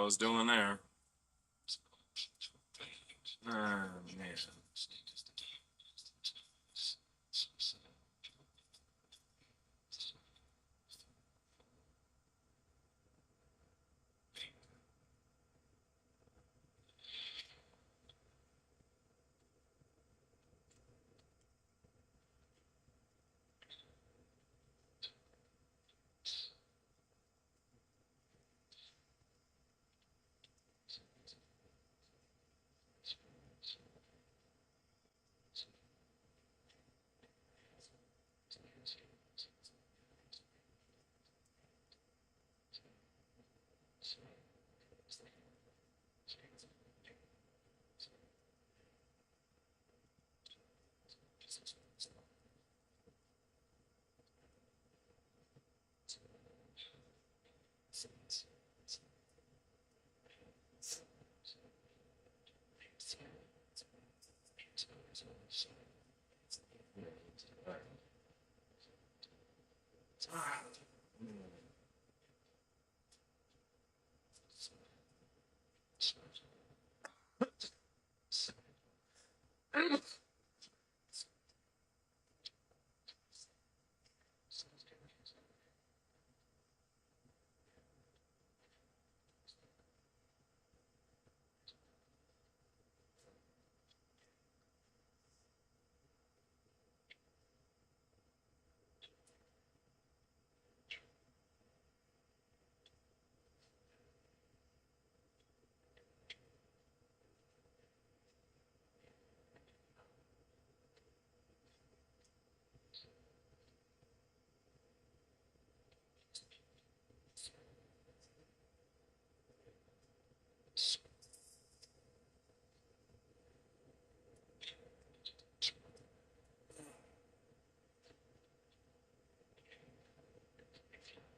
was doing there. Oh, man.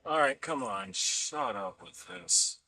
All right, come on. Shut up with this.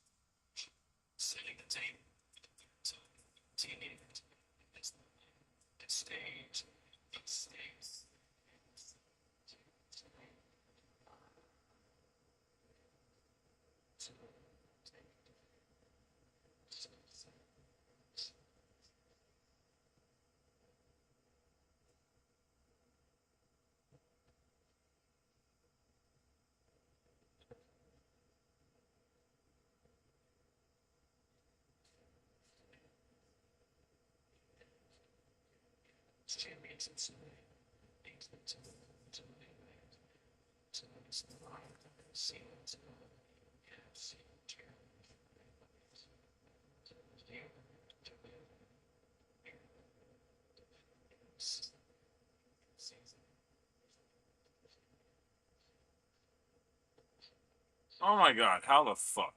Oh my God, how the fuck?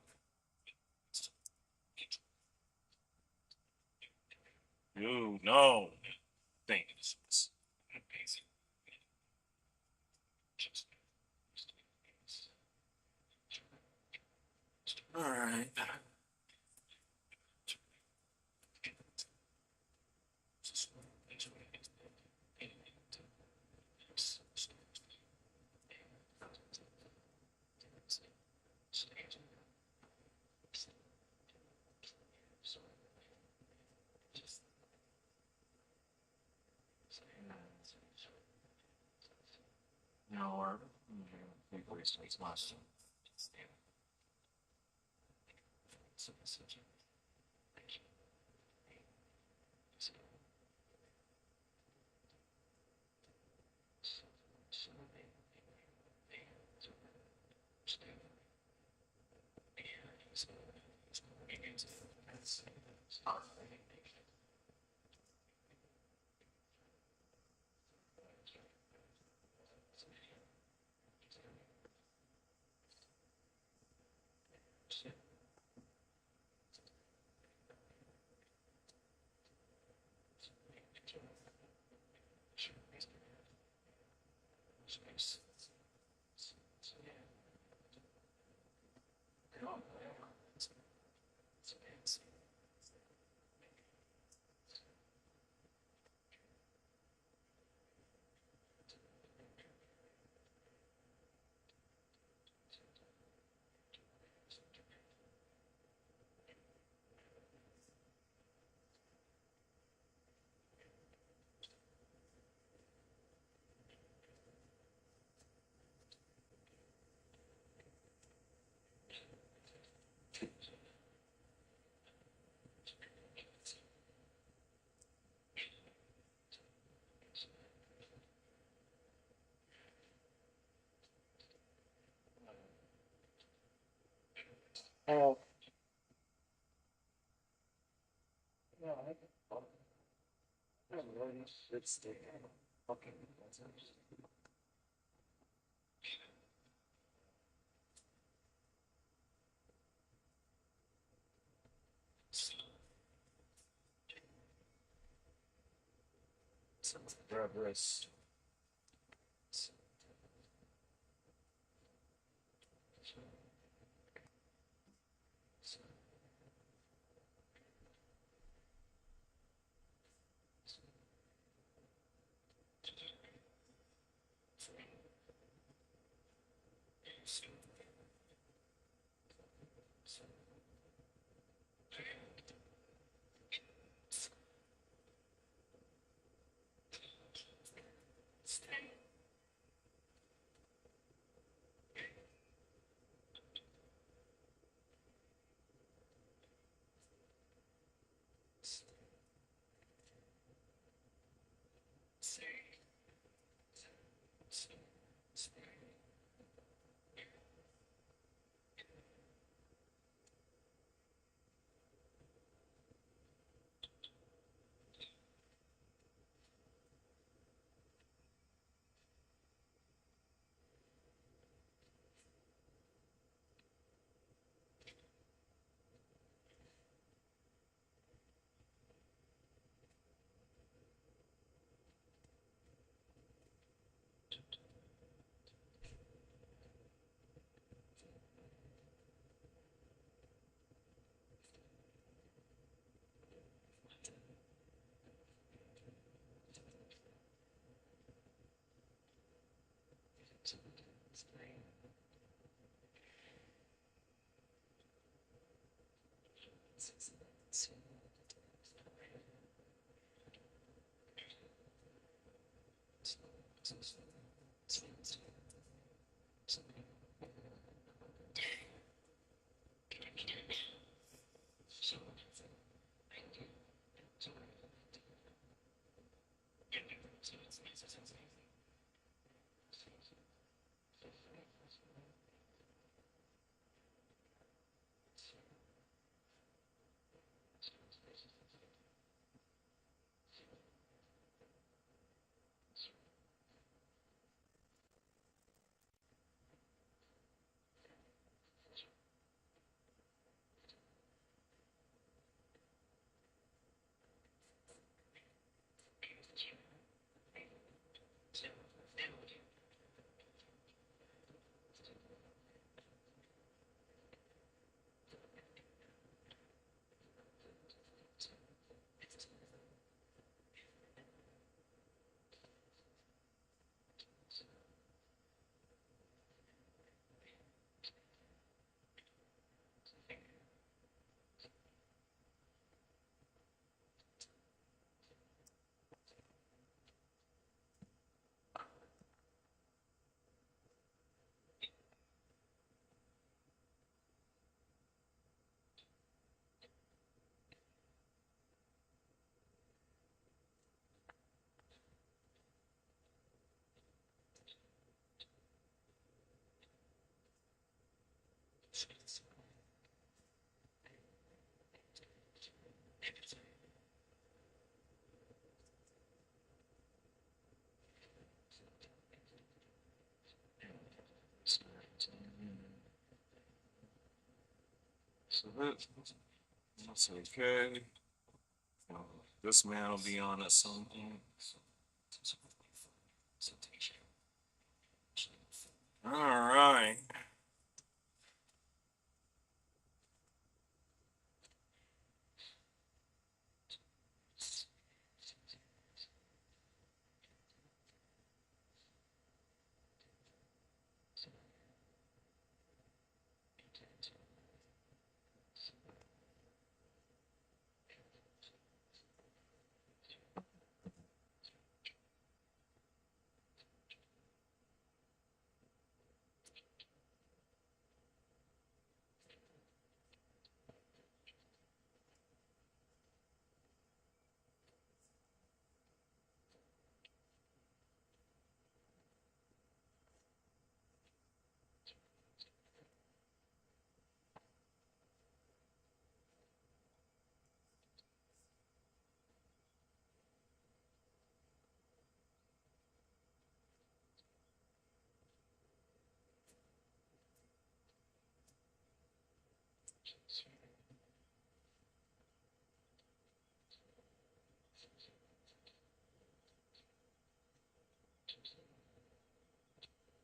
You no. Things. All right. No, or big waste makes less. Oh, it's the fucking. Progress. So that's okay. This man will be on at some point. All right.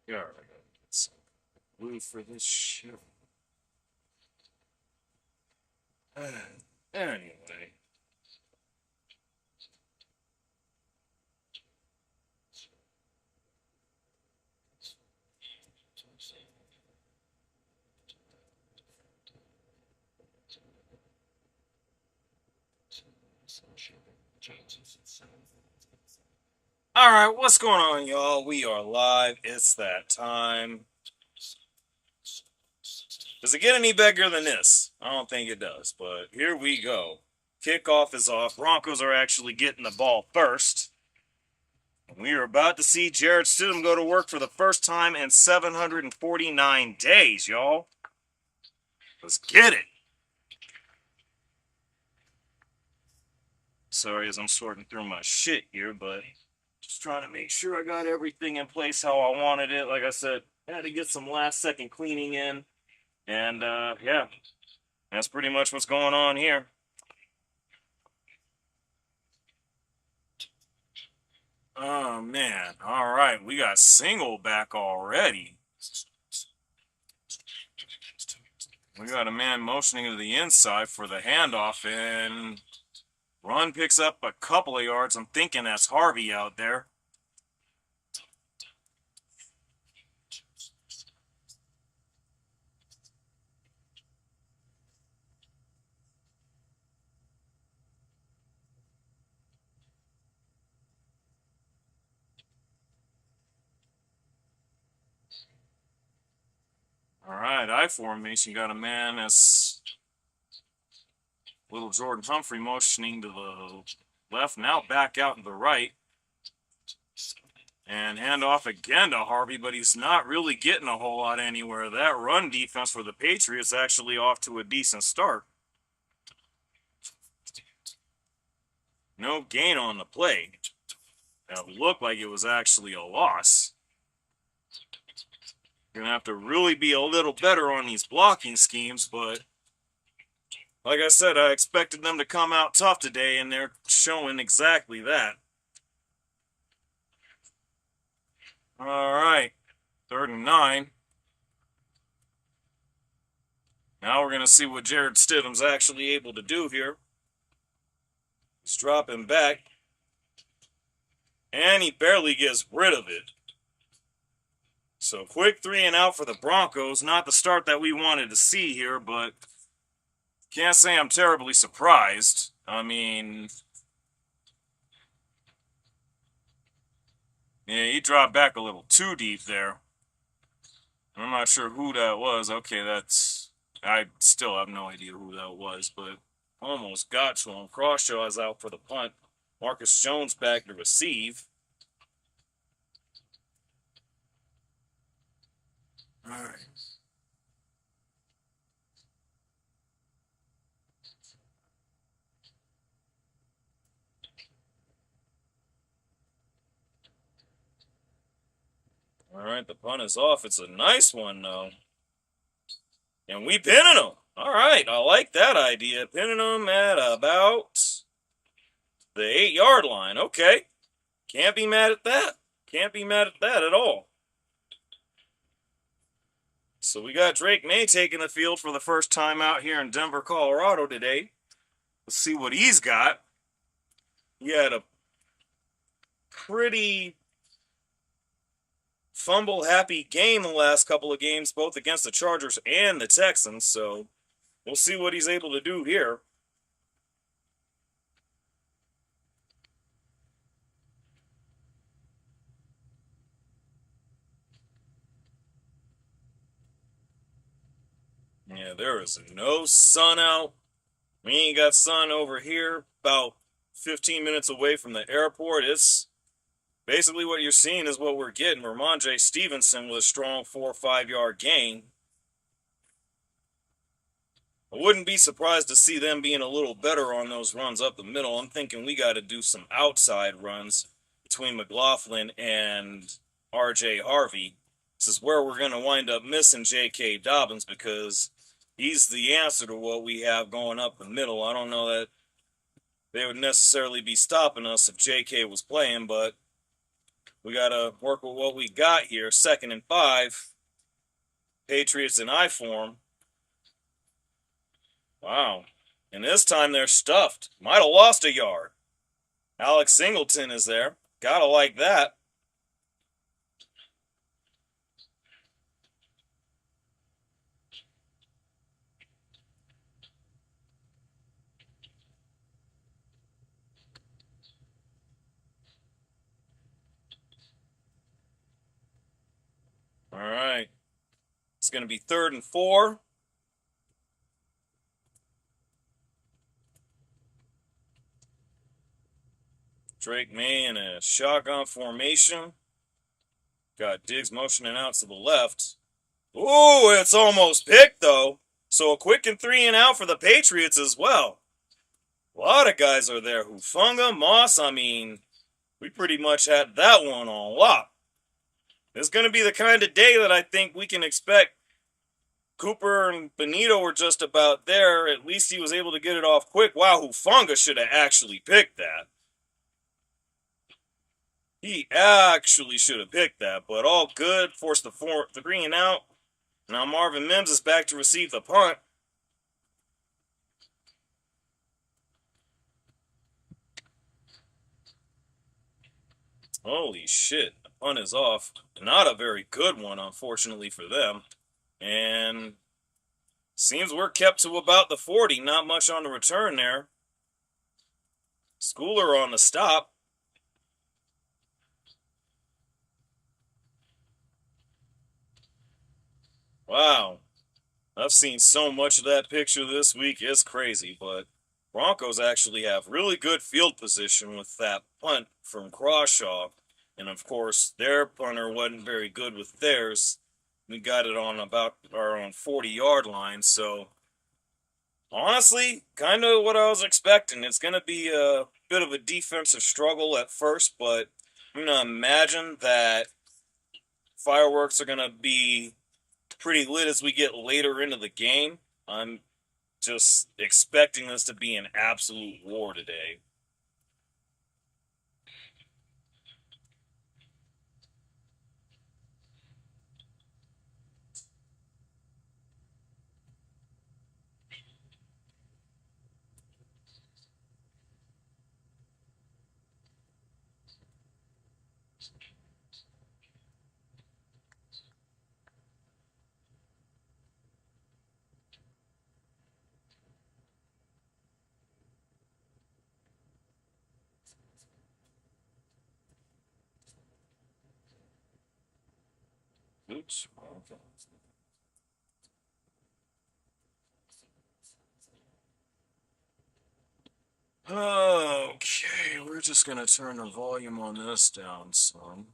Yeah, I gotta get some glue for this shit. Anyway. All right, what's going on, y'all? We are live. It's that time. Does it get any bigger than this? I don't think it does, but here we go. Kickoff is off. Broncos are actually getting the ball first. We are about to see Jarrett Stidham go to work for the first time in 749 days, y'all. Let's get it. Sorry as I'm sorting through my shit here, but just trying to make sure I got everything in place how I wanted it. Like I said, I had to get some last second cleaning in. And, yeah, that's pretty much what's going on here. Oh, man. All right, we got single back already. We got a man motioning to the inside for the handoff, and Run picks up a couple of yards. I'm thinking that's Harvey out there. All right, I formation got a man that's little Jordan Humphrey motioning to the left, now back out to the right. And handoff again to Harvey, but he's not really getting a whole lot anywhere. That run defense for the Patriots actually off to a decent start. No gain on the play. That looked like it was actually a loss. You're going to have to really be a little better on these blocking schemes, but like I said, I expected them to come out tough today, and they're showing exactly that. All right, 3rd and 9. Now we're going to see what Jarrett Stidham's actually able to do here. He's dropping back, and he barely gets rid of it. So quick 3 and out for the Broncos. Not the start that we wanted to see here, but can't say I'm terribly surprised. I mean, yeah, he dropped back a little too deep there. I'm not sure who that was. Okay, I still have no idea who that was, but almost got to him. Crawshaw is out for the punt. Marcus Jones back to receive. All right. All right, the punt is off. It's a nice one, though. And we pinning them. All right, I like that idea. Pinning them at about the 8-yard line. Okay. Can't be mad at that. Can't be mad at that at all. So we got Drake May taking the field for the first time out here in Denver, Colorado today. Let's see what he's got. He had a pretty fumble-happy game the last couple of games, both against the Chargers and the Texans. So we'll see what he's able to do here. Yeah, there is no sun out. We ain't got sun over here. About 15 minutes away from the airport. It's basically what you're seeing is what we're getting. Ramondre Stevenson with a strong 4 or 5 yard gain. I wouldn't be surprised to see them being a little better on those runs up the middle. I'm thinking we got to do some outside runs between McLaughlin and R.J. Harvey. This is where we're going to wind up missing J.K. Dobbins because he's the answer to what we have going up the middle. I don't know that they would necessarily be stopping us if J.K. was playing, but We got to work with what we got here. 2nd and 5. Patriots in I form. Wow. And this time they're stuffed. Might have lost a yard. Alex Singleton is there. Gotta like that. All right. It's going to be 3rd and 4. Drake May in a shotgun formation. Got Diggs motioning out to the left. Ooh, it's almost picked, though. So a quick and 3 and out for the Patriots as well. A lot of guys are there. Hufanga, Moss, I mean, we pretty much had that one on lock. It's going to be the kind of day that I think we can expect. Cooper and Benito were just about there. At least he was able to get it off quick. Wow, Hufanga should have actually picked that. He actually should have picked that, but all good. Forced the 3 and out. Now Marvin Mims is back to receive the punt. Holy shit, the punt is off. Not a very good one, unfortunately for them. And seems we're kept to about the 40. Not much on the return there. Schooler on the stop. Wow. I've seen so much of that picture this week. It's crazy, but Broncos actually have really good field position with that punt from Crawshaw. And of course, their punter wasn't very good with theirs. We got it on about our own 40-yard line, so honestly, kind of what I was expecting. It's going to be a bit of a defensive struggle at first, but I'm going to imagine that fireworks are going to be pretty lit as we get later into the game. I'm just expecting this to be an absolute war today. Oops. Okay, we're just gonna turn the volume on this down some,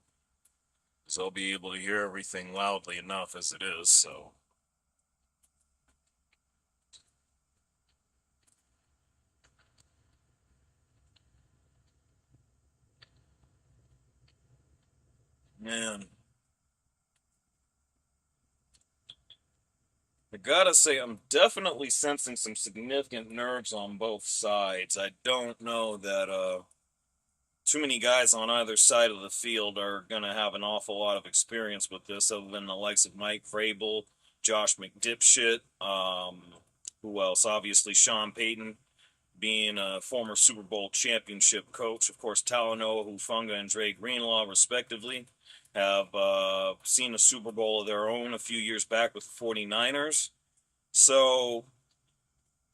because I'll be able to hear everything loudly enough as it is, so. Man, I gotta say, I'm definitely sensing some significant nerves on both sides. I don't know that, too many guys on either side of the field are going to have an awful lot of experience with this, other than the likes of Mike Vrabel, Josh McDipshit, who else? Obviously, Sean Payton, being a former Super Bowl championship coach. Of course, Talanoa Hufanga and Dre Greenlaw, respectively, have seen a Super Bowl of their own a few years back with the 49ers. So,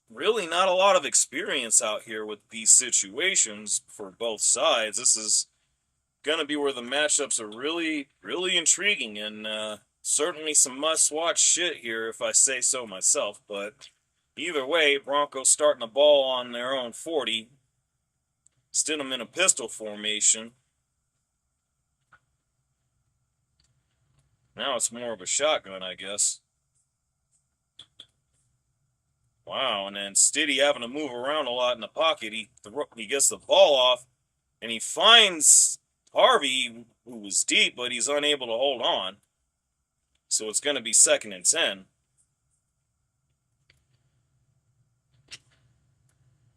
really not a lot of experience out here with these situations for both sides. This is going to be where the matchups are really, really intriguing, and certainly some must-watch shit here, if I say so myself. But either way, Broncos starting the ball on their own 40. Stidham in a pistol formation. Now it's more of a shotgun, I guess. Wow, and then Stiddy having to move around a lot in the pocket. He gets the ball off, and he finds Harvey, who was deep, but he's unable to hold on. So it's going to be 2nd and 10.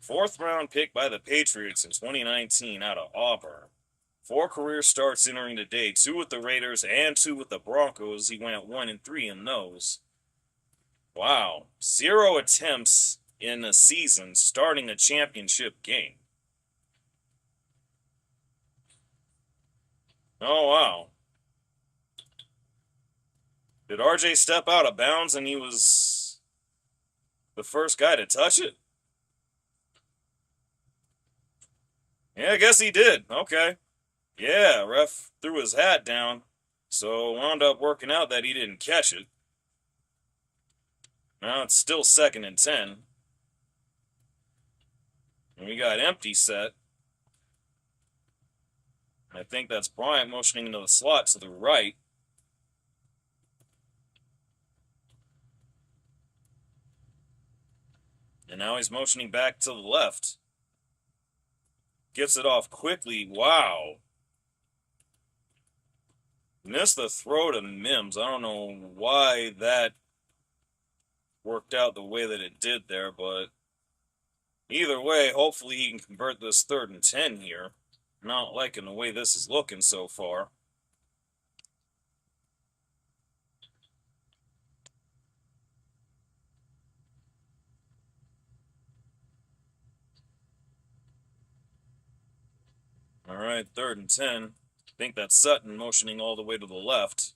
Fourth round pick by the Patriots in 2019 out of Auburn. 4 career starts entering the day, 2 with the Raiders and 2 with the Broncos. He went 1-3 in those. Wow. 0 attempts in a season starting a championship game. Oh, wow. Did RJ step out of bounds and he was the first guy to touch it? Yeah, I guess he did. Okay. Yeah, ref threw his hat down, so wound up working out that he didn't catch it. Now it's still 2nd and 10. And we got empty set. I think that's Bryant motioning into the slot to the right. And now he's motioning back to the left. Gets it off quickly. Wow. Missed the throw to Mims. I don't know why that worked out the way that it did there, but either way, hopefully he can convert this 3rd and 10 here. Not liking the way this is looking so far. All right, 3rd and 10. I think that's Sutton motioning all the way to the left.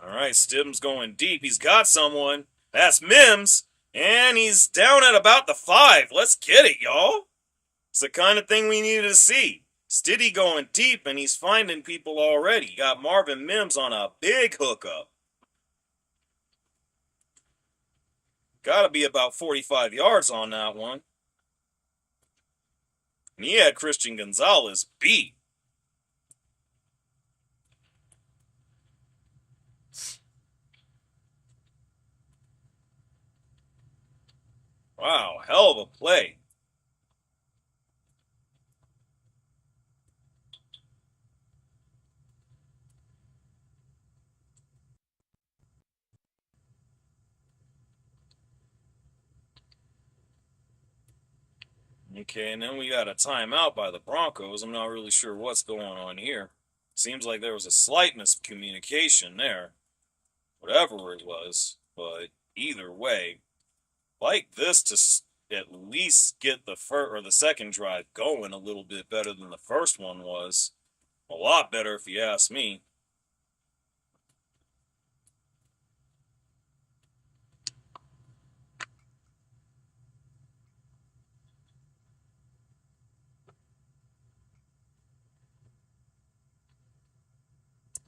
All right, Stidham's going deep. He's got someone. That's Mims. And he's down at about the 5. Let's get it, y'all. It's the kind of thing we needed to see. Stiddy going deep, and he's finding people already. Got Marvin Mims on a big hookup. Got to be about 45 yards on that one. And he had Christian Gonzalez beat. Wow, hell of a play. Okay, and then we got a timeout by the Broncos. I'm not really sure what's going on here. Seems like there was a slight miscommunication there, whatever it was. But either way, like this to at least get the first or the second drive going a little bit better than the first one was. A lot better, if you ask me.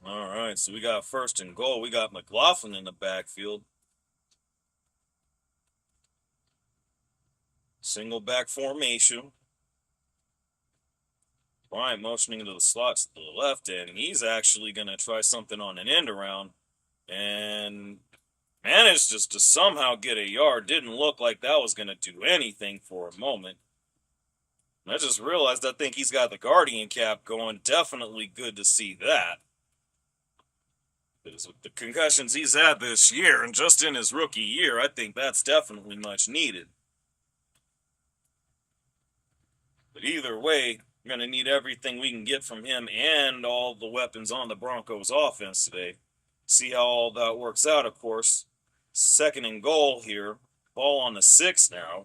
All right, so we got 1st and goal. We got McLaughlin in the backfield. Single back formation. Bryant motioning into the slots to the left, and he's actually going to try something on an end around and managed just to somehow get a yard. Didn't look like that was going to do anything for a moment. And I just realized I think he's got the Guardian cap going. Definitely good to see that. Because with the concussions he's had this year, and just in his rookie year, I think that's definitely much needed. But either way, we're going to need everything we can get from him and all the weapons on the Broncos offense today. See how all that works out, of course. 2nd and goal here. Ball on the 6 now.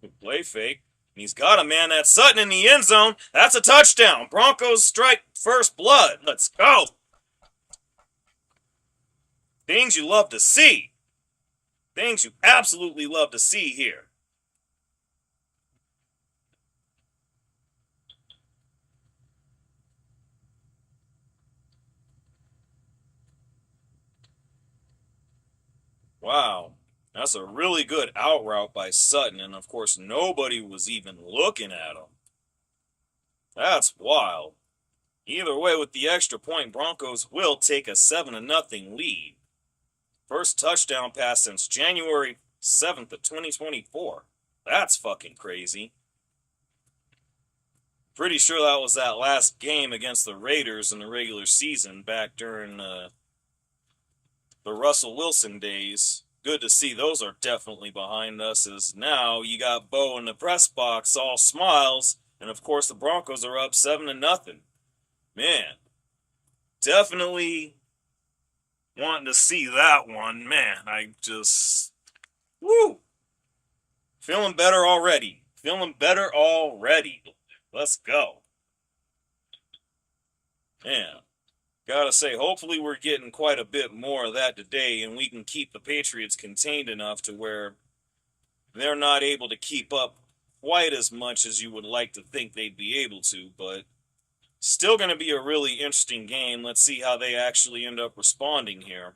Good play fake. And he's got a man. That's Sutton in the end zone. That's a touchdown. Broncos strike first blood. Let's go. Things you love to see. Things you absolutely love to see here. Wow. That's a really good out route by Sutton, and of course nobody was even looking at him. That's wild. Either way, with the extra point, Broncos will take a 7-0 lead. First touchdown pass since January 7th of 2024. That's fucking crazy. Pretty sure that was that last game against the Raiders in the regular season back during the Russell Wilson days. Good to see those are definitely behind us, as now you got Bo in the press box all smiles, and of course the Broncos are up 7-0. Man, definitely wanting to see that one. Man, I just, woo, feeling better already. Feeling better already. Let's go. Man, gotta say, hopefully we're getting quite a bit more of that today, and we can keep the Patriots contained enough to where they're not able to keep up quite as much as you would like to think they'd be able to, but still going to be a really interesting game. Let's see how they actually end up responding here.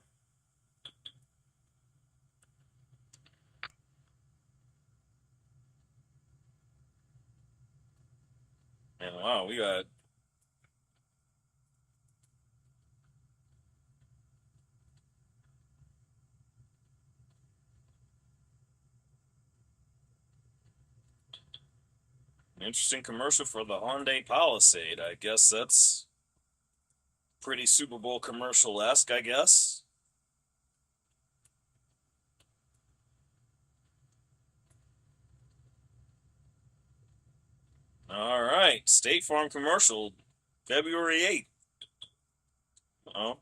And wow, we got an interesting commercial for the Hyundai Palisade. I guess that's pretty Super Bowl commercial-esque, I guess. All right, State Farm commercial, February 8th. Oh,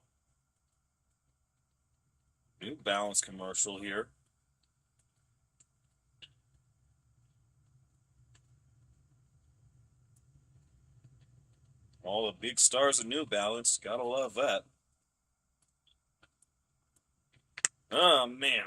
New Balance commercial here. All the big stars of New Balance, gotta love that. Oh, man.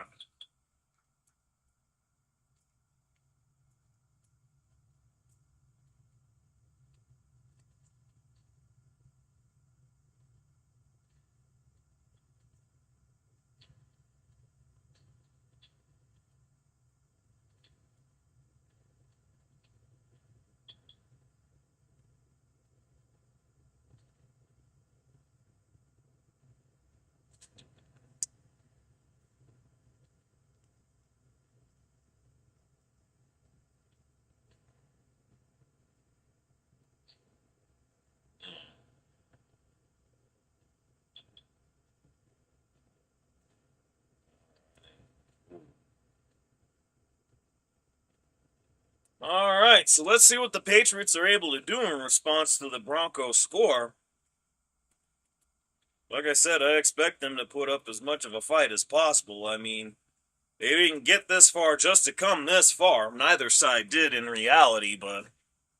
All right, so let's see what the Patriots are able to do in response to the Broncos score. Like I said, I expect them to put up as much of a fight as possible. I mean, they didn't get this far just to come this far. Neither side did in reality, but,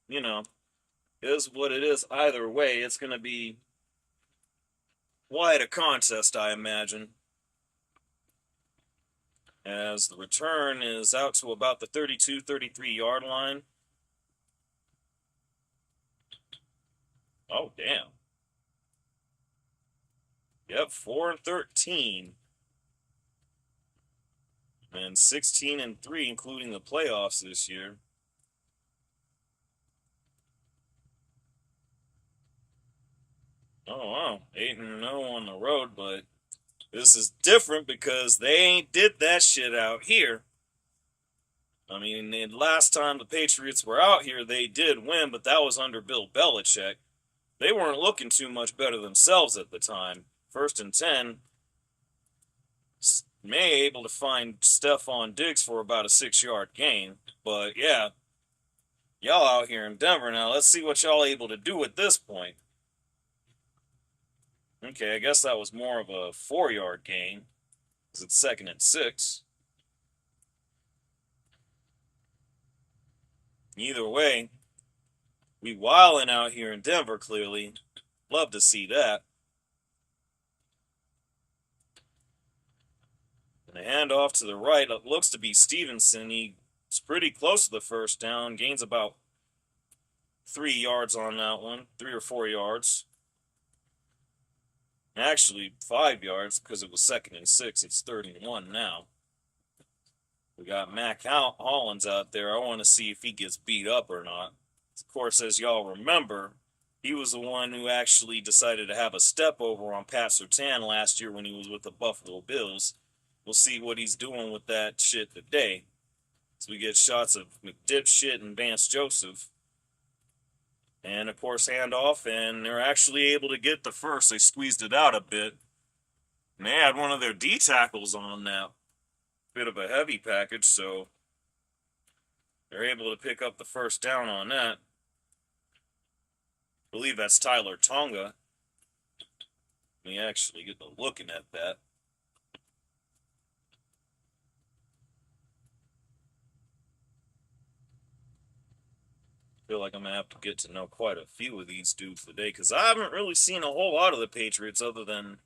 you know, it is what it is. Either way, it's going to be quite a contest, I imagine. As the return is out to about the 32-33 yard line. Oh, damn. Yep, 4-13. And 16-3, including the playoffs this year. Oh, wow. 8-0 on the road, but this is different because they ain't did that shit out here. I mean, the last time the Patriots were out here, they did win, but that was under Bill Belichick. They weren't looking too much better themselves at the time. 1st and 10. May able to find Stephon Diggs for about a 6-yard gain. But yeah, y'all out here in Denver now. Let's see what y'all able to do at this point. Okay, I guess that was more of a 4-yard gain, because it's 2nd and 6. Either way, we wildin' out here in Denver, clearly. Love to see that. And a handoff to the right. It looks to be Stevenson. He's pretty close to the first down. Gains about 3 yards on that one. 3 or 4 yards. Actually, 5 yards because it was 2nd and 6. It's 3rd and 1 now. We got Mac Hollins out there. I want to see if he gets beat up or not. Of course, as y'all remember, he was the one who actually decided to have a step over on Pat Surtain last year when he was with the Buffalo Bills. We'll see what he's doing with that shit today. So we get shots of McDipshit and Vance Joseph. And, of course, handoff, and they're actually able to get the first. They squeezed it out a bit. And they had one of their D tackles on that bit of a heavy package, so they're able to pick up the first down on that. I believe that's Tyler Tonga. Let me actually get to looking at that. Feel like I'm gonna have to get to know quite a few of these dudes today because I haven't really seen a whole lot of the Patriots other than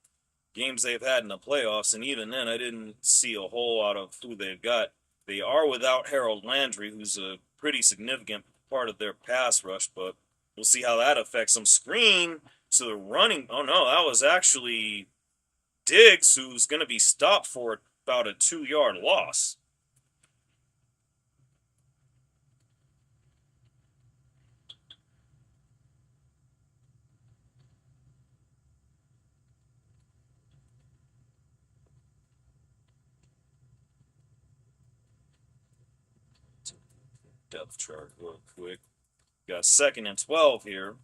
games they've had in the playoffs, and even then, I didn't see a whole lot of who they've got. They are without Harold Landry, who's a pretty significant part of their pass rush, but we'll see how that affects them. Screen to the running. Oh no, that was actually Diggs, who's going to be stopped for about a 2 yard loss. Depth chart real quick. Got 2nd and 12 here.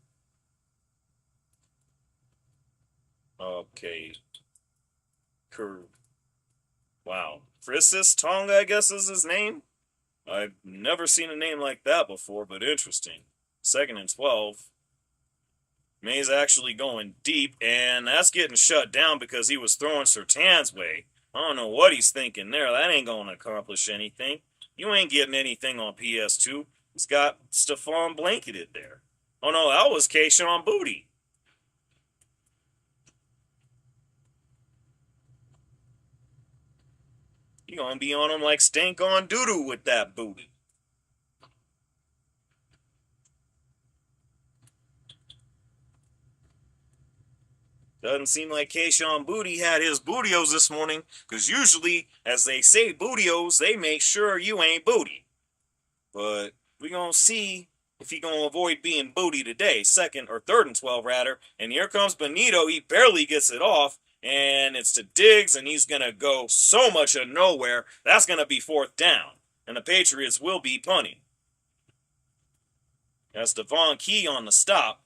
Okay. Curve. Wow. Chris's Tonga, I guess is his name. I've never seen a name like that before, but interesting. 2nd and 12. May's actually going deep, and that's getting shut down because he was throwing Sertan's way. I don't know what he's thinking there. That ain't going to accomplish anything. You ain't getting anything on PS2. He's got Stephon blanketed there. Oh no, that was Kayshawn Booty. You gonna be on him like stank on doo-doo with that booty. Doesn't seem like Kayshawn Booty had his bootios this morning, because usually, as they say bootios, they make sure you ain't booty. But we gonna see if he gonna avoid being booty today. 3rd and 12 rather. And here comes Benito. He barely gets it off, and it's to Diggs, and he's gonna go so much of nowhere. That's gonna be 4th down, and the Patriots will be punting. That's Devon Key on the stop.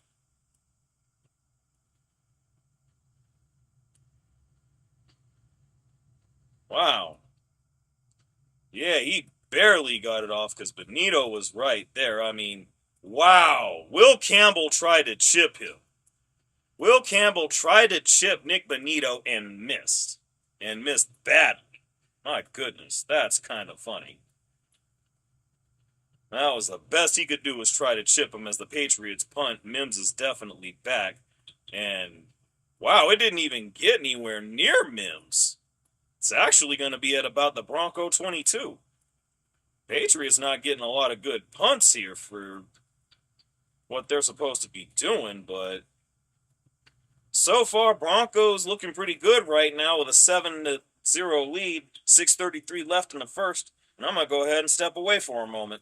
Wow. Yeah, he barely got it off because Benito was right there. I mean, wow. Will Campbell tried to chip him. Will Campbell tried to chip Nick Benito and missed. And missed badly. My goodness, that's kind of funny. That was the best he could do was try to chip him as the Patriots punt. Mims is definitely back. And wow, it didn't even get anywhere near Mims. It's actually going to be at about the Bronco 22. Patriots not getting a lot of good punts here for what they're supposed to be doing, but so far Broncos looking pretty good right now with a 7-0 lead, 6:33 left in the first, and I'm going to go ahead and step away for a moment.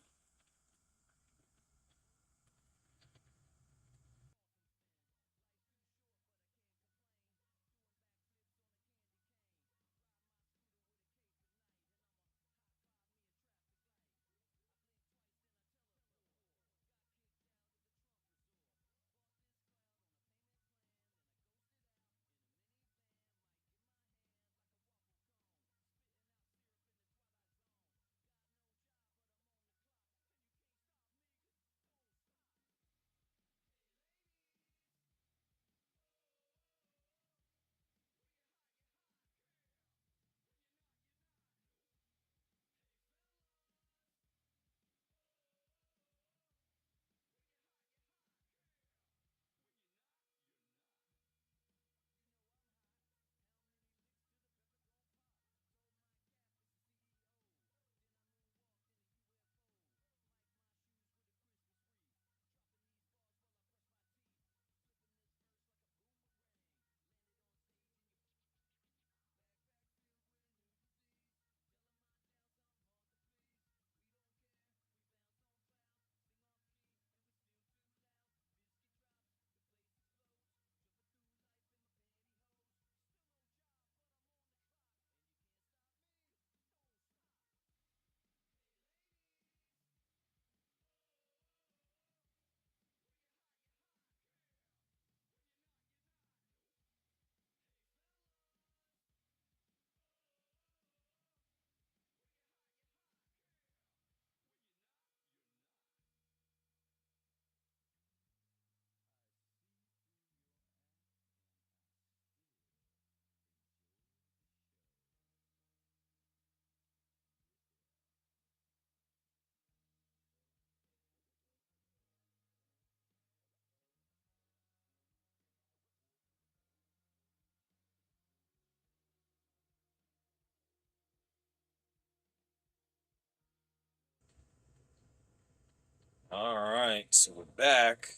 All right, so we're back.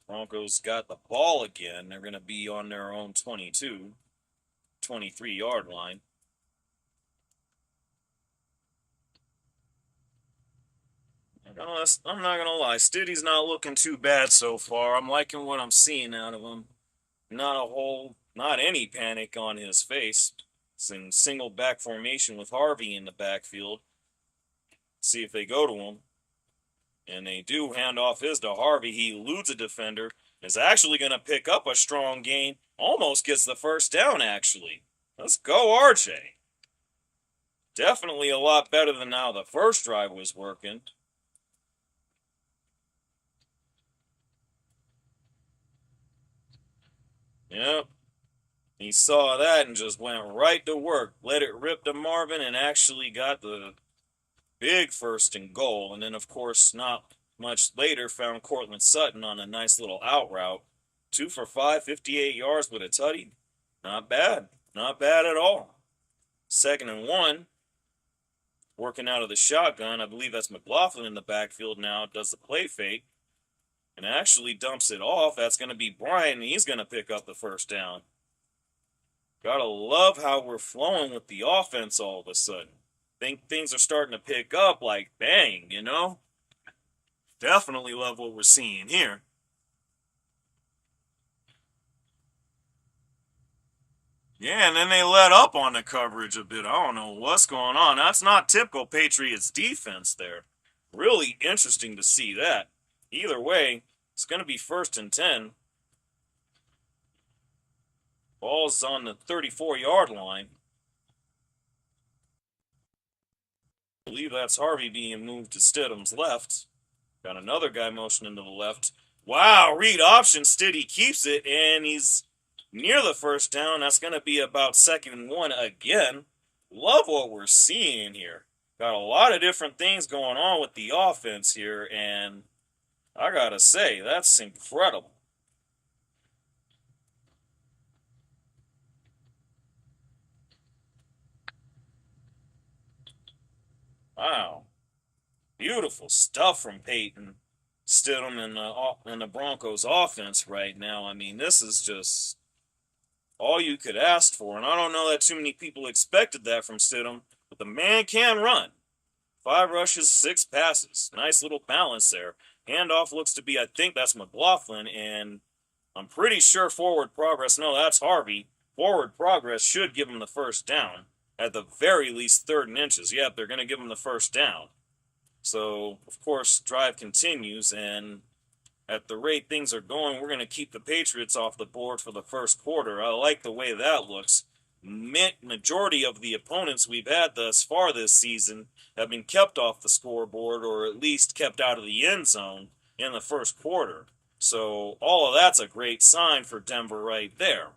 Broncos got the ball again. They're going to be on their own 22, 23-yard line. I'm not gonna lie, Stiddy's not looking too bad so far. I'm liking what I'm seeing out of him. Not any panic on his face. It's in single back formation with Harvey in the backfield. See if they go to him. And they do hand off his to Harvey. He eludes a defender. Is actually going to pick up a strong gain. Almost gets the first down, actually. Let's go, RJ. Definitely a lot better than how the first drive was working. Yep. He saw that and just went right to work. Let it rip to Marvin and actually got the big first and goal. And then, of course, not much later, found Cortland Sutton on a nice little out route. 2 for 5, 58 yards with a tutty. Not bad. Not bad at all. 2nd and 1. Working out of the shotgun. I believe that's McLaughlin in the backfield now. Does the play fake. And actually dumps it off. That's going to be Bryant, and he's going to pick up the first down. Gotta love how we're flowing with the offense all of a sudden. Think things are starting to pick up like bang, you know? Definitely love what we're seeing here. Yeah, and then they let up on the coverage a bit. I don't know what's going on. That's not typical Patriots defense there. Really interesting to see that. Either way, it's going to be 1st and 10. Ball's on the 34-yard line. I believe that's Harvey being moved to Stidham's left. Got another guy motioning to the left. Wow, read option. Stiddy keeps it, and he's near the first down. That's going to be about 2nd and 1 again. Love what we're seeing here. Got a lot of different things going on with the offense here, and I got to say, that's incredible. Wow. Beautiful stuff from Peyton Stidham and the Broncos offense right now. I mean, this is just all you could ask for. And I don't know that too many people expected that from Stidham, but the man can run. 5 rushes, 6 passes. Nice little balance there. Handoff looks to be, I think that's McLaughlin, and I'm pretty sure forward progress. No, that's Harvey. Forward progress should give him the first down. At the very least, 3rd and inches. Yep, they're going to give him the first down. So, of course, drive continues, and at the rate things are going, we're going to keep the Patriots off the board for the first quarter. I like the way that looks. Majority of the opponents we've had thus far this season have been kept off the scoreboard or at least kept out of the end zone in the first quarter. So all of that's a great sign for Denver right there.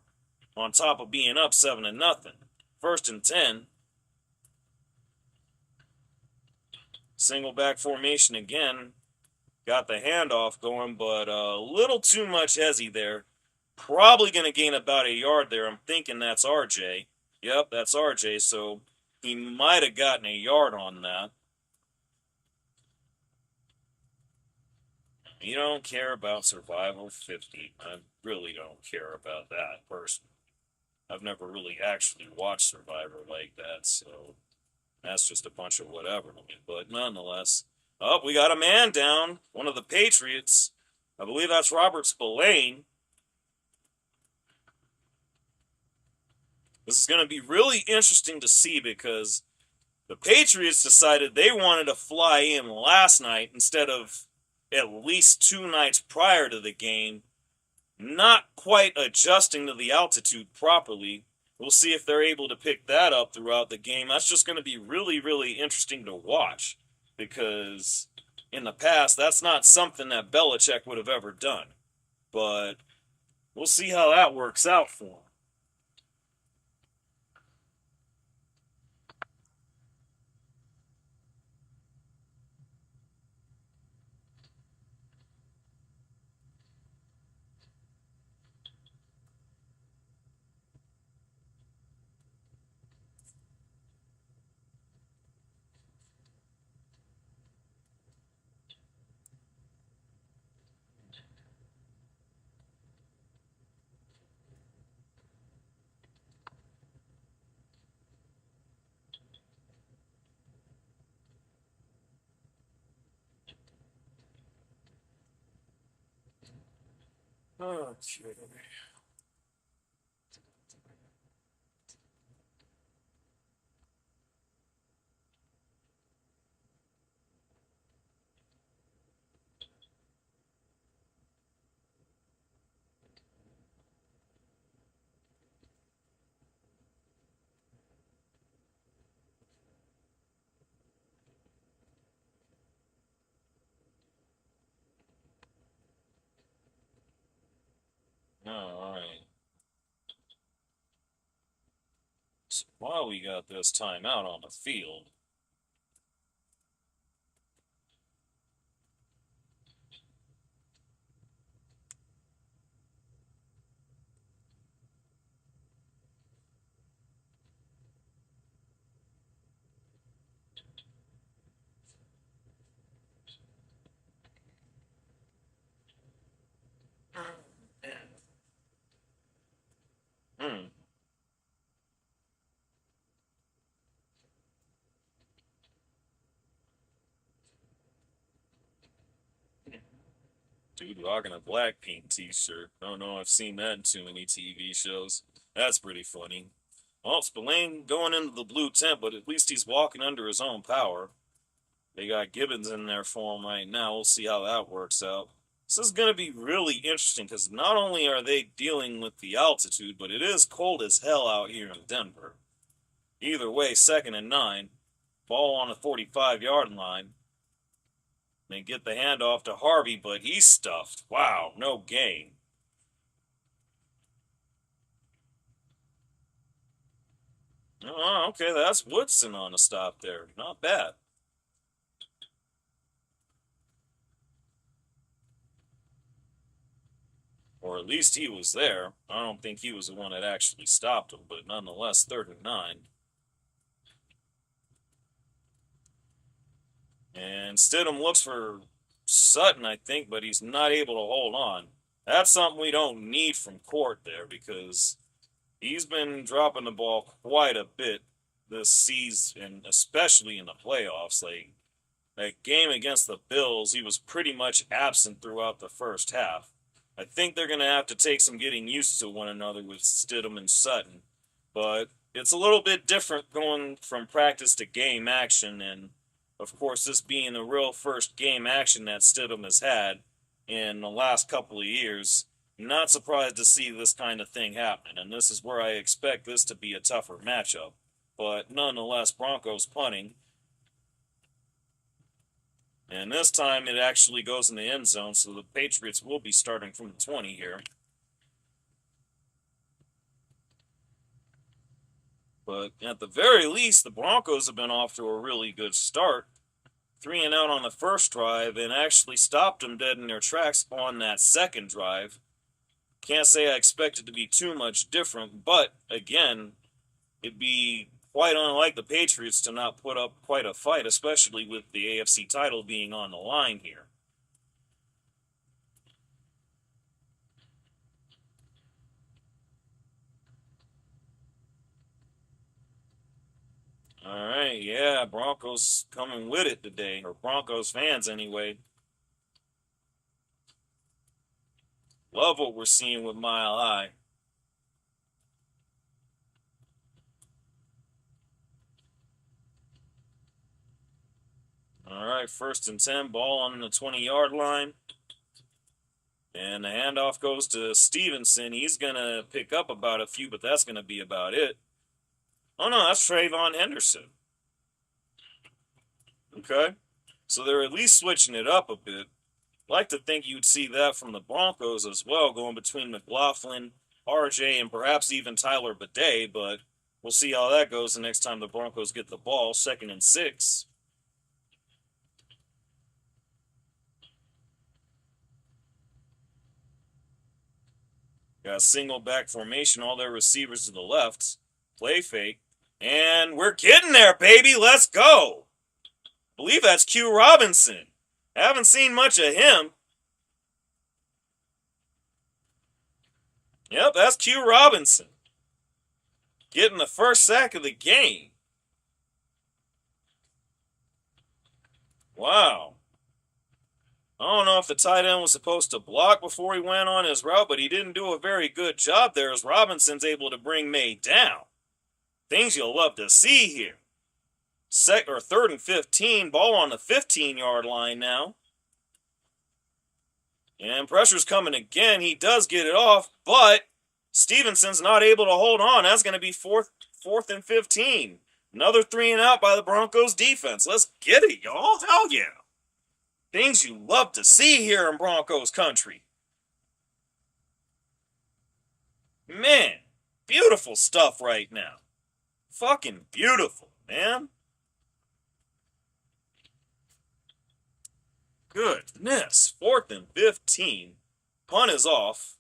On top of being up 7-0. 1st and 10. Single back formation again. Got the handoff going, but a little too much hezzy there. Probably going to gain about a yard there. I'm thinking that's RJ. Yep, that's RJ, so he might have gotten a yard on that. You don't care about Survival 50. I really don't care about that personally. I've never really actually watched Survivor like that, so that's just a bunch of whatever to me. But nonetheless, oh, we got a man down. One of the Patriots. I believe that's Robert Spillane. This is going to be really interesting to see because the Patriots decided they wanted to fly in last night instead of at least 2 nights prior to the game, not quite adjusting to the altitude properly. We'll see if they're able to pick that up throughout the game. That's just going to be really, really interesting to watch because in the past, that's not something that Belichick would have ever done. But we'll see how that works out for him. Okay. All right. So while we got this timeout on the field, hmm, dude rocking a Blackpink t-shirt. Don't know, I've seen that in too many TV shows. That's pretty funny. Well, Spillane going into the blue tent, but at least he's walking under his own power. They got Gibbons in there for him right now. We'll see how that works out. This is going to be really interesting because not only are they dealing with the altitude, but it is cold as hell out here in Denver. Either way, 2nd and 9. Ball on the 45-yard line. They get the handoff to Harvey, but he's stuffed. Wow, no gain. Oh, okay, that's Woodson on the stop there. Not bad. Or at least he was there. I don't think he was the one that actually stopped him, but nonetheless, 3rd and 9. And Stidham looks for Sutton, I think, but he's not able to hold on. That's something we don't need from Court there because he's been dropping the ball quite a bit this season, especially in the playoffs. Like that game against the Bills, he was pretty much absent throughout the first half. I think they're going to have to take some getting used to one another with Stidham and Sutton, but it's a little bit different going from practice to game action, and of course, this being the real first game action that Stidham has had in the last couple of years, not surprised to see this kind of thing happen, and this is where I expect this to be a tougher matchup. But nonetheless, Broncos punting. And this time it actually goes in the end zone, so the Patriots will be starting from the 20 here. But at the very least, the Broncos have been off to a really good start. 3-and-out on the first drive and actually stopped them dead in their tracks on that second drive. Can't say I expect it to be too much different, but again, it'd be quite unlike the Patriots to not put up quite a fight, especially with the AFC title being on the line here. All right, yeah, Broncos coming with it today, or Broncos fans anyway. Love what we're seeing with Mile High. All right, 1st and 10, ball on the 20-yard line. And the handoff goes to Stevenson. He's going to pick up about a few, but that's going to be about it. Oh, no, that's Trayvon Henderson. Okay. So they're at least switching it up a bit. Like to think you'd see that from the Broncos as well, going between McLaughlin, RJ, and perhaps even Tyler Bidet, but we'll see how that goes the next time the Broncos get the ball, 2nd and 6. Got single back formation, all their receivers to the left. Play fake. And we're getting there, baby. Let's go. I believe that's Q Robinson. Haven't seen much of him. Yep, that's Q Robinson. Getting the first sack of the game. Wow. I don't know if the tight end was supposed to block before he went on his route, but he didn't do a very good job there as Robinson's able to bring May down. Things you'll love to see here. Third and 15, ball on the 15-yard line now. And pressure's coming again. He does get it off, but Stevenson's not able to hold on. That's going to be fourth and 15. Another 3 and out by the Broncos defense. Let's get it, y'all. Hell yeah. Things you love to see here in Broncos country. Man, beautiful stuff right now. Fucking beautiful, man. Goodness. 4th and 15. Punt is off.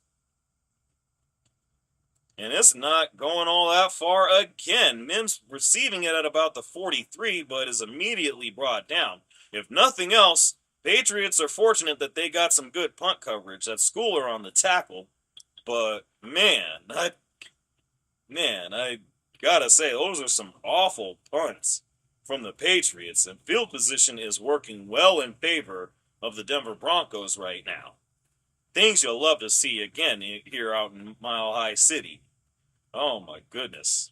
And it's not going all that far again. Mims receiving it at about the 43, but is immediately brought down. If nothing else, Patriots are fortunate that they got some good punt coverage. That Schooler on the tackle. But, man, I gotta say, those are some awful punts from the Patriots. And field position is working well in favor of the Denver Broncos right now. Things you'll love to see again here out in Mile High City. Oh my goodness.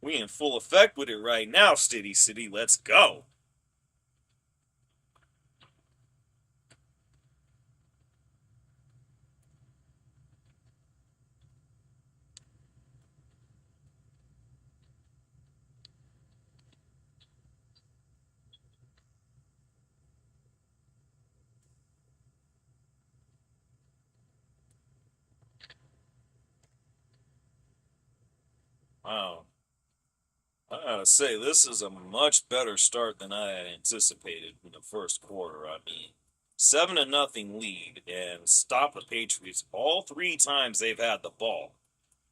We in full effect with it right now, Stitty City. Let's go. Wow. I gotta say, this is a much better start than I had anticipated in the first quarter. I mean, 7-0 lead and stop the Patriots all 3 times they've had the ball.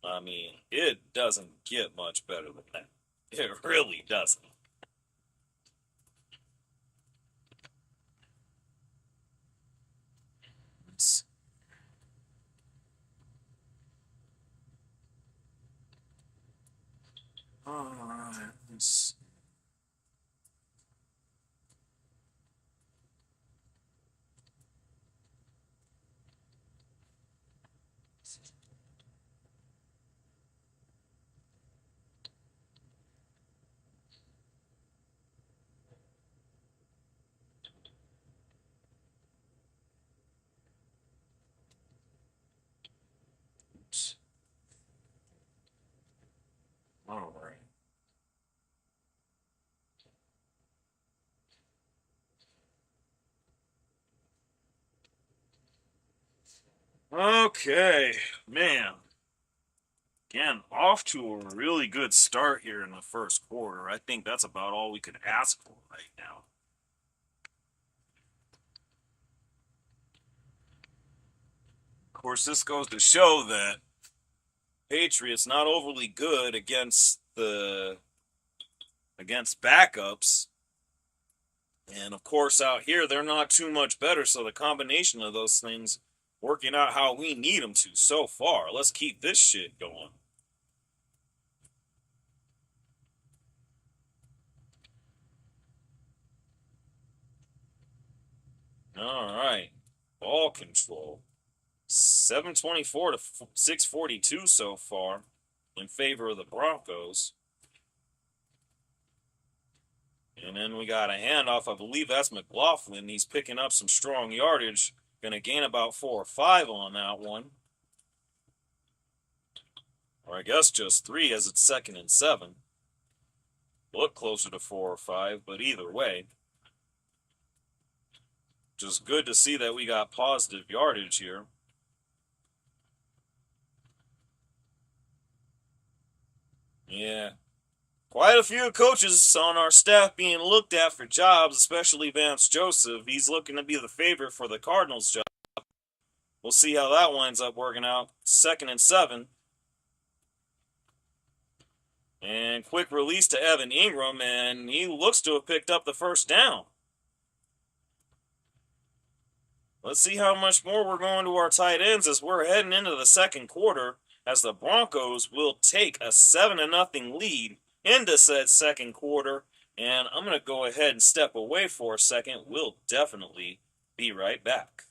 I mean, it doesn't get much better than that. It really doesn't. It's, all right, let's all right. Okay, man. Again, off to a really good start here in the first quarter. I think that's about all we could ask for right now. Of course, this goes to show that Patriots not overly good against backups. And of course, out here, they're not too much better. So the combination of those things working out how we need them to so far. Let's keep this shit going. All right. Ball control. 724 to 642 so far in favor of the Broncos. And then we got a handoff. I believe that's McLaughlin. He's picking up some strong yardage. Going to gain about 4 or 5 on that one. Or I guess just 3 as it's 2nd and 7. Look closer to 4 or 5, but either way. Just good to see that we got positive yardage here. Yeah. Quite a few coaches on our staff being looked at for jobs, especially Vance Joseph. He's looking to be the favorite for the Cardinals job. We'll see how that winds up working out. 2nd and 7. And quick release to Evan Ingram, and he looks to have picked up the first down. Let's see how much more we're going to our tight ends as we're heading into the second quarter, as the Broncos will take a 7-0 lead into said second quarter And I'm going to go ahead and step away for a second. We'll definitely be right back.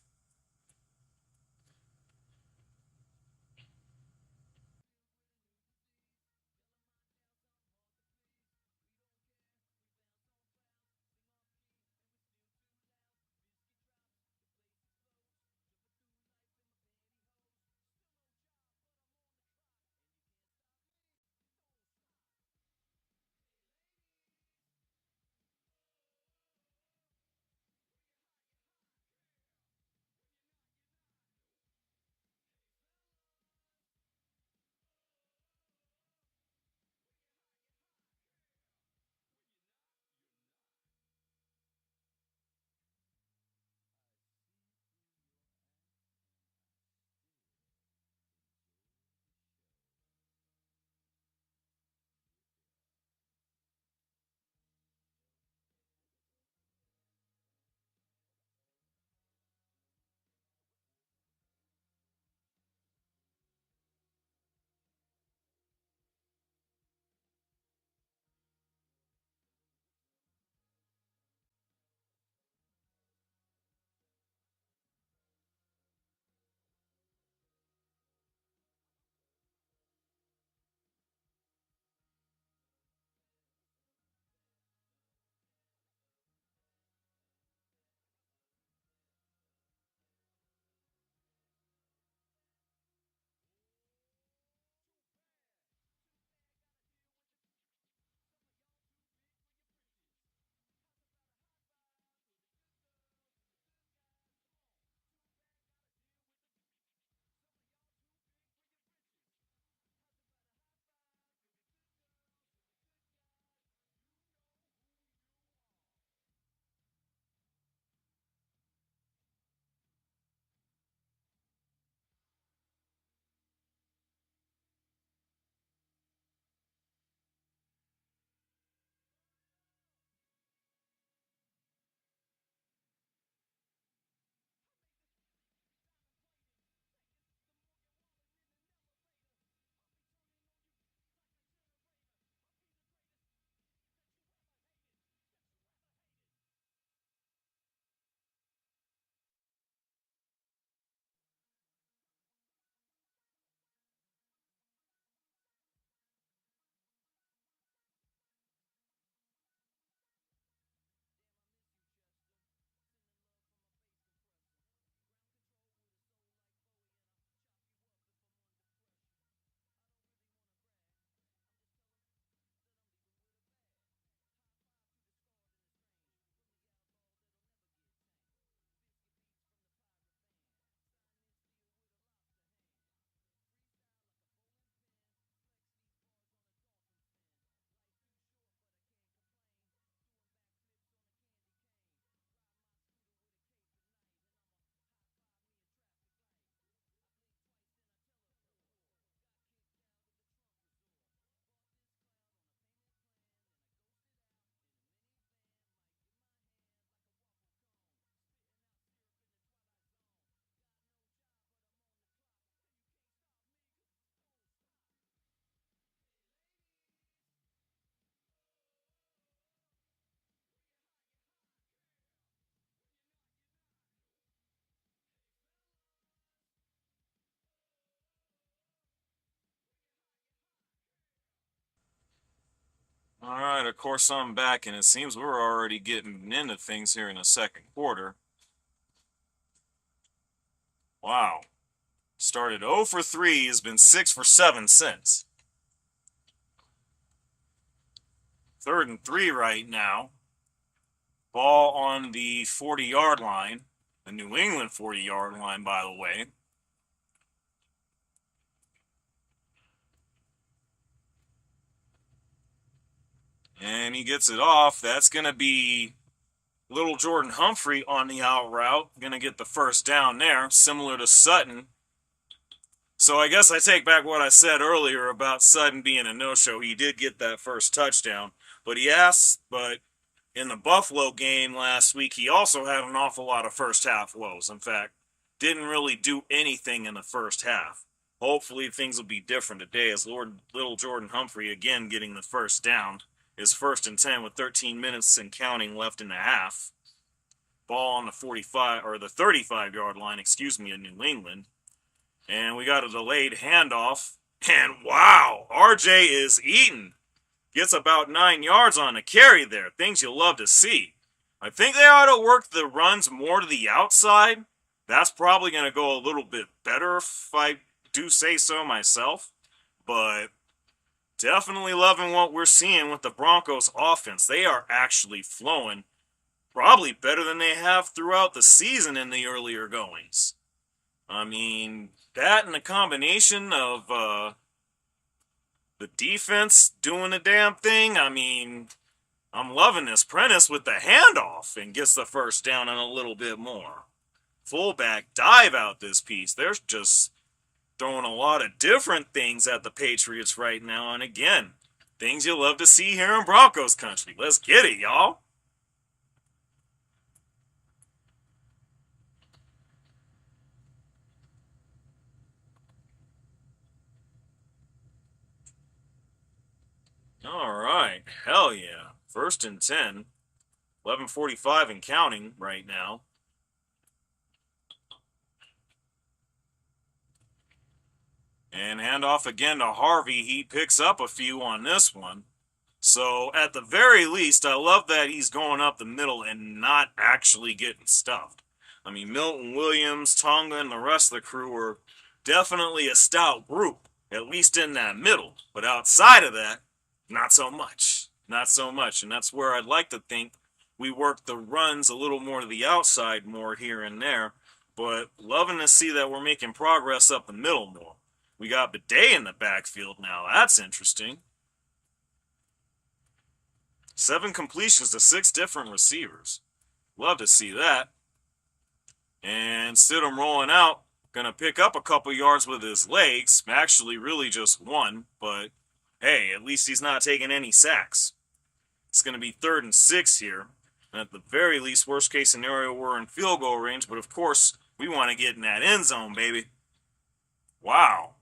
All right, of course I'm back, and it seems we're already getting into things here in the second quarter. Wow. Started 0 for 3, has been 6 for 7 since. 3rd and 3 right now. Ball on the 40-yard line. The New England 40-yard line, by the way. And he gets it off. That's going to be little Jordan Humphrey on the out route. Going to get the first down there, similar to Sutton. So I guess I take back what I said earlier about Sutton being a no-show. He did get that first touchdown. But in the Buffalo game last week, he also had an awful lot of first half woes. In fact, didn't really do anything in the first half. Hopefully things will be different today as little Jordan Humphrey again getting the first down. is 1st and 10 with 13 minutes and counting left in the half. Ball on the 45 or the 35-yard line, excuse me, in New England. And we got a delayed handoff. And wow, RJ is eating. Gets about 9 yards on the carry there. Things you'll love to see. I think they ought to work the runs more to the outside. That's probably going to go a little bit better if I do say so myself. But definitely loving what we're seeing with the Broncos offense. They are actually flowing probably better than they have throughout the season in the earlier goings. I mean, that and the combination of the defense doing the damn thing. I mean, I'm loving this. Prentice with the handoff and gets the first down and a little bit more. Fullback dive out this piece. They're just throwing a lot of different things at the Patriots right now. And again, things you love to see here in Broncos country. Let's get it, y'all. All right. Hell yeah. 1st and 10. 11:45 and counting right now. And handoff again to Harvey. He picks up a few on this one. So at the very least, I love that he's going up the middle and not actually getting stuffed. I mean, Milton Williams, Tonga, and the rest of the crew are definitely a stout group, at least in that middle. But outside of that, not so much. Not so much. And that's where I'd like to think we work the runs a little more to the outside more here and there. But loving to see that we're making progress up the middle more. We got Bidet in the backfield now. That's interesting. 7 completions to 6 different receivers. Love to see that. And Stidham rolling out. Going to pick up a couple yards with his legs. Actually, really just one. But, hey, at least he's not taking any sacks. It's going to be 3rd and 6 here. And at the very least, worst case scenario, we're in field goal range. But, of course, we want to get in that end zone, baby. Wow.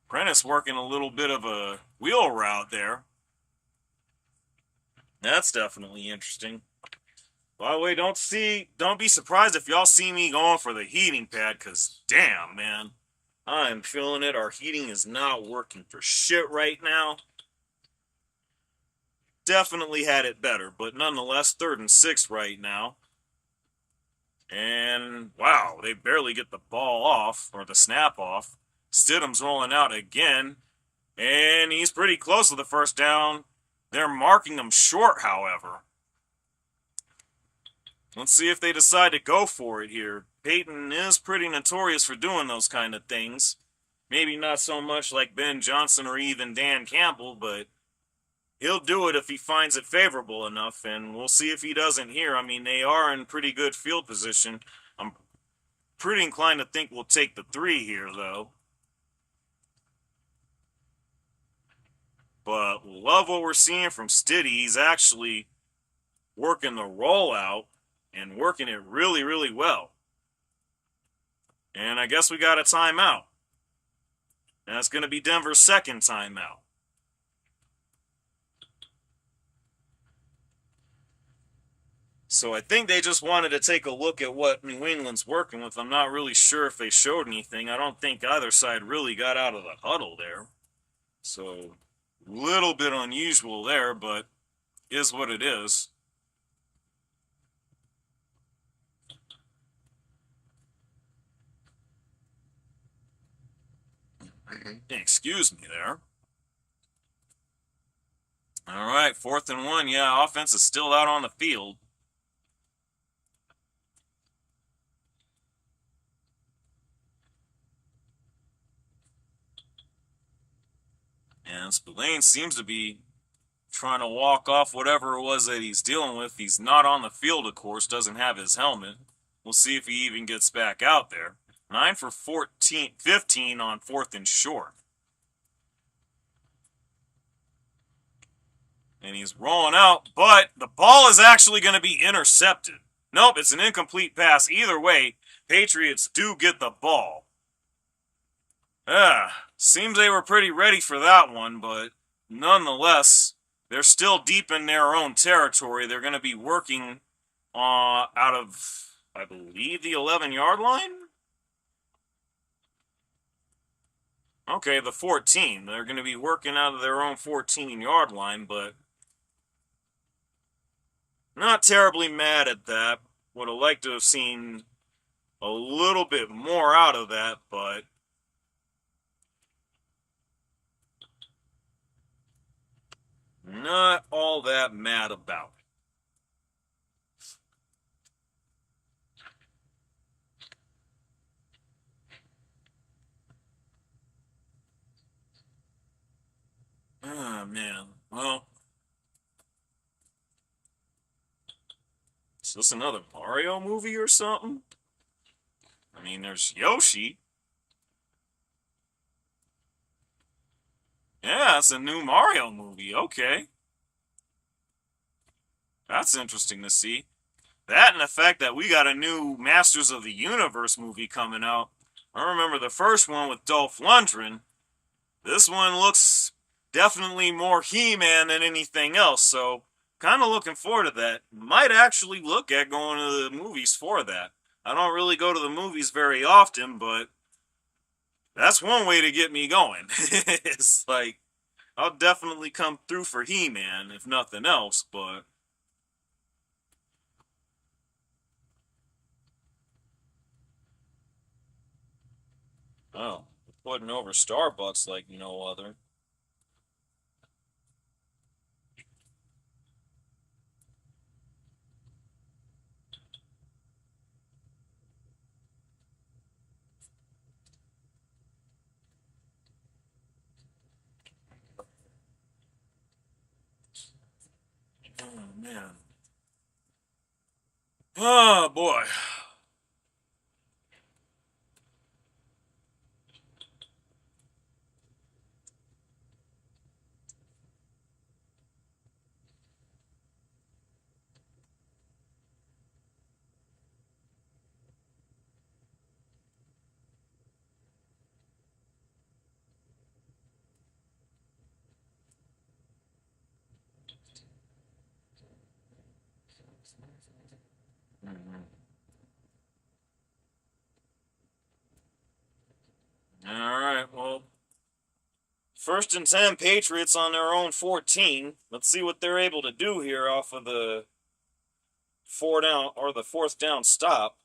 Prentice working a little bit of a wheel route there. That's definitely interesting. By the way, don't be surprised if y'all see me going for the heating pad, because damn, man, I'm feeling it. Our heating is not working for shit right now. Definitely had it better, but nonetheless, 3rd and 6 right now. And wow, they barely get the ball off, or the snap off. Stidham's rolling out again, and he's pretty close to the first down. They're marking him short, however. Let's see if they decide to go for it here. Peyton is pretty notorious for doing those kind of things. Maybe not so much like Ben Johnson or even Dan Campbell, but he'll do it if he finds it favorable enough, and we'll see if he doesn't here. I mean, they are in pretty good field position. I'm pretty inclined to think we'll take the 3 here, though. But love what we're seeing from Stiddy. He's actually working the rollout and working it really, really well. And I guess we got a timeout. And that's going to be Denver's 2nd timeout. So I think they just wanted to take a look at what New England's working with. I'm not really sure if they showed anything. I don't think either side really got out of the huddle there. So little bit unusual there, but is what it is. Excuse me there. All right, 4th and 1. Yeah, offense is still out on the field. And Spillane seems to be trying to walk off whatever it was that he's dealing with. He's not on the field, of course, doesn't have his helmet. We'll see if he even gets back out there. 9 for 15 on 4th and short. And he's rolling out, but the ball is actually going to be intercepted. Nope, it's an incomplete pass. Either way, Patriots do get the ball. Seems they were pretty ready for that one, but nonetheless, they're still deep in their own territory. They're going to be working out of, I believe, the 11-yard line. Okay, the 14. They're going to be working out of their own 14-yard line, but not terribly mad at that. Would have liked to have seen a little bit more out of that, but not all that mad about it. Ah, man. Well, is this another Mario movie or something? I mean, there's Yoshi. Yeah, it's a new Mario movie. Okay. That's interesting to see. That and the fact that we got a new Masters of the Universe movie coming out. I remember the first one with Dolph Lundgren. This one looks definitely more He-Man than anything else, so kind of looking forward to that. Might actually look at going to the movies for that. I don't really go to the movies very often, but that's one way to get me going. It's like, I'll definitely come through for He-Man, if nothing else, but oh, putting over Starbucks like no other. Oh, man. Oh, boy. All right, well, first and 10 Patriots on their own 14. Let's see what they're able to do here off of the fourth down stop.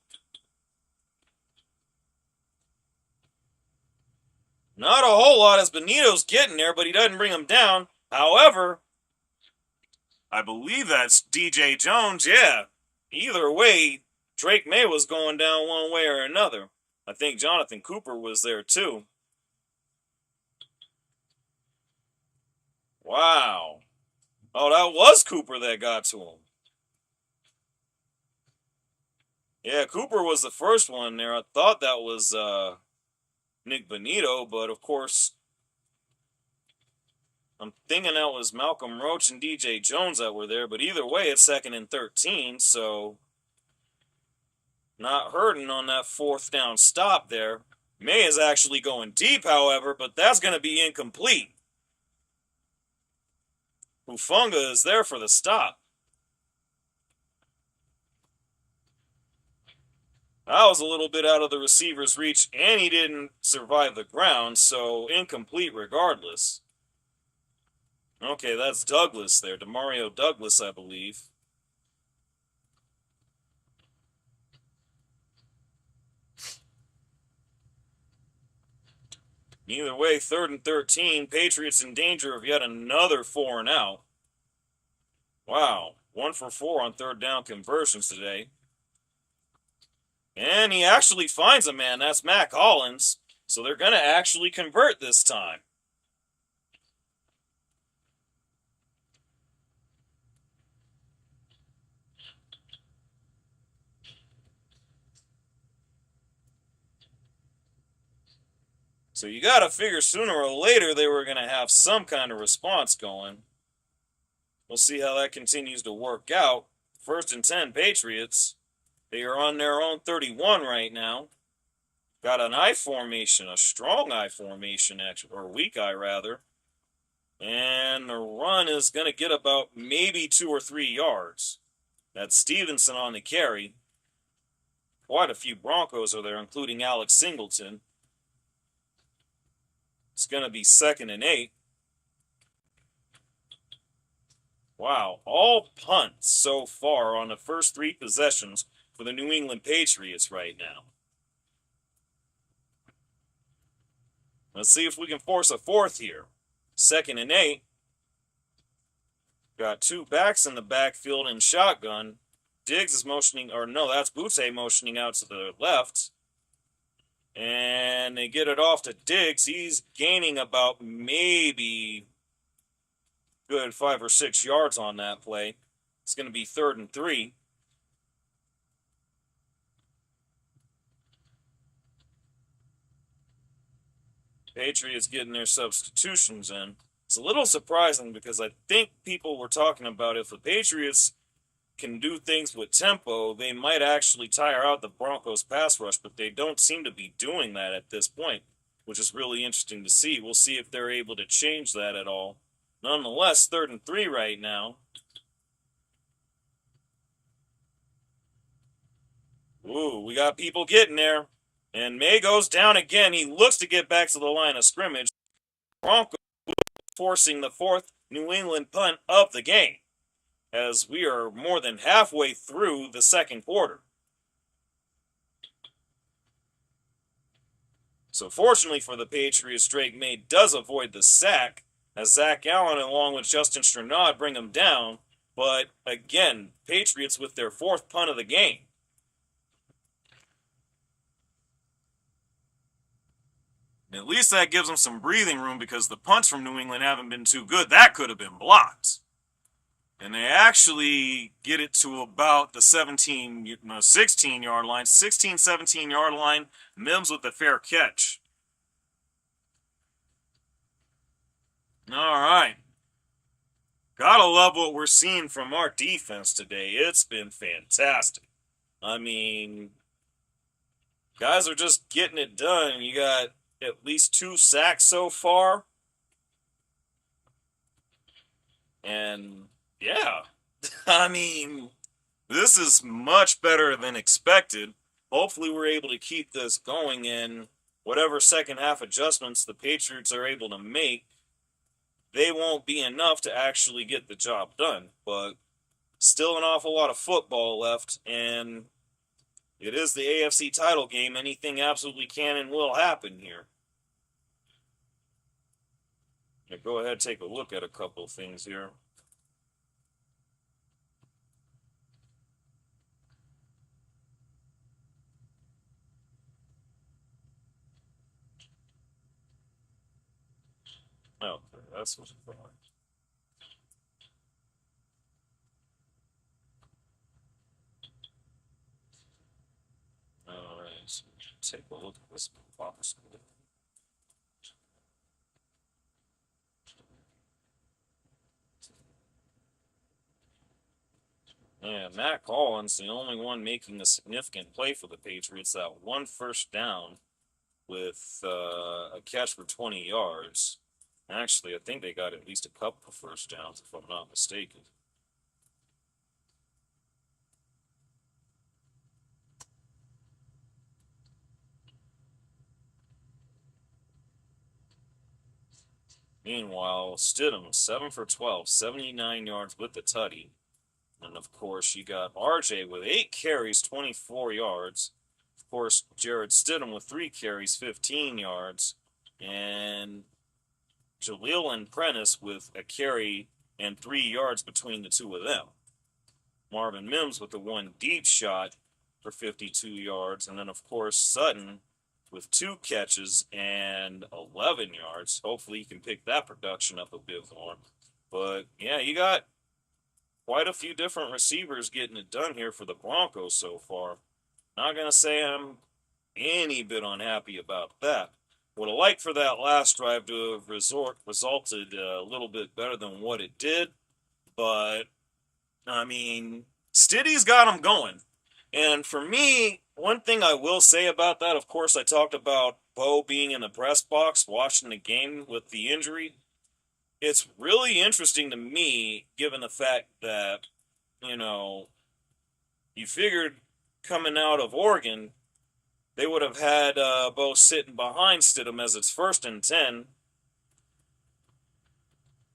Not a whole lot as Benito's getting there, but he doesn't bring him down. However, I believe that's DJ Jones. Yeah. Either way, Drake May was going down one way or another. I think Jonathan Cooper was there too. Wow. Oh, that was Cooper that got to him. Yeah, Cooper was the first one there. I thought that was Nick Benito, but of course, I'm thinking that was Malcolm Roach and DJ Jones that were there. But either way, it's second and 13, so not hurting on that fourth down stop there. May is actually going deep, however, but that's going to be incomplete. Hufunga is there for the stop. That was a little bit out of the receiver's reach, and he didn't survive the ground, so incomplete regardless. Okay, that's Douglas there, Demario Douglas, I believe. Either way, third and 13, Patriots in danger of yet another 4 and out. Wow, 1 for 4 on third down conversions today. And he actually finds a man, that's Matt Collins. So they're going to actually convert this time. So you got to figure sooner or later they were going to have some kind of response going. We'll see how that continues to work out. First and 10 Patriots. They are on their own 31 right now. Got an I formation, a strong I formation, actually, or weak I rather. And the run is going to get about maybe 2 or 3 yards. That's Stevenson on the carry. Quite a few Broncos are there, including Alex Singleton. It's going to be 2nd and 8. Wow, all punts so far on the first 3 possessions for the New England Patriots right now. Let's see if we can force a 4th here. 2nd and 8. Got 2 backs in the backfield in shotgun. Diggs is motioning, or no, that's Butte motioning out to the left. And they get it off to Diggs. He's gaining about maybe good 5 or 6 yards on that play. It's going to be 3rd and 3. Patriots getting their substitutions in. It's a little surprising because I think people were talking about if the Patriots can do things with tempo, they might actually tire out the Broncos pass rush, but they don't seem to be doing that at this point, which is really interesting to see. We'll see if they're able to change that at all. Nonetheless, 3rd and 3 right now. Ooh, we got people getting there. And May goes down again. He looks to get back to the line of scrimmage. Broncos forcing the 4th New England punt of the game, as we are more than halfway through the 2nd quarter. So fortunately for the Patriots, Drake May does avoid the sack, as Zach Allen along with Justin Strnad bring him down. But again, Patriots with their 4th punt of the game. At least that gives them some breathing room because the punts from New England haven't been too good. That could have been blocked. And they actually get it to about the 16-yard line. 16, 17-yard line. Mims with the fair catch. All right. Gotta love what we're seeing from our defense today. It's been fantastic. I mean, guys are just getting it done. You got at least 2 sacks so far. And, yeah. I mean, this is much better than expected. Hopefully we're able to keep this going, and whatever second half adjustments the Patriots are able to make, they won't be enough to actually get the job done. But still an awful lot of football left, and it is the AFC title game. Anything absolutely can and will happen here. Now go ahead and take a look at a couple of things here. Oh, that's what's fine. All right, so take a look at this box. Yeah, Matt Collins, the only one making a significant play for the Patriots, that 1 first down with a catch for 20 yards. Actually, I think they got at least a couple of first downs, if I'm not mistaken. Meanwhile, Stidham, 7 for 12, 79 yards with the tutty. And, of course, you got RJ with 8 carries, 24 yards. Of course, Jared Stidham with 3 carries, 15 yards. And Jaleel and Prentice with a carry and 3 yards between the two of them. Marvin Mims with the 1 deep shot for 52 yards. And then, of course, Sutton with 2 catches and 11 yards. Hopefully you can pick that production up a bit more. But, yeah, you got quite a few different receivers getting it done here for the Broncos so far. Not going to say I'm any bit unhappy about that. Would have liked for that last drive to have resulted a little bit better than what it did. But, I mean, Stiddy's got them going. And for me, one thing I will say about that, of course, I talked about Bo being in the press box watching the game with the injury. it's really interesting to me, given the fact that, you know, you figured coming out of Oregon, they would have had Bo sitting behind Stidham as it's 1st and 10,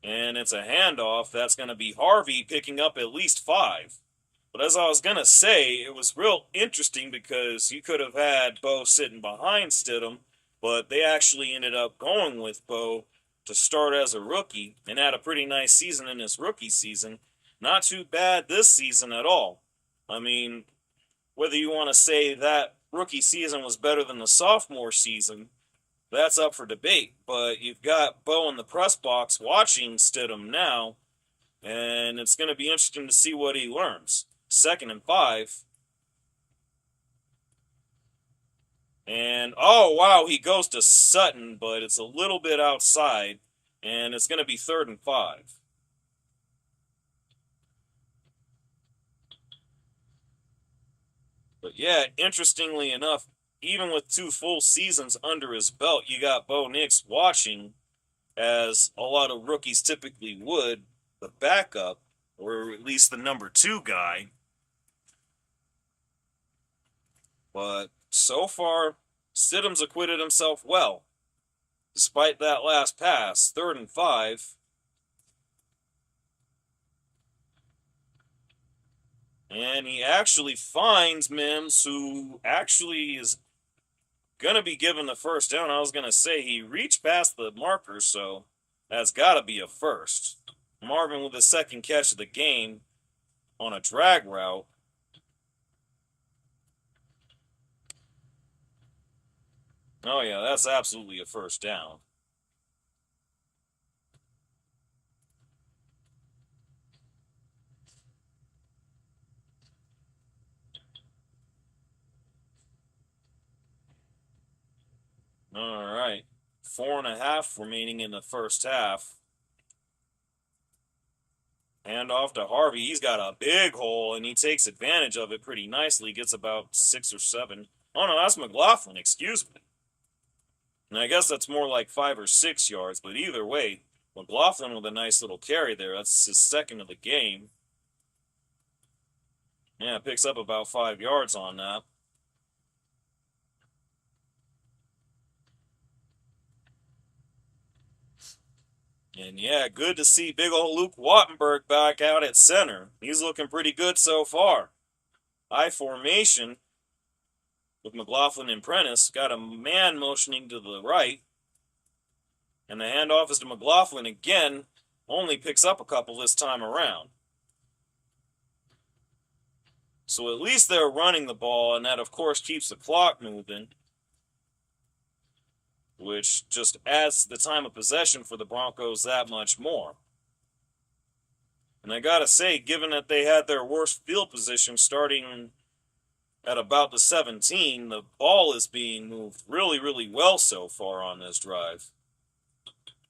and it's a handoff. That's going to be Harvey picking up at least 5. But as I was going to say, it was real interesting because you could have had Bo sitting behind Stidham, but they actually ended up going with Bo to start as a rookie and had a pretty nice season in his rookie season. Not too bad this season at all. I mean, whether you want to say that rookie season was better than the sophomore season, that's up for debate. But you've got Bo in the press box watching Stidham now, and it's going to be interesting to see what he learns. 2nd and 5. And, oh, wow, he goes to Sutton, but it's a little bit outside, and it's going to be 3rd and 5. But, yeah, interestingly enough, even with 2 full seasons under his belt, you got Bo Nix watching, as a lot of rookies typically would, the backup, or at least the number 2 guy. But so far, Stidham's acquitted himself well. Despite that last pass, 3rd and 5. And he actually finds Mims, who actually is going to be given the first down. I was going to say he reached past the marker, so that's got to be a first. Marvin with his 2nd catch of the game on a drag route. Oh, yeah, that's absolutely a first down. All right. 4.5 remaining in the first half. Hand off to Harvey. He's got a big hole, and he takes advantage of it pretty nicely. Gets about 6 or 7. Oh, no, that's McLaughlin. Excuse me. And I guess that's more like 5 or 6 yards, but either way, McLaughlin with a nice little carry there. That's his 2nd of the game. Yeah, picks up about 5 yards on that. And yeah, good to see big old Luke Wattenberg back out at center. He's looking pretty good so far. I formation with McLaughlin and Prentice. Got a man motioning to the right. And the handoff is to McLaughlin again. Only picks up a couple this time around. So at least they're running the ball, and that, of course, keeps the clock moving, which just adds to the time of possession for the Broncos that much more. And I gotta say, given that they had their worst field position starting at about the 17, the ball is being moved really, really well so far on this drive.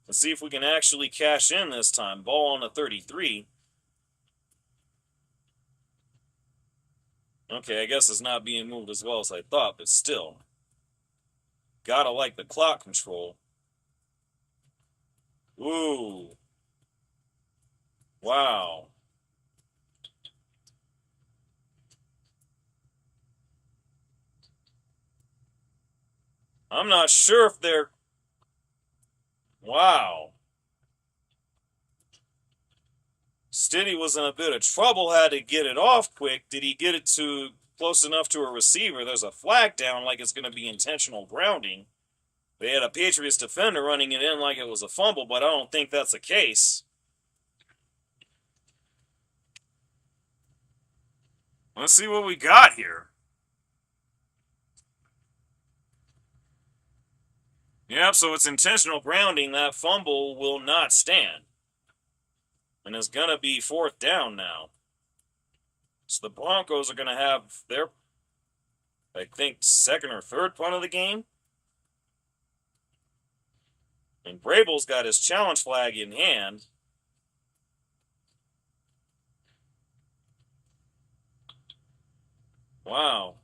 Let's see if we can actually cash in this time. Ball on the 33. Okay, I guess it's not being moved as well as I thought, but still. Gotta like the clock control. Ooh. Wow. I'm not sure if they're... Wow. Stiddy was in a bit of trouble, had to get it off quick. Did he get it to close enough to a receiver? There's a flag down like it's going to be intentional grounding. They had a Patriots defender running it in like it was a fumble, but I don't think that's the case. Let's see what we got here. Yep, so it's intentional grounding. That fumble will not stand. And it's going to be 4th down now. So the Broncos are going to have their, I think, 2nd or 3rd punt of the game. And Vrabel's got his challenge flag in hand. Wow.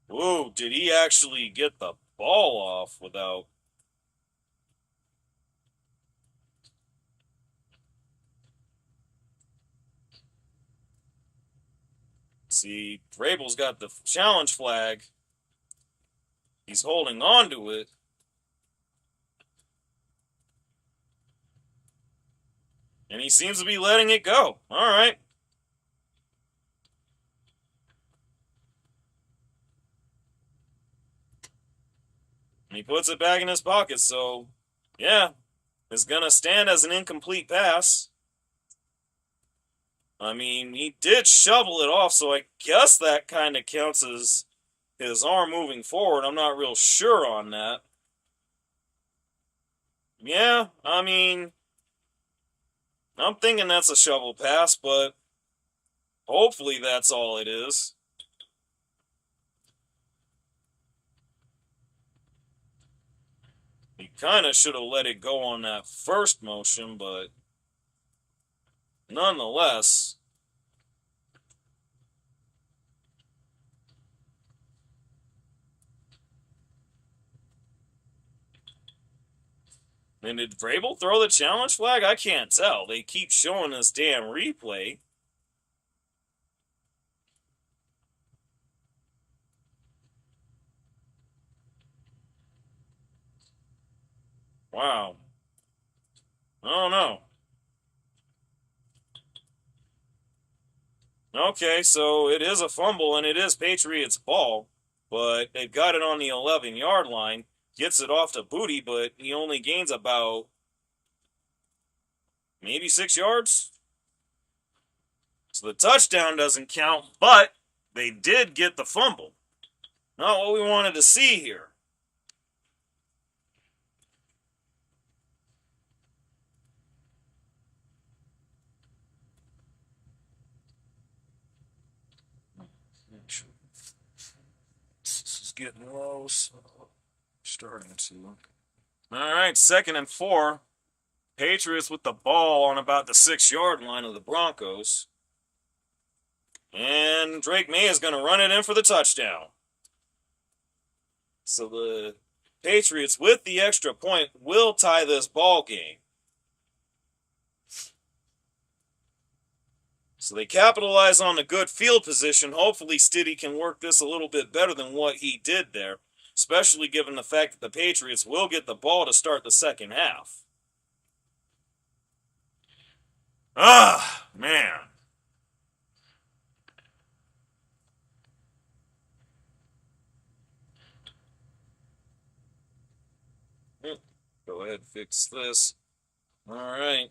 Whoa, did he actually get the ball off without... See, Vrabel's got the challenge flag. He's holding on to it. And he seems to be letting it go. All right. And he puts it back in his pocket, so yeah, it's going to stand as an incomplete pass. I mean, he did shovel it off, so I guess that kind of counts as his arm moving forward. I'm not real sure on that. Yeah, I mean, I'm thinking that's a shovel pass, but hopefully that's all it is. He kind of should have let it go on that first motion, but nonetheless. And did Vrabel throw the challenge flag? I can't tell. They keep showing this damn replay. Wow. I don't know. Okay, so it is a fumble and it is Patriots' ball, but they've got it on the 11-yard line. Gets it off to Booty, but he only gains about maybe 6 yards. So the touchdown doesn't count, but they did get the fumble. Not what we wanted to see here. This is getting low, so starting to. All right, 2nd and 4. Patriots with the ball on about the 6-yard line of the Broncos. And Drake May is going to run it in for the touchdown. So the Patriots, with the extra point, will tie this ball game. So they capitalize on the good field position. Hopefully Stiddy can work this a little bit better than what he did there, especially given the fact that the Patriots will get the ball to start the second half. Ah, man. Go ahead, fix this. All right.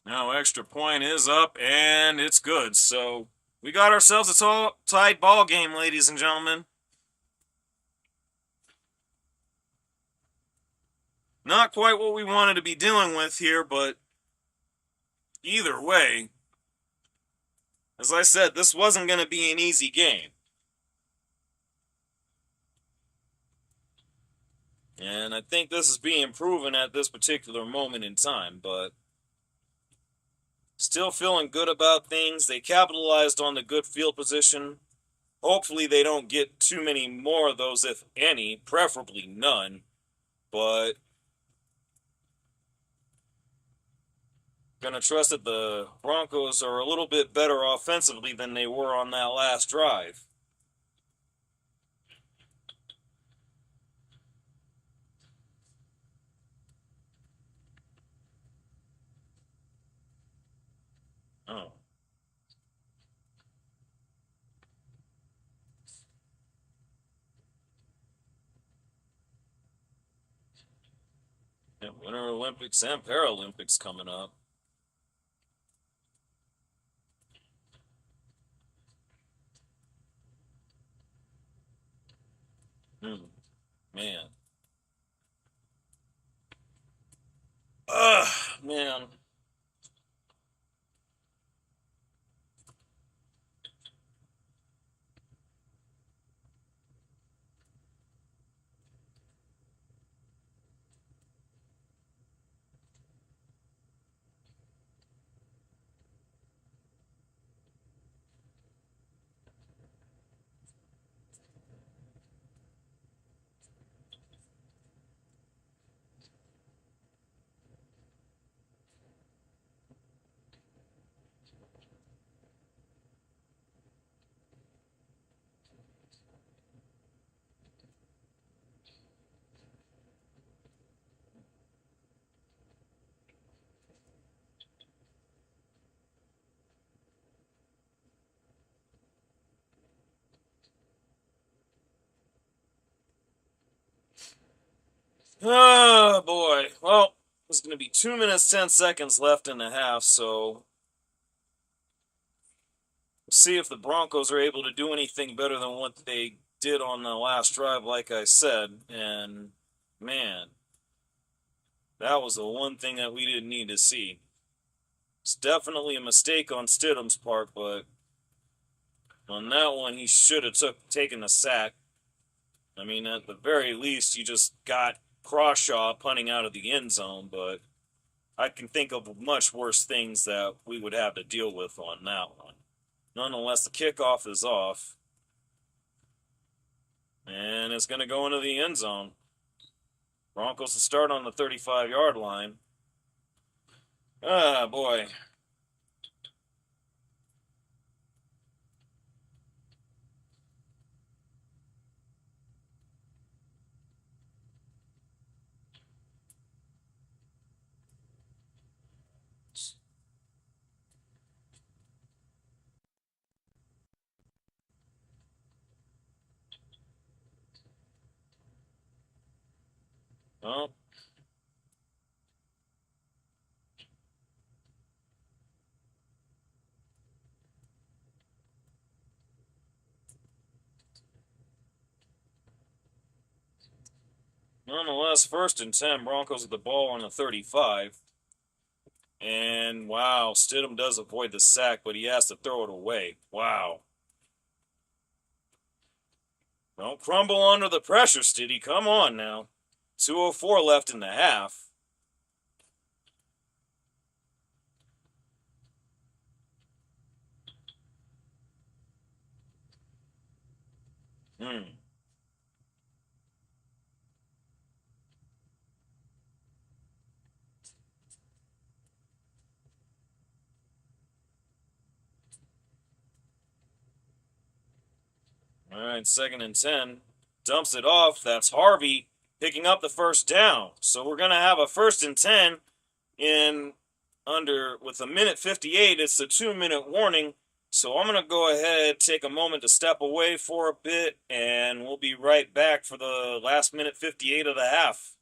Now extra point is up, and it's good. So we got ourselves a tight ball game, ladies and gentlemen. Not quite what we wanted to be dealing with here, but either way, as I said, this wasn't going to be an easy game. And I think this is being proven at this particular moment in time, but still feeling good about things. They capitalized on the good field position. Hopefully they don't get too many more of those, if any, preferably none. But gonna trust that the Broncos are a little bit better offensively than they were on that last drive. Oh. Yeah, Winter Olympics and Paralympics coming up. Man. Ugh, man. Oh, boy. Well, there's going to be 2 minutes, 10 seconds left in the half, so we'll see if the Broncos are able to do anything better than what they did on the last drive, like I said. And, man, that was the one thing that we didn't need to see. It's definitely a mistake on Stidham's part, but on that one, he should have taken the sack. I mean, at the very least, you just got Crawshaw punting out of the end zone, but I can think of much worse things that we would have to deal with on that one. Nonetheless, the kickoff is off, and it's going to go into the end zone. Broncos will start on the 35-yard line. Ah, boy. Well, nonetheless, 1st and 10, Broncos with the ball on the 35. And wow, Stidham does avoid the sack, but he has to throw it away. Wow. Don't crumble under the pressure, Stiddy. Come on now. 2:04 left in the half. Hmm. All right, 2nd and 10. Dumps it off. That's Harvey picking up the first down. So we're going to have a 1st and 10 in under with a minute 58. It's a 2-minute warning. So I'm going to go ahead, take a moment to step away for a bit, and we'll be right back for the last minute 58 of the half.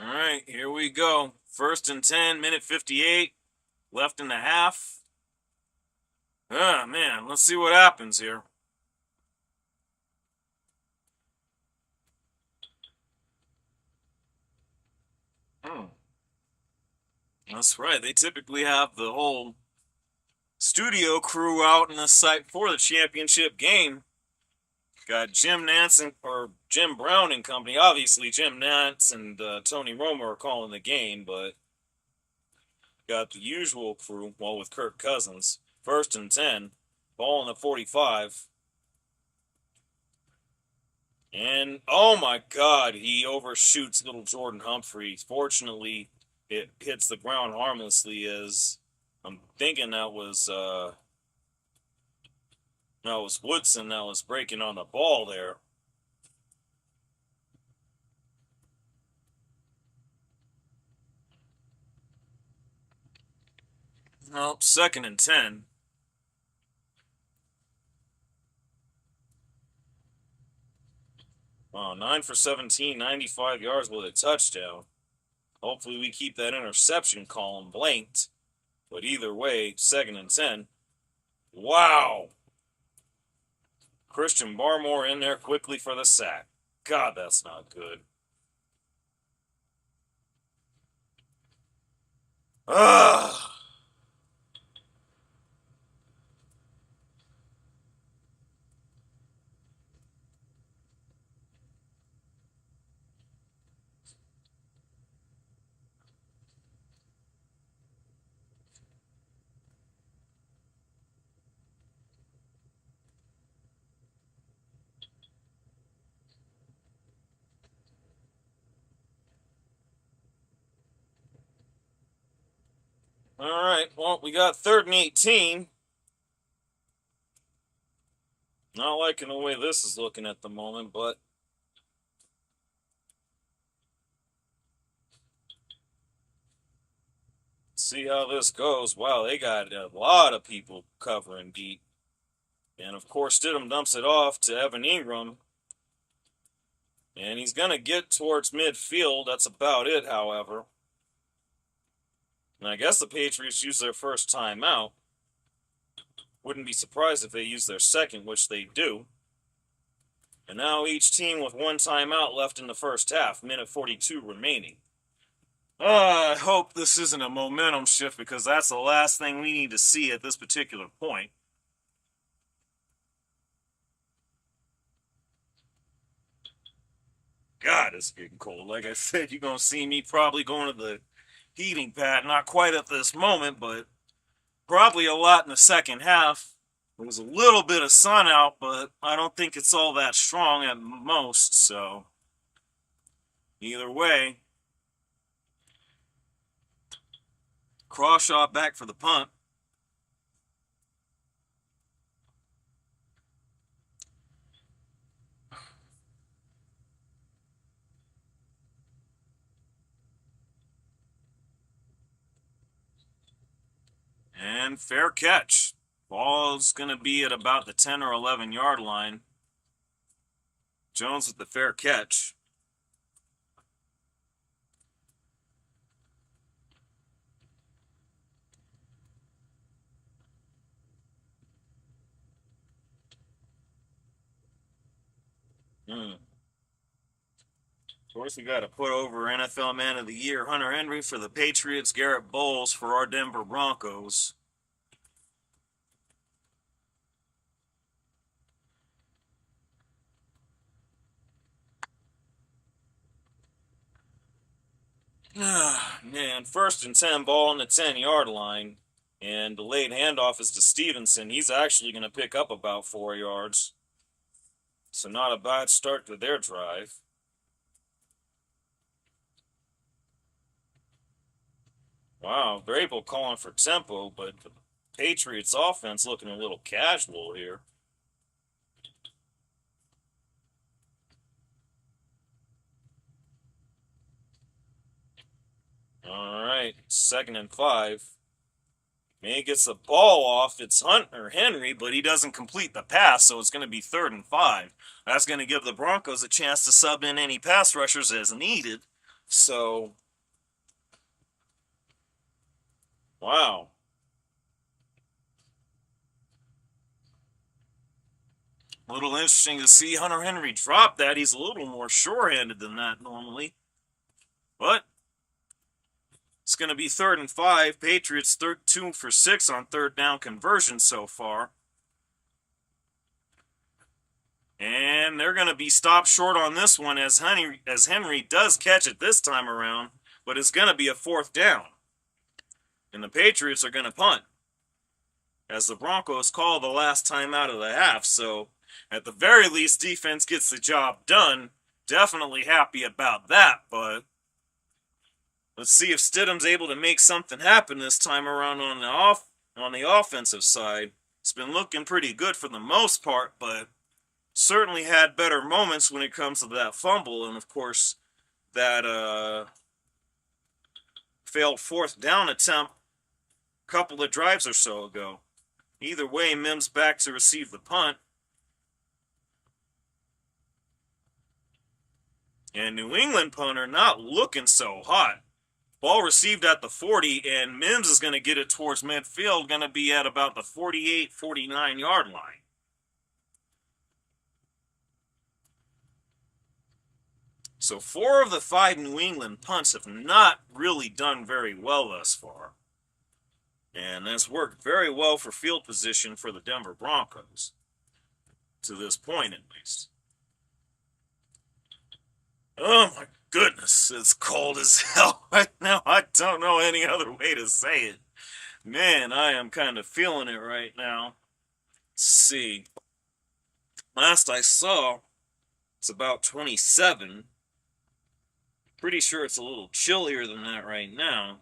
All right, here we go. 1st and 10, minute 58, left in the half. Ah, man, let's see what happens here. Hmm. That's right. They typically have the whole studio crew out in the site for the championship game. Got Jim Nance or Jim Brown and company. Obviously, Jim Nance and Tony Romo are calling the game, but got the usual crew, well, with Kirk Cousins. 1st and 10, ball in the 45. And, oh my God, he overshoots little Jordan Humphrey. Fortunately, it hits the ground harmlessly, as I'm thinking that was Woodson that was breaking on the ball there. No, 2nd and 10. Wow, 9 for 17, 95 yards with a touchdown. Hopefully we keep that interception column blanked. But either way, 2nd and 10. Wow! Christian Barmore in there quickly for the sack. God, that's not good. Ugh! Alright, well, we got 3rd and 18. Not liking the way this is looking at the moment, but see how this goes. Wow, they got a lot of people covering deep. And of course, Stidham dumps it off to Evan Ingram. And he's going to get towards midfield. That's about it, however. And I guess the Patriots use their first timeout. Wouldn't be surprised if they use their second, which they do. And now each team with one timeout left in the first half, minute 42 remaining. I hope this isn't a momentum shift, because that's the last thing we need to see at this particular point. God, it's getting cold. Like I said, you're going to see me probably going to the heating pad. Not quite at this moment, but probably a lot in the second half. There was a little bit of sun out, but I don't think it's all that strong at most, so either way. Crawshaw back for the punt. And fair catch. Ball's going to be at about the 10 or 11 yard line. Jones with the fair catch. Of course, we got to put over NFL Man of the Year Hunter Henry for the Patriots, Garrett Bowles for our Denver Broncos. Man, 1st and 10, ball on the 10-yard line. And the late handoff is to Stevenson. He's actually going to pick up about 4 yards. So not a bad start to their drive. Wow, Vrabel calling for tempo, but the Patriots offense looking a little casual here. All right, 2nd and 5. May gets the ball off. It's Hunter Henry, but he doesn't complete the pass, so it's going to be 3rd and 5. That's going to give the Broncos a chance to sub in any pass rushers as needed. So, wow. A little interesting to see Hunter Henry drop that. He's a little more sure-handed than that normally. But it's going to be 3rd and 5. Patriots 2 for 6 on 3rd down conversion so far. And they're going to be stopped short on this one as Henry does catch it this time around, but it's going to be a 4th down. And the Patriots are going to punt, as the Broncos call the last time out of the half. So at the very least, defense gets the job done. Definitely happy about that, but let's see if Stidham's able to make something happen this time around on the offensive side. It's been looking pretty good for the most part, but certainly had better moments when it comes to that fumble, and of course that failed 4th down attempt a couple of drives or so ago. Either way, Mims back to receive the punt. And New England punter not looking so hot. Ball received at the 40, and Mims is going to get it towards midfield, going to be at about the 48, 49-yard line. So 4 of the 5 New England punts have not really done very well thus far. And that's worked very well for field position for the Denver Broncos. To this point, at least. Oh my goodness, it's cold as hell right now. I don't know any other way to say it. Man, I am kind of feeling it right now. Let's see. Last I saw, it's about 27. Pretty sure it's a little chillier than that right now.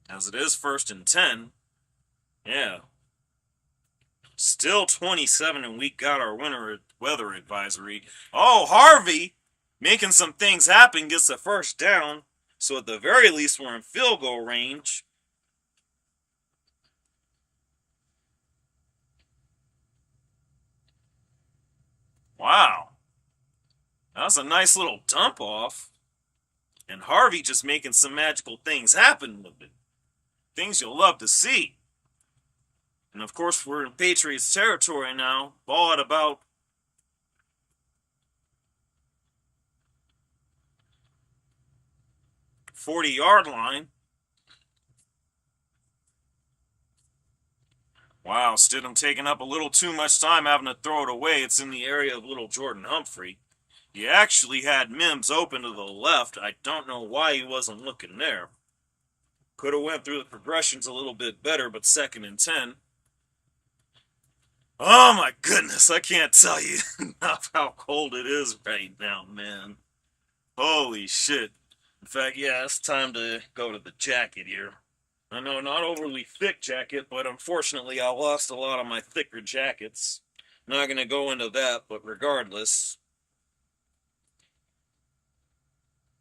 As it is 1st and 10. Yeah. Still 27, and we got our winter weather advisory. Oh, Harvey making some things happen, gets the 1st down. So at the very least, we're in field goal range. Wow. That's a nice little dump off. And Harvey just making some magical things happen with it. Things you'll love to see. And of course, we're in Patriots territory now. Ball at about 40-yard line. Wow, Stidham taking up a little too much time having to throw it away. It's in the area of little Jordan Humphrey. He actually had Mims open to the left. I don't know why he wasn't looking there. Could have went through the progressions a little bit better, but 2nd and 10. Oh my goodness, I can't tell you enough how cold it is right now, man. Holy shit. In fact, yeah, it's time to go to the jacket here. I know, not overly thick jacket, but unfortunately I lost a lot of my thicker jackets. Not going to go into that, but regardless.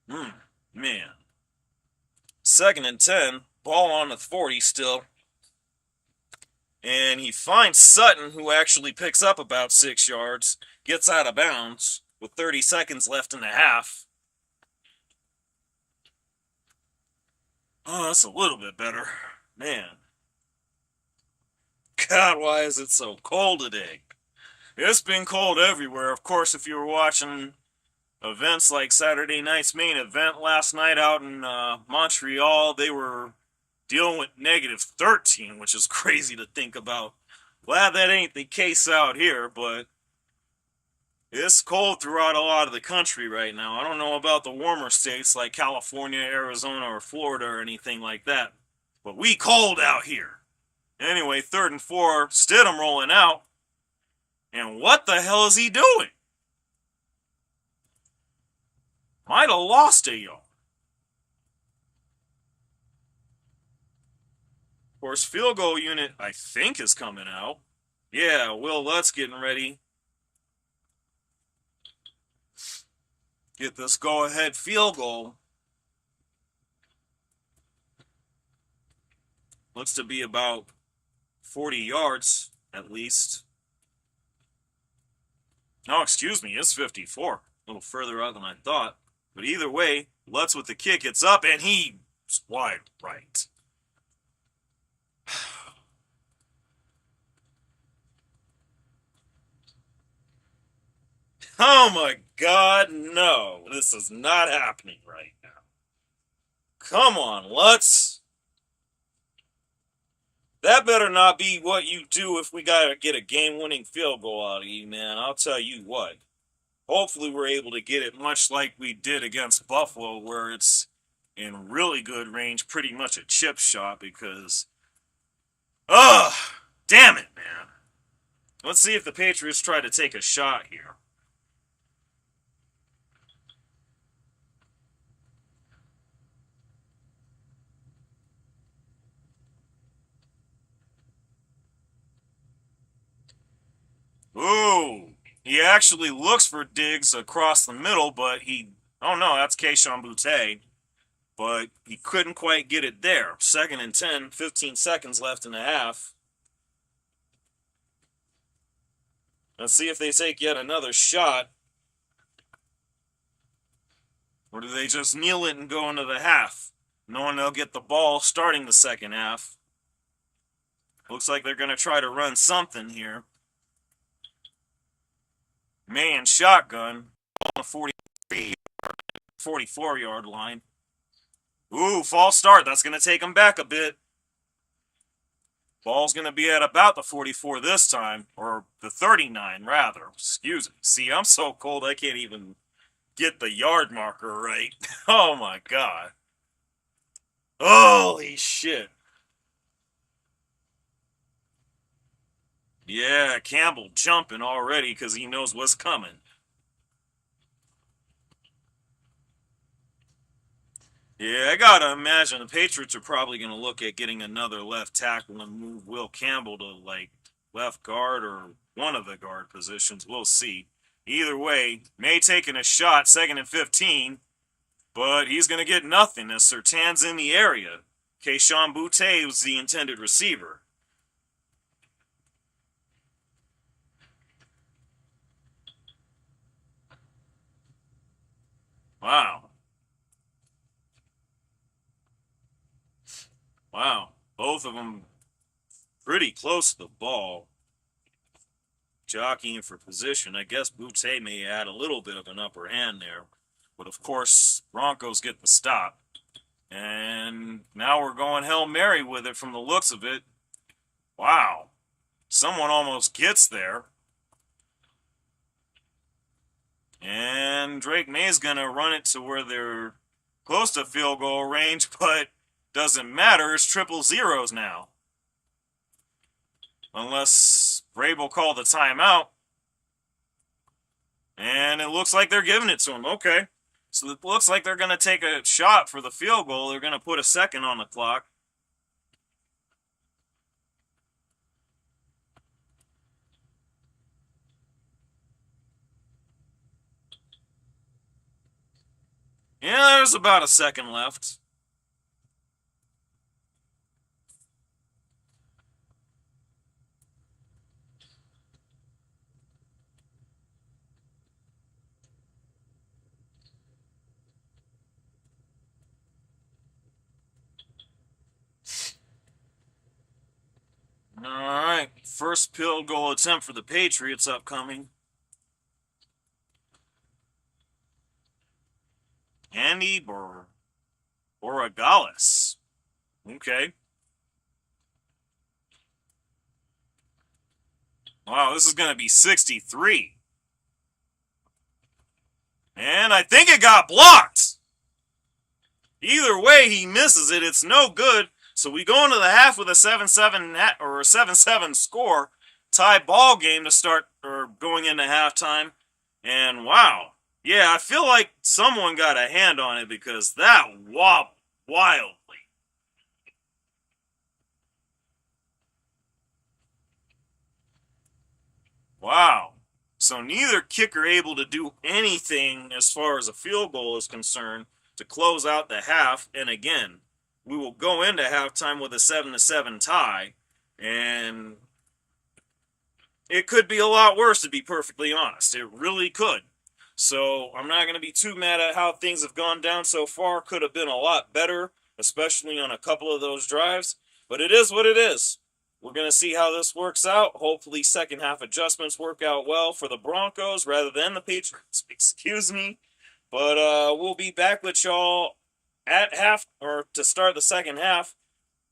Man. 2nd and 10, ball on the 40 still. And he finds Sutton, who actually picks up about 6 yards, gets out of bounds with 30 seconds left in the half. Oh, that's a little bit better. Man. God, why is it so cold today? It's been cold everywhere. Of course, if you were watching events like Saturday night's main event last night out in Montreal, they were dealing with -13, which is crazy to think about. Glad that ain't the case out here, but it's cold throughout a lot of the country right now. I don't know about the warmer states like California, Arizona, or Florida or anything like that, but we cold out here. Anyway, 3rd and 4, Stidham rolling out. And what the hell is he doing? Might have lost a yard. Of course, field goal unit, I think, is coming out. Yeah, Will Lutz getting ready. Get this go-ahead field goal. Looks to be about 40 yards, at least. No, excuse me, it's 54. A little further out than I thought. But either way, Lutz with the kick, it's up, and he's wide right. Oh my God, no. This is not happening right now. Come on, Lutz. That better not be what you do if we gotta get a game-winning field goal out of you, man. I'll tell you what. Hopefully we're able to get it much like we did against Buffalo, where it's in really good range, pretty much a chip shot, because, ugh, damn it, man. Let's see if the Patriots try to take a shot here. Ooh, he actually looks for Diggs across the middle, but oh no, that's Keyshawn Boutte. But he couldn't quite get it there. 2nd and 10, 15 seconds left in the half. Let's see if they take yet another shot. Or do they just kneel it and go into the half, knowing they'll get the ball starting the second half? Looks like they're going to try to run something here. Man, shotgun on the 44-yard line. Ooh, false start. That's going to take them back a bit. Ball's going to be at about the 44 this time, or the 39, rather. Excuse me. See, I'm so cold I can't even get the yard marker right. Oh, my God. Holy shit. Yeah, Campbell jumping already because he knows what's coming. Yeah, I gotta imagine the Patriots are probably gonna look at getting another left tackle and move Will Campbell to, like, left guard or one of the guard positions. We'll see. Either way, May taking a shot, 2nd and 15, but he's gonna get nothing as Surtain's in the area. Keyshawn Boutte was the intended receiver. Wow. Wow. Both of them pretty close to the ball. Jockeying for position. I guess Boutte may add a little bit of an upper hand there. But of course, Broncos get the stop. And now we're going Hail Mary with it from the looks of it. Wow. Someone almost gets there. And Drake May's going to run it to where they're close to field goal range, but doesn't matter. It's 0-0 now. Unless Vrabel called the timeout. And it looks like they're giving it to him. Okay. So it looks like they're going to take a shot for the field goal. They're going to put a second on the clock. Yeah, there's about a second left. All right, first field goal attempt for the Patriots upcoming. Andy Borregales. Okay. Wow, this is going to be 63. And I think it got blocked. Either way, he misses it. It's no good. So we go into the half with a 7-7 or a 7-7 score. Tie ball game to start, or going into halftime. And wow. Yeah, I feel like someone got a hand on it because that wobbled wildly. Wow. So neither kicker able to do anything as far as a field goal is concerned to close out the half. And again, we will go into halftime with a 7-7 tie. And it could be a lot worse, to be perfectly honest. It really could. So I'm not going to be too mad at how things have gone down so far. Could have been a lot better, especially on a couple of those drives. But it is what it is. we're going to see how this works out. Hopefully, second half adjustments work out well for the Broncos rather than the Patriots. Excuse me. But we'll be back with y'all at half or to start the second half.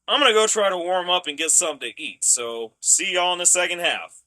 I'm going to go try to warm up and get something to eat. So, see y'all in the second half.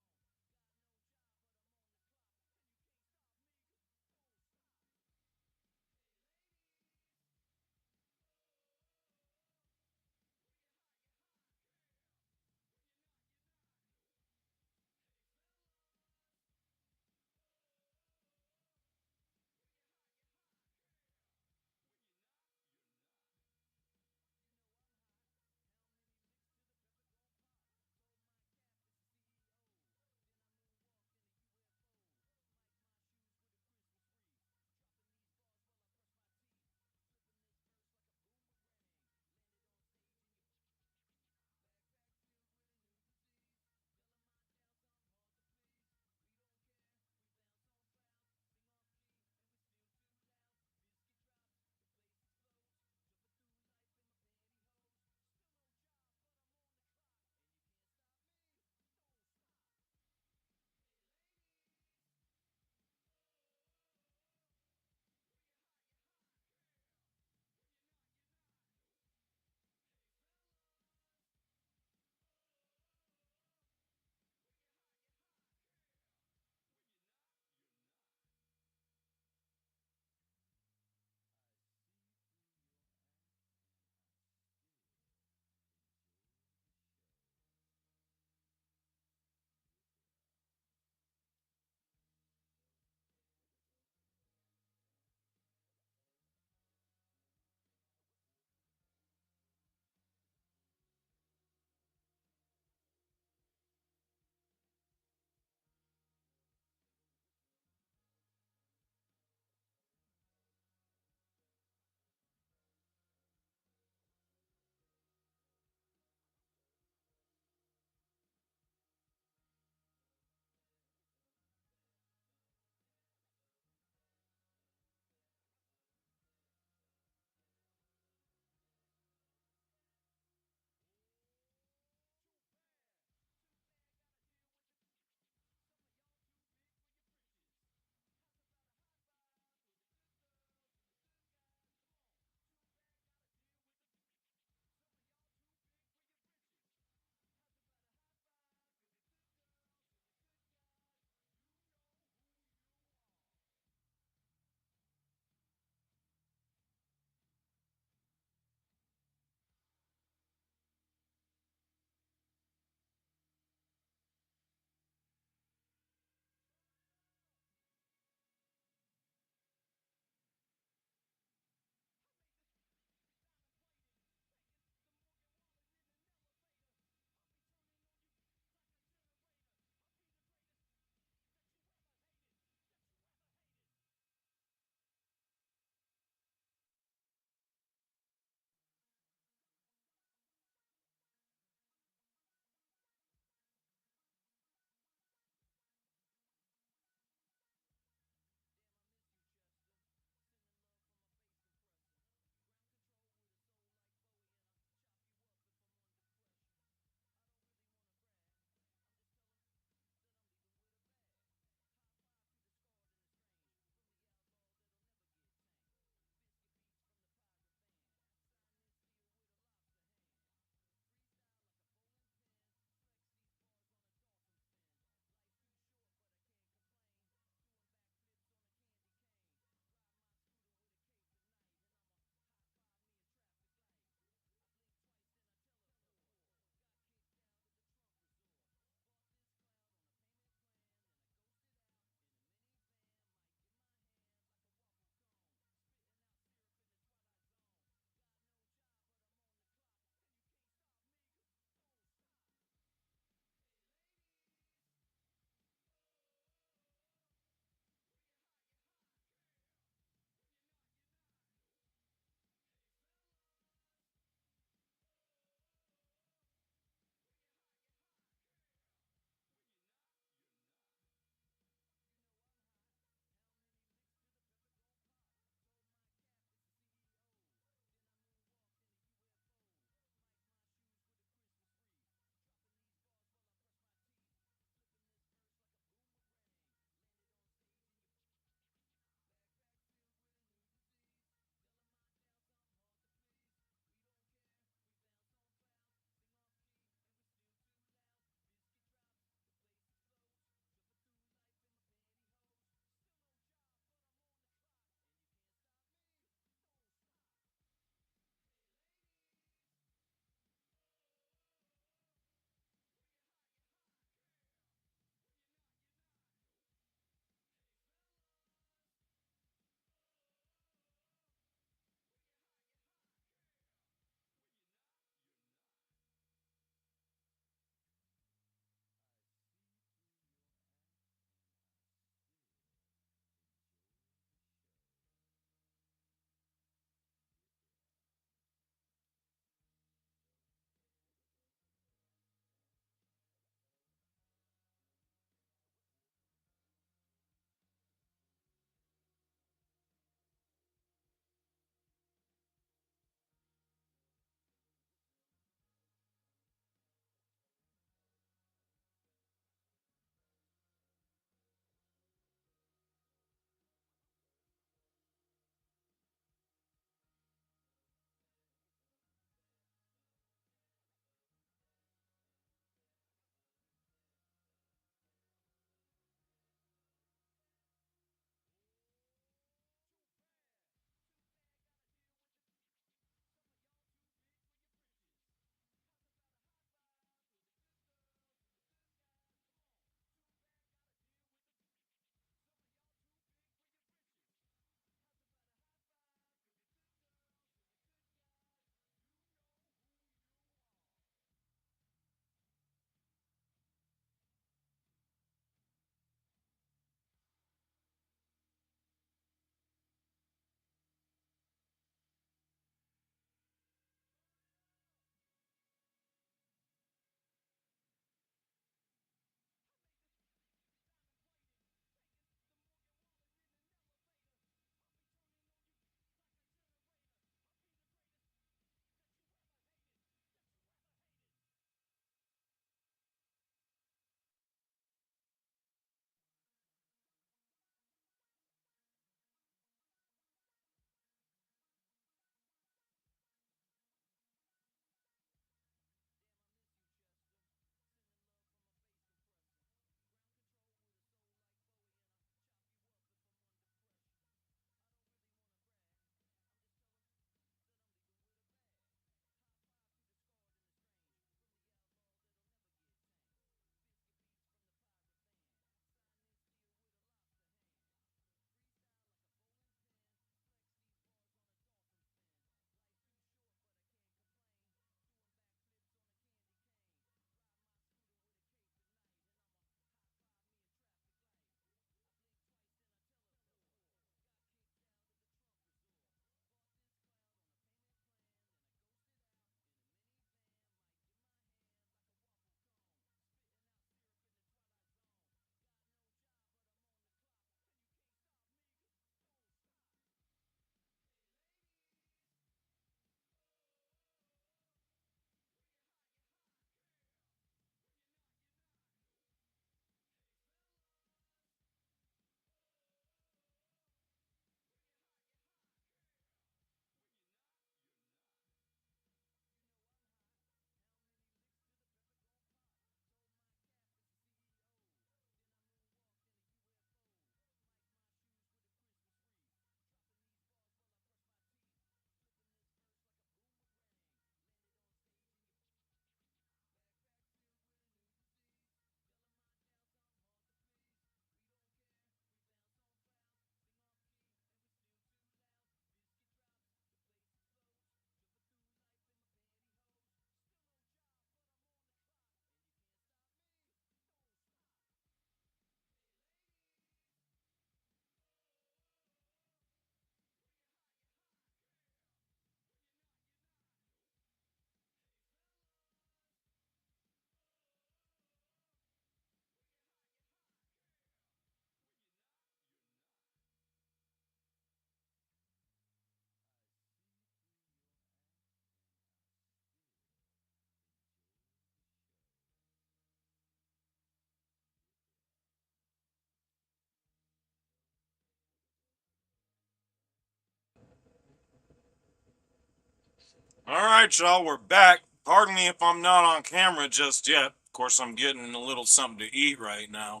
All right, y'all, we're back. Pardon me if I'm not on camera just yet. Of course, I'm getting a little something to eat right now,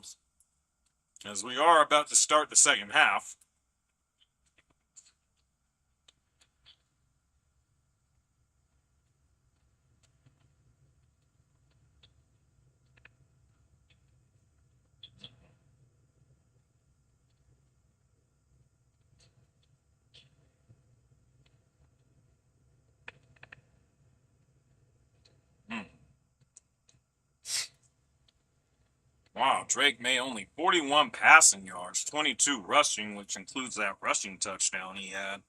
as we are about to start the second half. Hmm. Wow, Drake May only 41 passing yards, 22 rushing, which includes that rushing touchdown he had.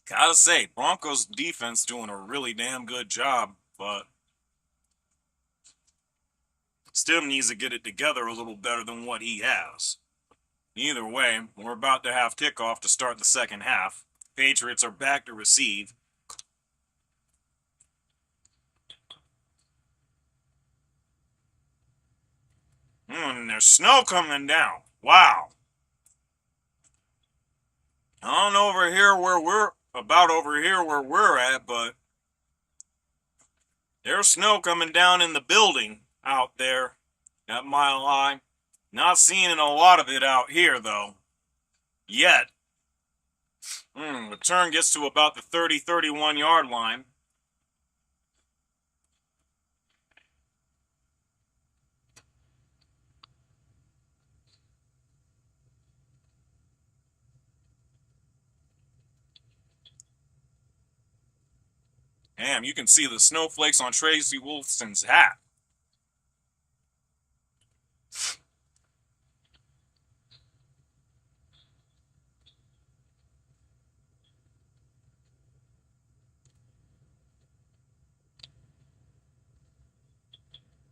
Gotta say, Broncos defense doing a really damn good job, but still needs to get it together a little better than what he has. Either way, we're about to have kickoff to start the second half. Patriots are back to receive. And there's snow coming down. Wow. I don't know over here where we're at, but there's snow coming down in the building out there at Mile High. Not seeing a lot of it out here, though. Yet. The turn gets to about the 30-31 yard line. Damn, you can see the snowflakes on Tracy Wolfson's hat.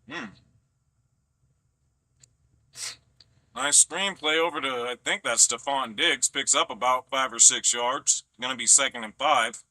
Hmm. Nice screenplay over to, I think that's Stephon Diggs. Picks up about 5 or 6 yards. Gonna be 2nd and 5.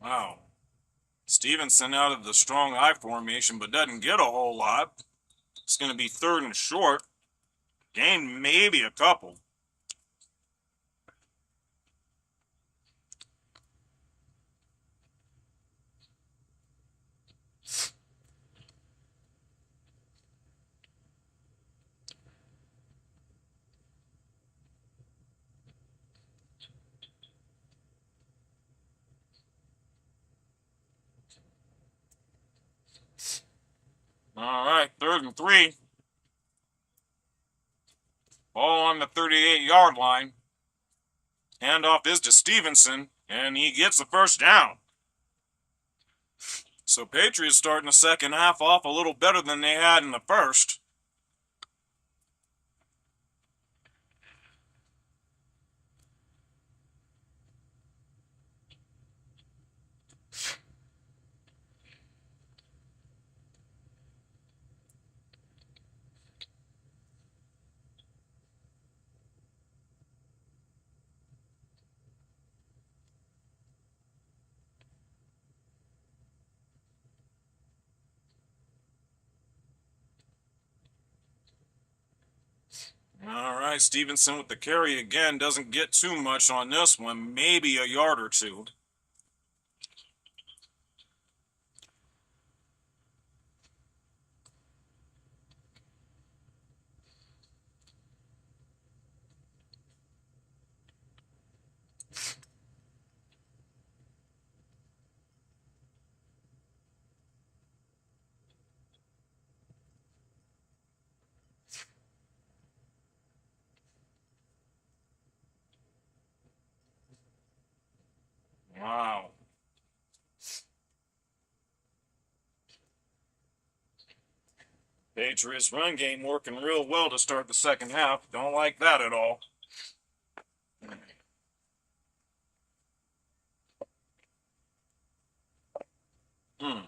Wow. Stevenson out of the strong I formation, but doesn't get a whole lot. It's gonna be 3rd and short. Gain maybe a couple. All right, 3rd and 3. Ball on the 38-yard line. Handoff is to Stevenson, and he gets the first down. So Patriots starting the second half off a little better than they had in the first. All right, Stevenson with the carry again. Doesn't get too much on this one, maybe a yard or two. Wow. Patriots run game working real well to start the second half. Don't like that at all. Hmm.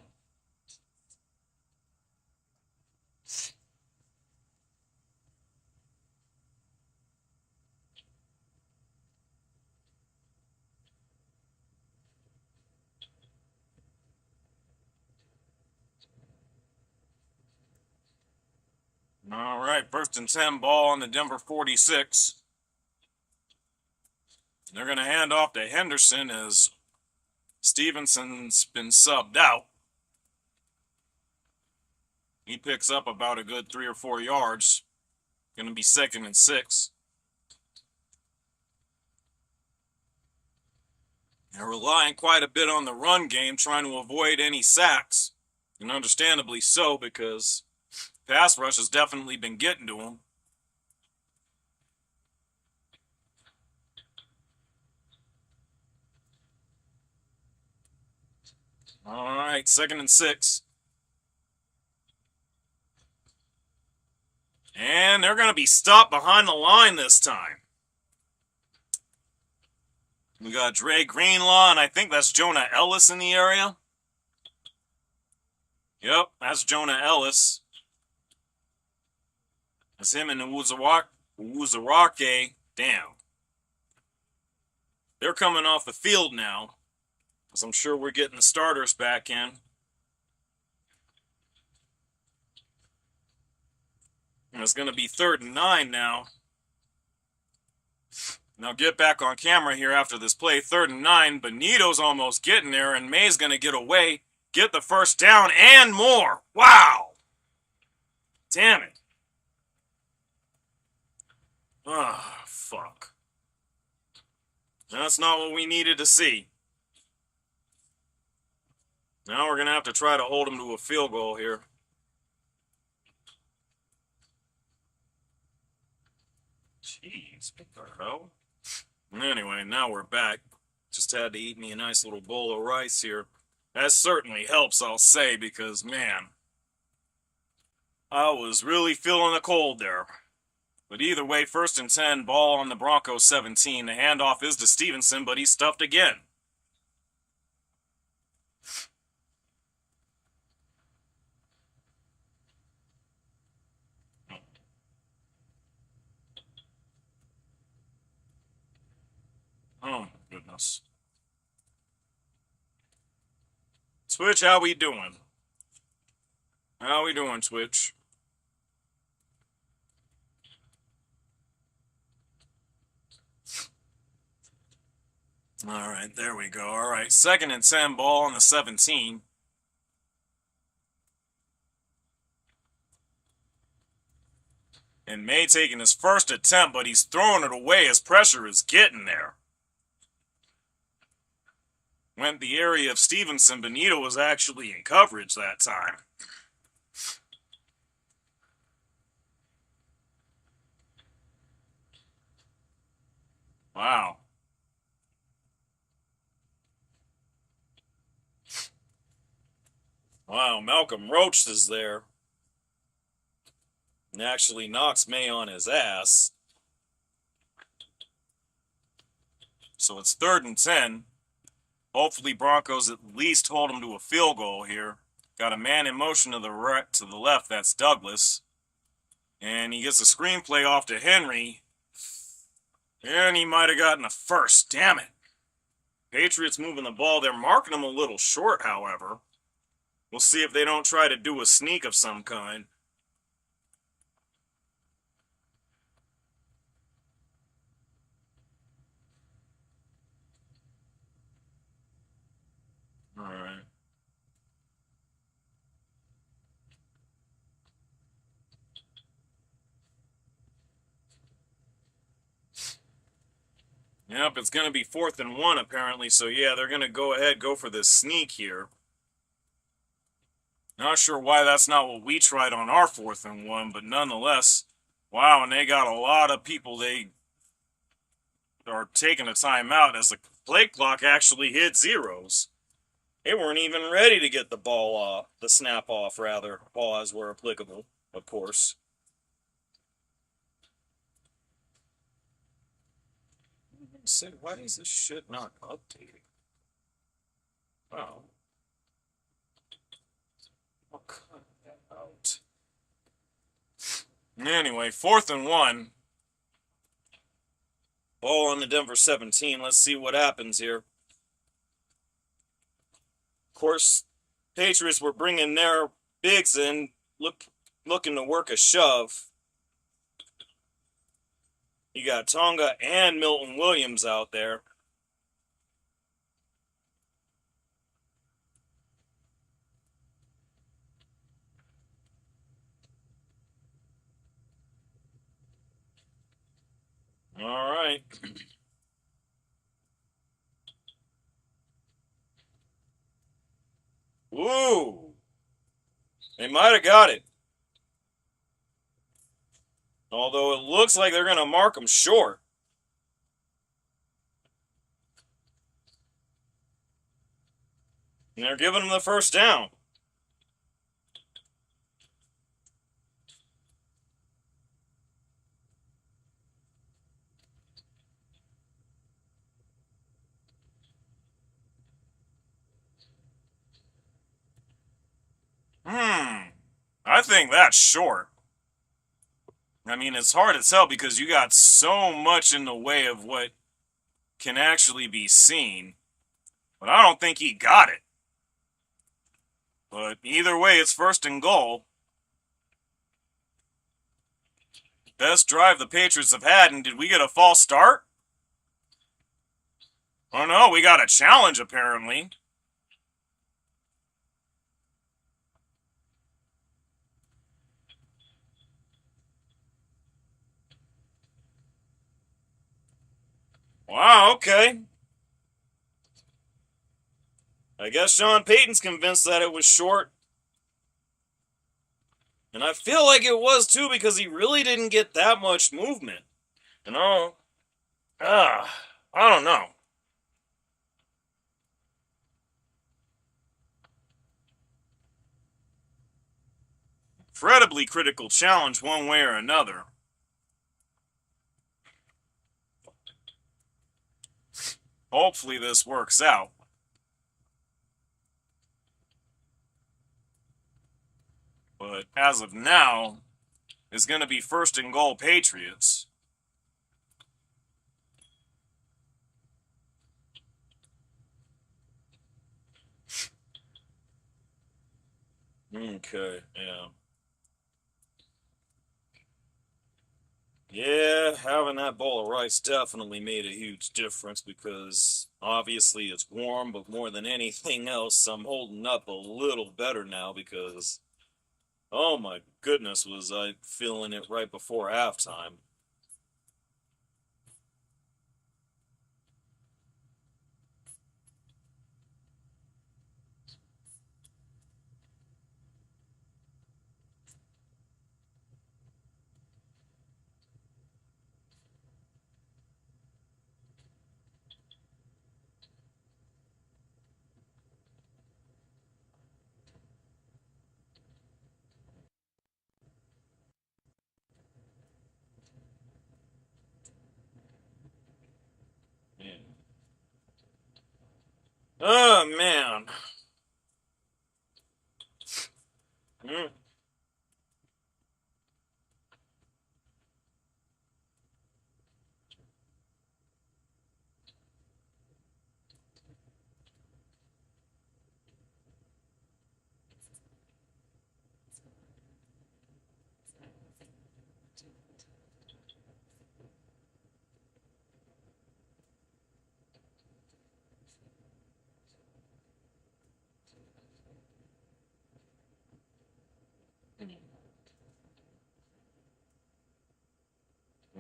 right, 1st and 10, ball on the Denver 46. They're going to hand off to Henderson as Stevenson's been subbed out. He picks up about a good 3 or 4 yards. Going to be 2nd and 6. They're relying quite a bit on the run game, trying to avoid any sacks. And understandably so, because pass rush has definitely been getting to them. All right, 2nd and 6. And they're going to be stopped behind the line this time. We got Dre Greenlaw, and I think that's Jonah Ellis in the area. Yep, that's Jonah Ellis. That's him and Uwuzurake. Damn. They're coming off the field now, because I'm sure we're getting the starters back in. And it's going to be 3rd and 9 now. Now get back on camera here after this play. 3rd and 9. Benito's almost getting there, and May's going to get away, get the first down, and more. Wow. Damn it. Ah, fuck. That's not what we needed to see. Now we're going to have to try to hold him to a field goal here. Jeez, what the hell? Anyway, now we're back. Just had to eat me a nice little bowl of rice here. That certainly helps, I'll say, because, man, I was really feeling the cold there. But either way, 1st and 10, ball on the Broncos 17. The handoff is to Stevenson, but he's stuffed again. Oh, my goodness. Twitch, how we doing? How we doing, Twitch? All right, there we go. All right, 2nd and 10, ball on the 17. And May taking his first attempt, but he's throwing it away as pressure is getting there. Went the area of Stevenson. Benito was actually in coverage that time. Wow. Wow, Malcolm Roach is there. And actually knocks May on his ass. So it's 3rd and 10. Hopefully Broncos at least hold him to a field goal here. Got a man in motion to the right, to the left. That's Douglas. And he gets a screenplay off to Henry. And he might have gotten a first. Damn it. Patriots moving the ball. They're marking him a little short, however. We'll see if they don't try to do a sneak of some kind. All right. Yep, it's going to be 4th and 1 apparently. So yeah, they're going to go for this sneak here. Not sure why that's not what we tried on our 4th and 1, but nonetheless, wow, and they got a lot of people. They are taking a timeout as the play clock actually hit zeros. They weren't even ready to get the ball off, the snap off, rather. Pause where applicable, of course. Say, why is this shit not updating? Wow. I'll cut that out. Anyway, 4th and 1. Ball on the Denver 17. Let's see what happens here. Of course, Patriots were bringing their bigs in, looking to work a shove. You got Tonga and Milton Williams out there. All right. Woo! They might have got it. Although it looks like they're going to mark them short. And they're giving them the first down. I think that's short. I mean, it's hard to tell because you got so much in the way of what can actually be seen. But I don't think he got it. But either way, it's first and goal. Best drive the Patriots have had, and did we get a false start? Oh no, we got a challenge apparently. Wow, okay. I guess Sean Payton's convinced that it was short. And I feel like it was too because he really didn't get that much movement. You know? I don't know. Incredibly critical challenge one way or another. Hopefully this works out. But as of now, it's going to be first and goal Patriots. Okay, yeah. Yeah, having that bowl of rice definitely made a huge difference because obviously it's warm, but more than anything else, I'm holding up a little better now because, oh my goodness, was I feeling it right before halftime. Oh man. Mm.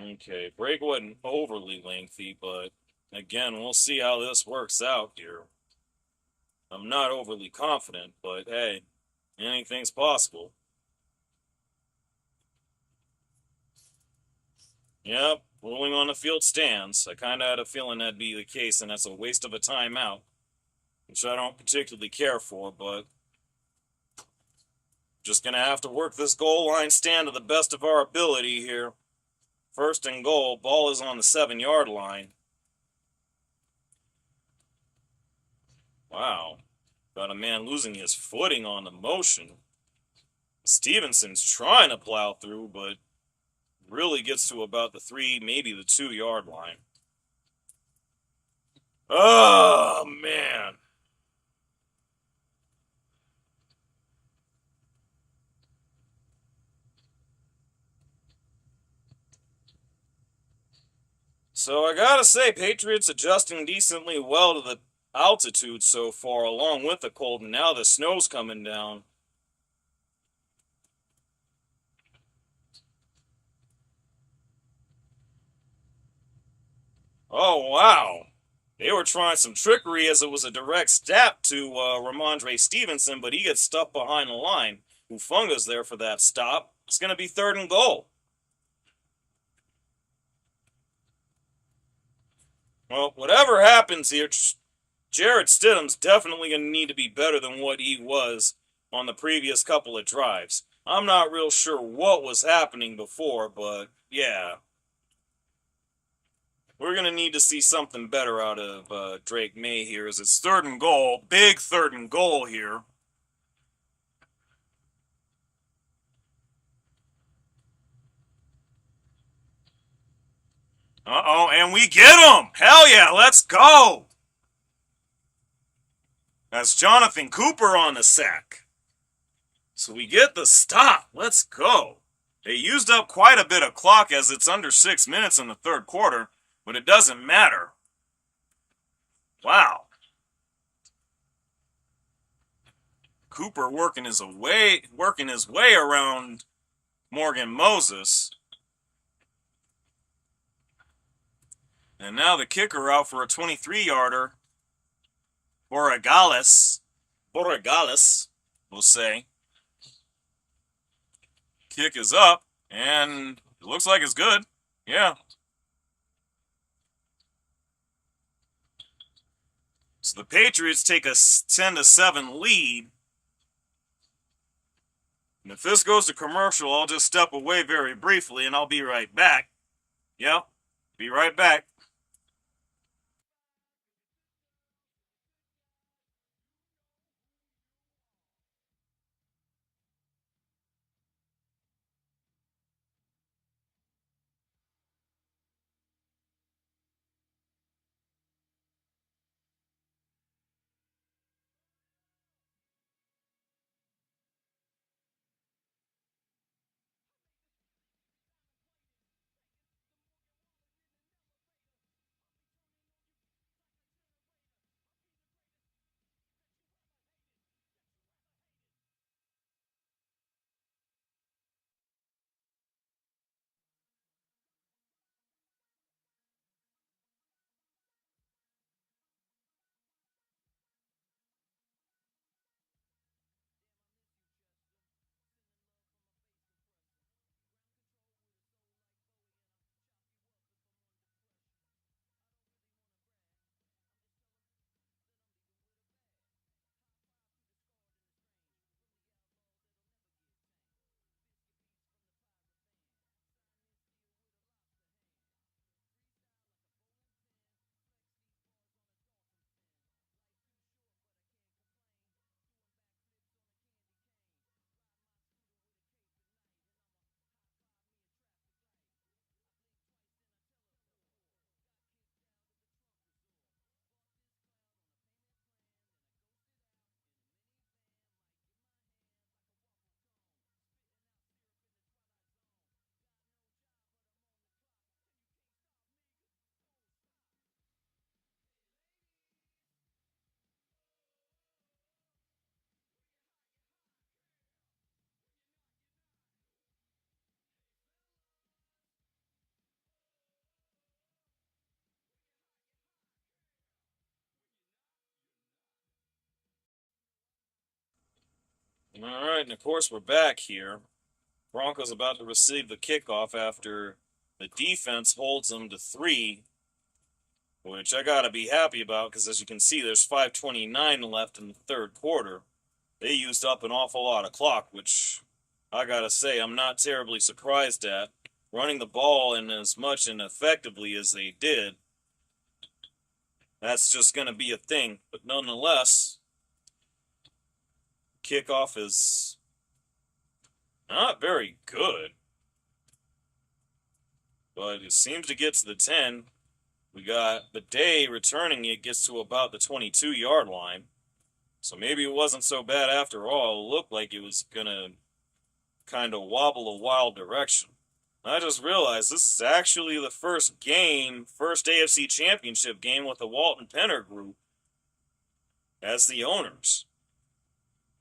Okay, break wasn't overly lengthy, but again, we'll see how this works out here. I'm not overly confident, but hey, anything's possible. Yep, ruling on the field stands. I kind of had a feeling that'd be the case, and that's a waste of a timeout, which I don't particularly care for, but just gonna have to work this goal line stand to the best of our ability here. First and goal, ball is on the 7-yard line. Wow, got a man losing his footing on the motion. Stevenson's trying to plow through, but really gets to about the 3, maybe the 2-yard line. Oh, man. So I gotta say, Patriots adjusting decently well to the altitude so far, along with the cold, and now the snow's coming down. Oh, wow. They were trying some trickery as it was a direct stab to Ramondre Stevenson, but he gets stuck behind the line. Hufunga's there for that stop. It's going to be 3rd and goal. Well, whatever happens here, Jarrett Stidham's definitely going to need to be better than what he was on the previous couple of drives. I'm not real sure what was happening before, but yeah. We're going to need to see something better out of Drake May here as it's 3rd and goal. Big 3rd and goal here. Uh-oh, and we get him! Hell yeah, let's go! That's Jonathan Cooper on the sack. So we get the stop. Let's go. They used up quite a bit of clock as it's under 6 minutes in the 3rd quarter, but it doesn't matter. Wow. Cooper working his way around Morgan Moses. And now the kicker out for a 23-yarder. Borregales, we'll say. Kick is up, and it looks like it's good. Yeah. So the Patriots take a 10-7 lead. And if this goes to commercial, I'll just step away very briefly, and I'll be right back. Yep, be right back. All right, and of course we're back here. Broncos about to receive the kickoff after the defense holds them to 3, which I gotta be happy about because as you can see, there's 5:29 left in the 3rd quarter. They used up an awful lot of clock, which I gotta say I'm not terribly surprised at. Running the ball in as much and effectively as they did, that's just gonna be a thing. But nonetheless, kickoff is not very good. But it seems to get to the 10. We got the day returning it gets to about the 22-yard line. So maybe it wasn't so bad after all. It looked like it was going to kind of wobble a wild direction. I just realized this is actually the first game, first AFC Championship game with the Walton Penner Group as the owners.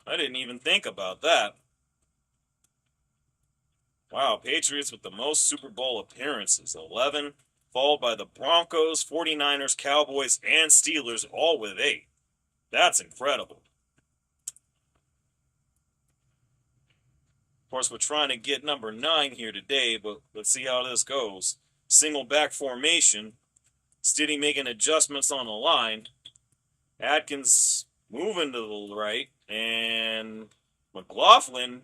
I didn't even think about that. Wow, Patriots with the most Super Bowl appearances, 11, followed by the Broncos, 49ers, Cowboys, and Steelers, all with 8. That's incredible. Of course, we're trying to get number 9 here today, but let's see how this goes. Single back formation. Stiddy making adjustments on the line. Atkins moving to the right, and McLaughlin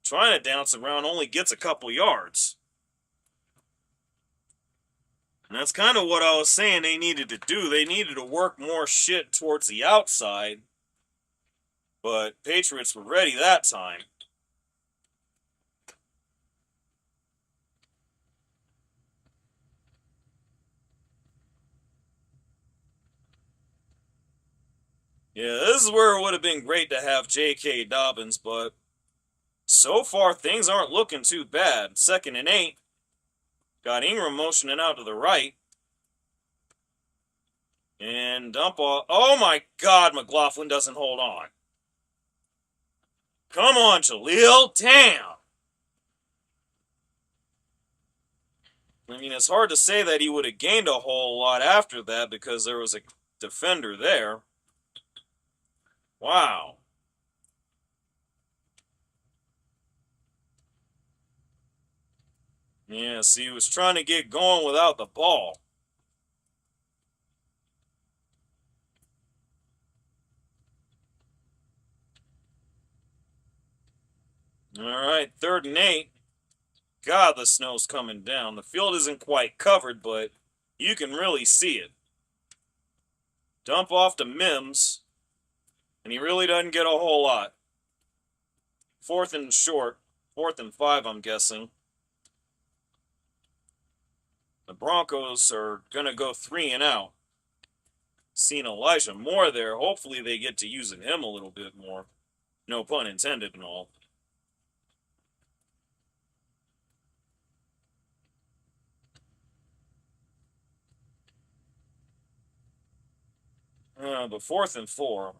trying to dance around only gets a couple yards. And that's kind of what I was saying they needed to do. They needed to work more shit towards the outside, but Patriots were ready that time. Yeah, this is where it would have been great to have J.K. Dobbins, but so far things aren't looking too bad. 2nd and 8. Got Ingram motioning out to the right. And dump off. Oh my God, McLaughlin doesn't hold on. Come on, Jaleel. Damn. I mean, it's hard to say that he would have gained a whole lot after that because there was a defender there. Wow. Yeah, see, he was trying to get going without the ball. All right, 3rd and 8. God, the snow's coming down. The field isn't quite covered, but you can really see it. Dump off to Mims, and he really doesn't get a whole lot. 4th and short. 4th and 5, I'm guessing. The Broncos are going to go 3 and out. Seeing Elijah Moore there, hopefully they get to using him a little bit more. No pun intended and all. But 4th and 4.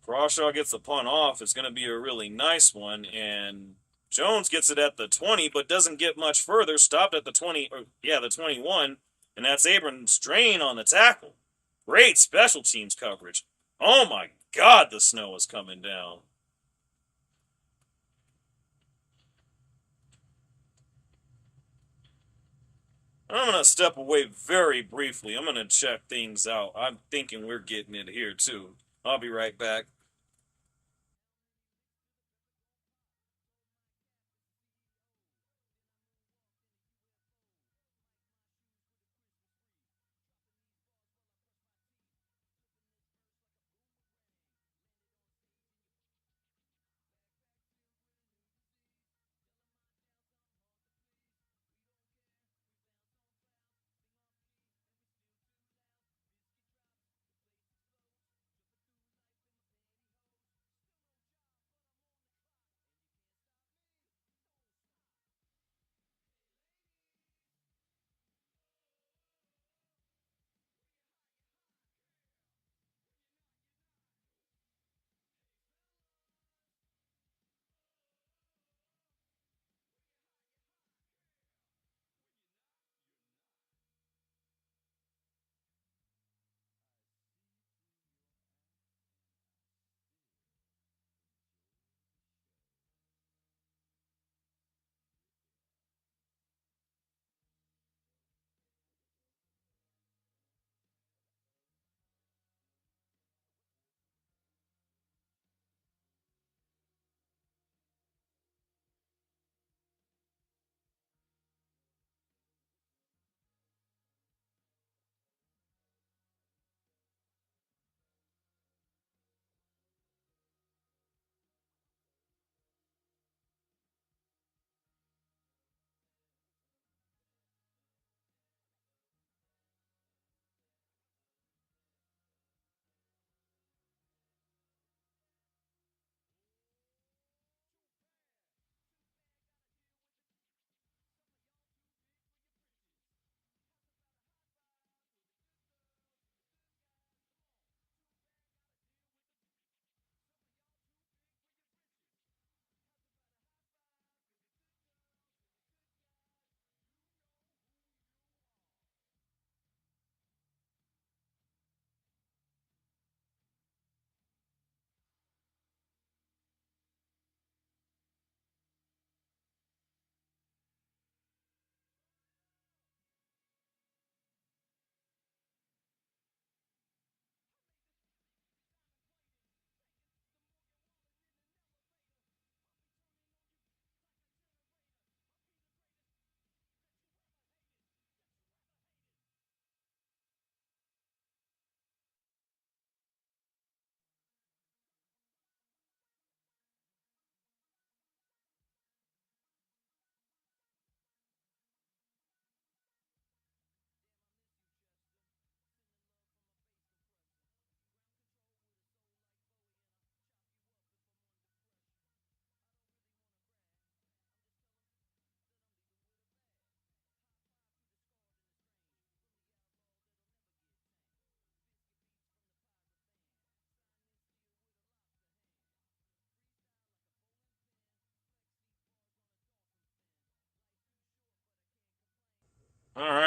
Crawshaw gets the punt off. It's going to be a really nice one. And Jones gets it at the 20, but doesn't get much further. Stopped at the 20, the 21. And that's Abrams Drain on the tackle. Great special teams coverage. Oh my God, the snow is coming down. I'm going to step away very briefly. I'm going to check things out. I'm thinking we're getting it here, too. I'll be right back.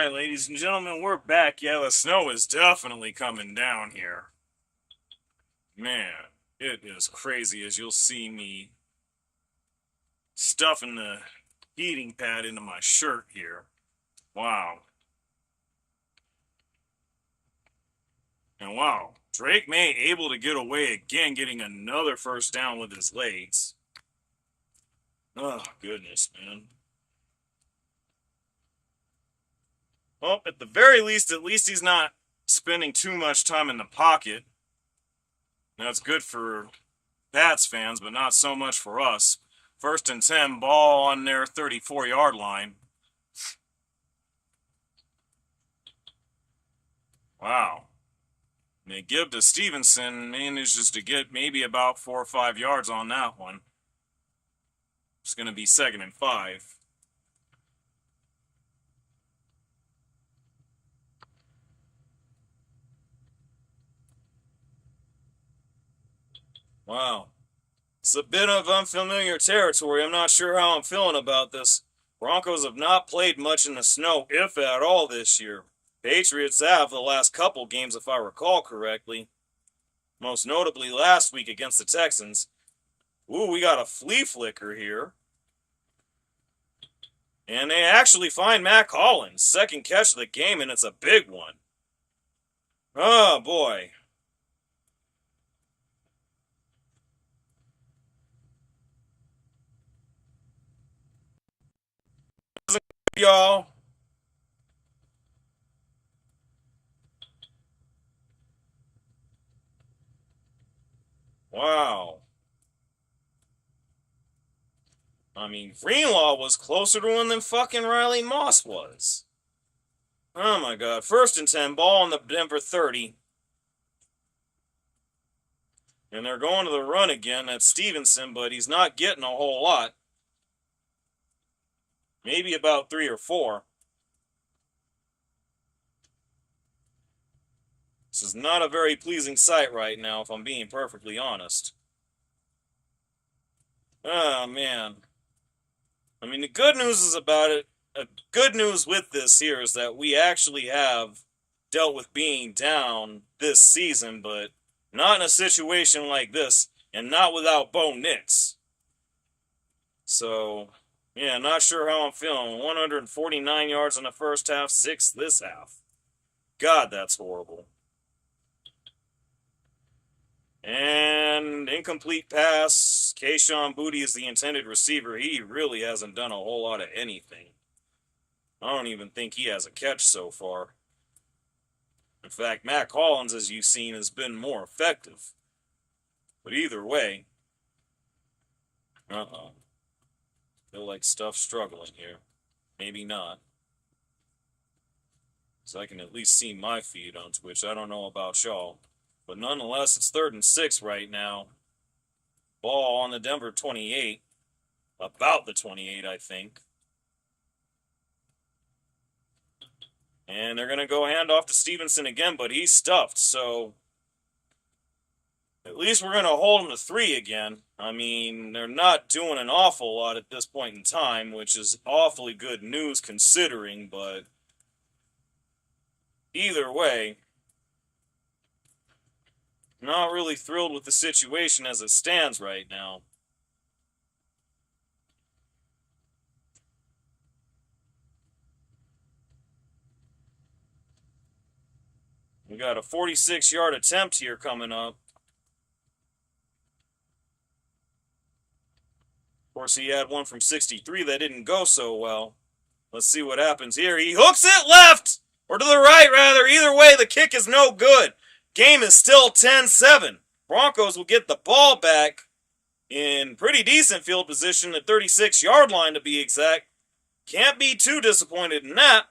Alright, ladies and gentlemen, we're back. Yeah, the snow is definitely coming down here. Man, it is crazy as you'll see me stuffing the heating pad into my shirt here. Wow. And wow, Drake May able to get away again, getting another first down with his legs. Oh, goodness, man. Well, at the very least, he's not spending too much time in the pocket. That's good for Pats fans, but not so much for us. 1st and 10, ball on their 34-yard line. Wow. They give to Stevenson, manages to get maybe about 4 or 5 yards on that one. It's going to be 2nd and 5. Wow. It's a bit of unfamiliar territory. I'm not sure how I'm feeling about this. Broncos have not played much in the snow, if at all, this year. Patriots have the last couple games, if I recall correctly. Most notably last week against the Texans. Ooh, we got a flea flicker here. And they actually find Matt Collins. 2nd catch of the game, and it's a big one. Oh, boy. Y'all. Wow. I mean, Greenlaw was closer to him than fucking Riley Moss was. Oh my god. 1st and 10, ball on the Denver 30. And they're going to the run again. That's Stevenson, but he's not getting a whole lot. Maybe about 3 or 4. This is not a very pleasing sight right now, if I'm being perfectly honest. Oh, man. I mean, the good news is about it. Good news with this here is that we actually have dealt with being down this season, but not in a situation like this, and not without Bo Nix. So, yeah, not sure how I'm feeling. 149 yards in the first half, 6 this half. God, that's horrible. And incomplete pass. Kayshon Boutte is the intended receiver. He really hasn't done a whole lot of anything. I don't even think he has a catch so far. In fact, Matt Collins, as you've seen, has been more effective. But either way, feel like stuff's struggling here. Maybe not. So I can at least see my feed on Twitch. I don't know about y'all. But nonetheless, it's 3rd and 6 right now. Ball on the Denver 28. About the 28, I think. And they're going to go hand off to Stevenson again, but he's stuffed. So at least we're going to hold him to 3 again. I mean, they're not doing an awful lot at this point in time, which is awfully good news considering, but either way, not really thrilled with the situation as it stands right now. We got a 46-yard attempt here coming up. Of course, he had one from 63 that didn't go so well. Let's see what happens here. He hooks it left! Or to the right, rather. Either way, the kick is no good. Game is still 10-7. Broncos will get the ball back in pretty decent field position, the 36-yard line to be exact. Can't be too disappointed in that.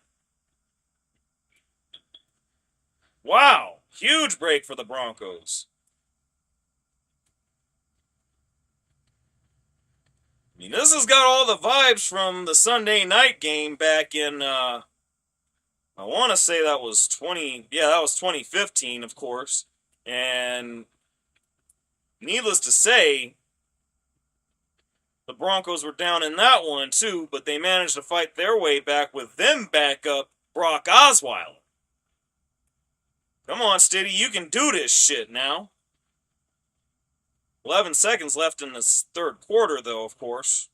Wow. Huge break for the Broncos. I mean, this has got all the vibes from the Sunday night game back in, I want to say that was 2015, of course. And needless to say, the Broncos were down in that one too, but they managed to fight their way back with them back up Brock Osweiler. Come on, Stiddy, you can do this shit now. 11 seconds left in this third quarter, though, of course.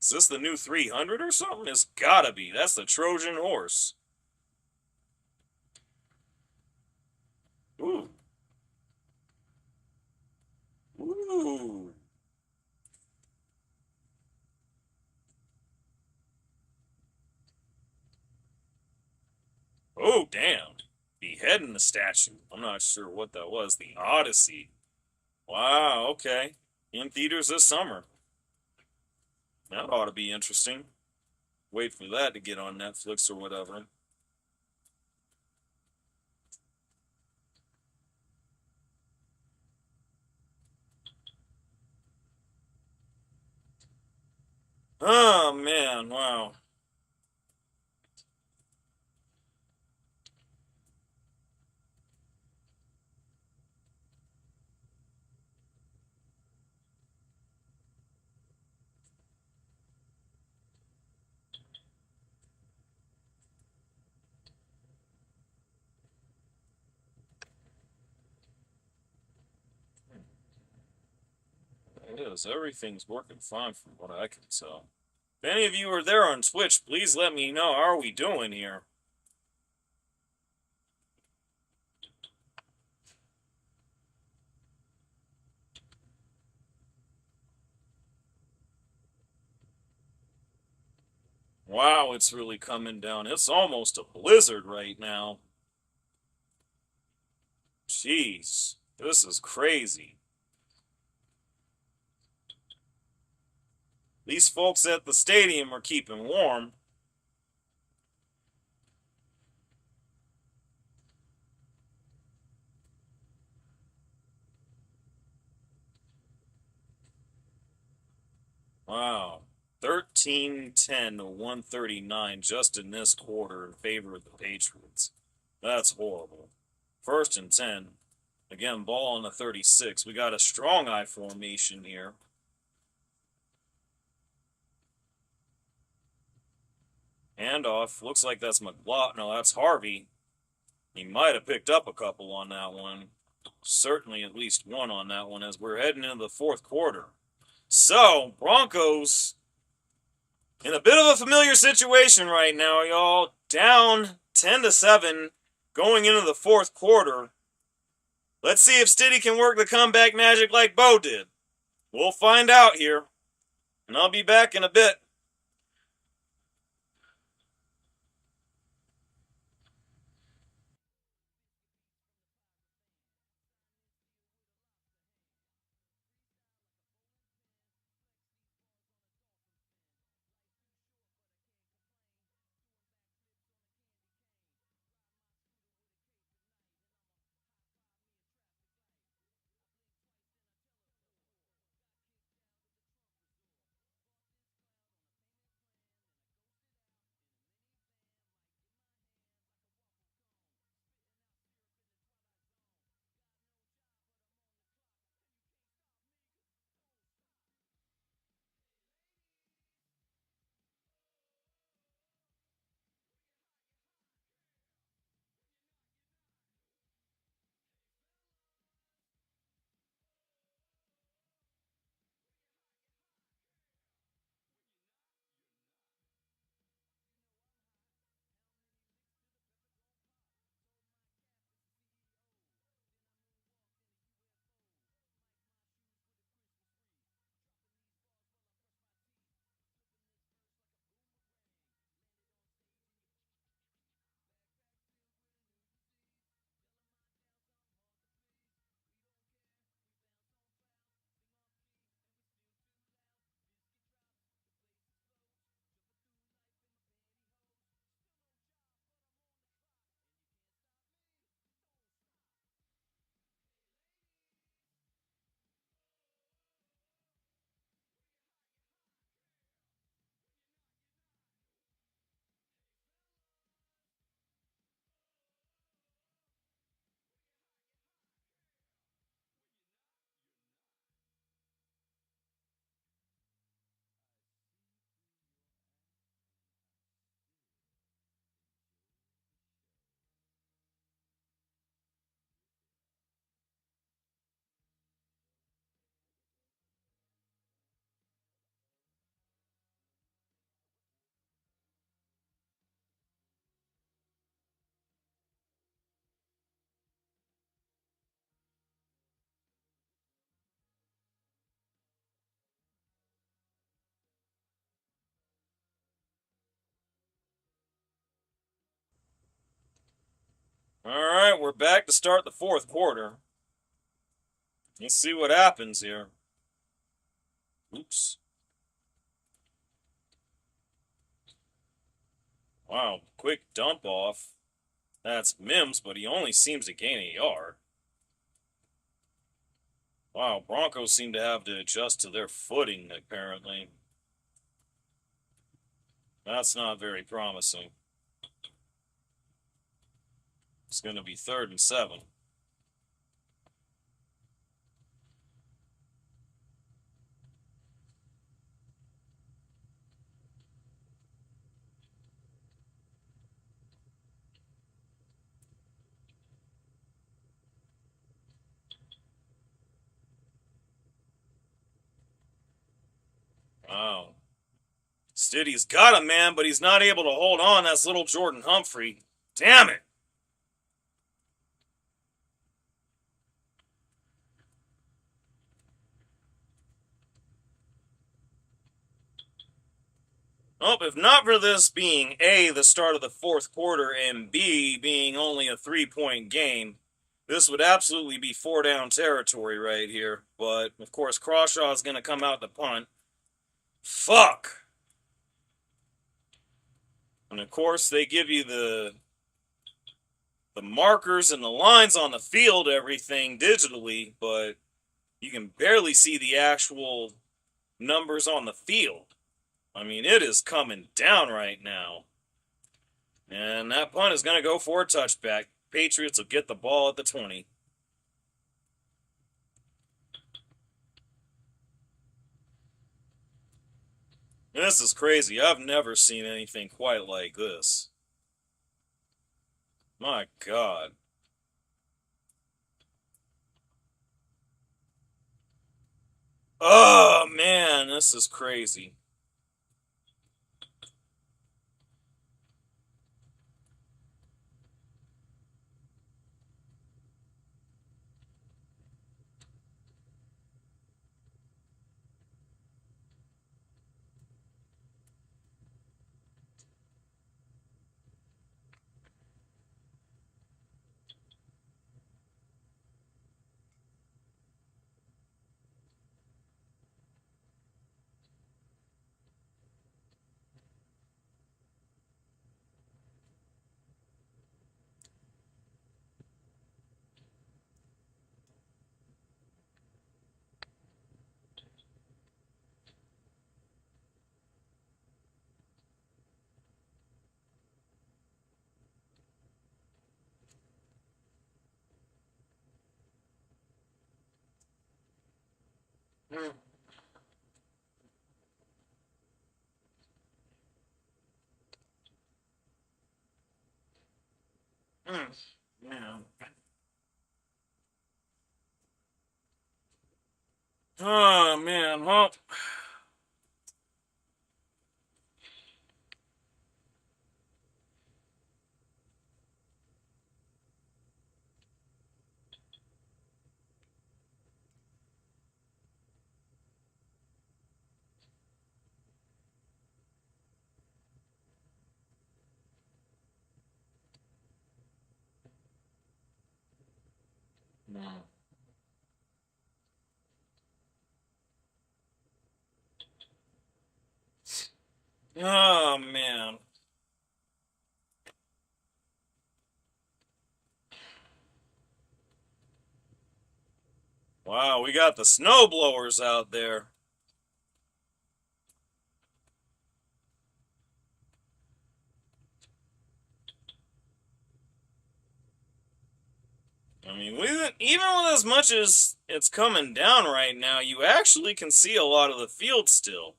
Is this the new 300 or something? It's gotta be. That's the Trojan horse. Ooh. Ooh. Oh, damn. Beheading the statue. I'm not sure what that was. The Odyssey. Wow, okay. In theaters this summer. That ought to be interesting. Wait for that to get on Netflix or whatever. Oh, man, wow. It is. Everything's working fine from what I can tell. If any of you are there on Twitch, please let me know how are we doing here. Wow, it's really coming down. It's almost a blizzard right now. Jeez, this is crazy. These folks at the stadium are keeping warm. Wow. 13-10 to 139 just in this quarter in favor of the Patriots. That's horrible. 1st and 10. Again, ball on the 36. We got a strong eye formation here. Handoff. Looks like that's McLaughlin. No, that's Harvey. He might have picked up a couple on that one. Certainly at least one on that one as we're heading into the fourth quarter. So, Broncos in a bit of a familiar situation right now, y'all. Down 10-7 going into the fourth quarter. Let's see if Stiddy can work the comeback magic like Bo did. We'll find out here. And I'll be back in a bit. right, we're back to start the fourth quarter. Let's see what happens here. Oops. Wow, quick dump off. That's Mims, but he only seems to gain a yard. Wow, Broncos seem to have to adjust to their footing, apparently. That's not very promising. It's going to be 3rd and 7. Wow. Stiddy's got him, man, but he's not able to hold on. That's little Jordan Humphrey. Damn it. Oh, if not for this being A, the start of the fourth quarter, and B, being only a 3-point game, this would absolutely be 4-down territory right here. But, of course, Crawshaw's going to come out to punt. Fuck! And, of course, they give you the markers and the lines on the field, everything digitally, but you can barely see the actual numbers on the field. I mean, it is coming down right now. And that punt is going to go for a touchback. Patriots will get the ball at the 20. This is crazy. I've never seen anything quite like this. My God. Oh, man, this is crazy. Mm. Man. Oh, man. Well, oh, man. Wow, we got the snow blowers out there. I mean, even with as much as it's coming down right now, you actually can see a lot of the field still.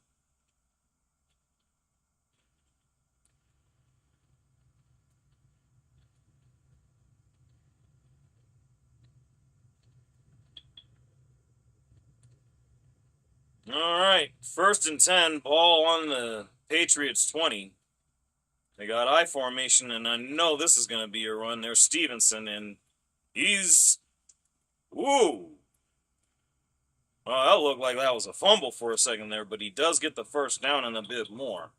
All right, 1st and 10, ball on the Patriots 20. They got I formation, and I know this is going to be a run. There's Stevenson, and he's... Ooh. Well, that looked like that was a fumble for a second there, but he does get the first down and a bit more.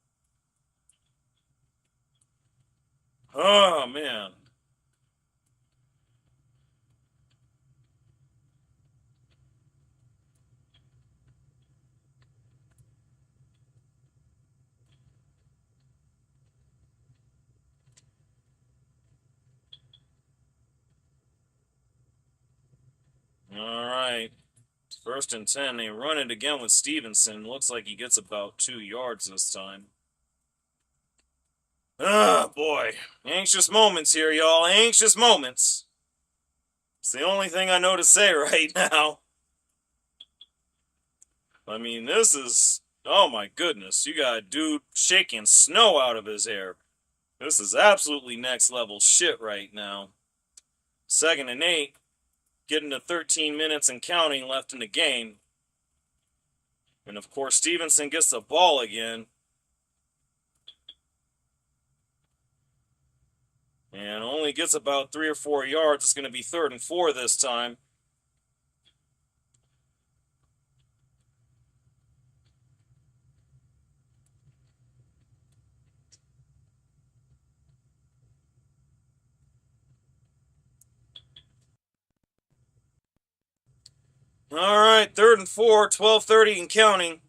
Oh, man. First and 10. They run it again with Stevenson. Looks like he gets about 2 yards this time. Ah, boy. Anxious moments here, y'all. Anxious moments. It's the only thing I know to say right now. I mean, this is... Oh, my goodness. You got a dude shaking snow out of his hair. This is absolutely next level shit right now. 2nd and 8. Getting to 13 minutes and counting left in the game. And, of course, Stevenson gets the ball again. And only gets about 3 or 4 yards. It's going to be 3rd and 4 this time. All right, 3rd and 4, 12:30 and counting.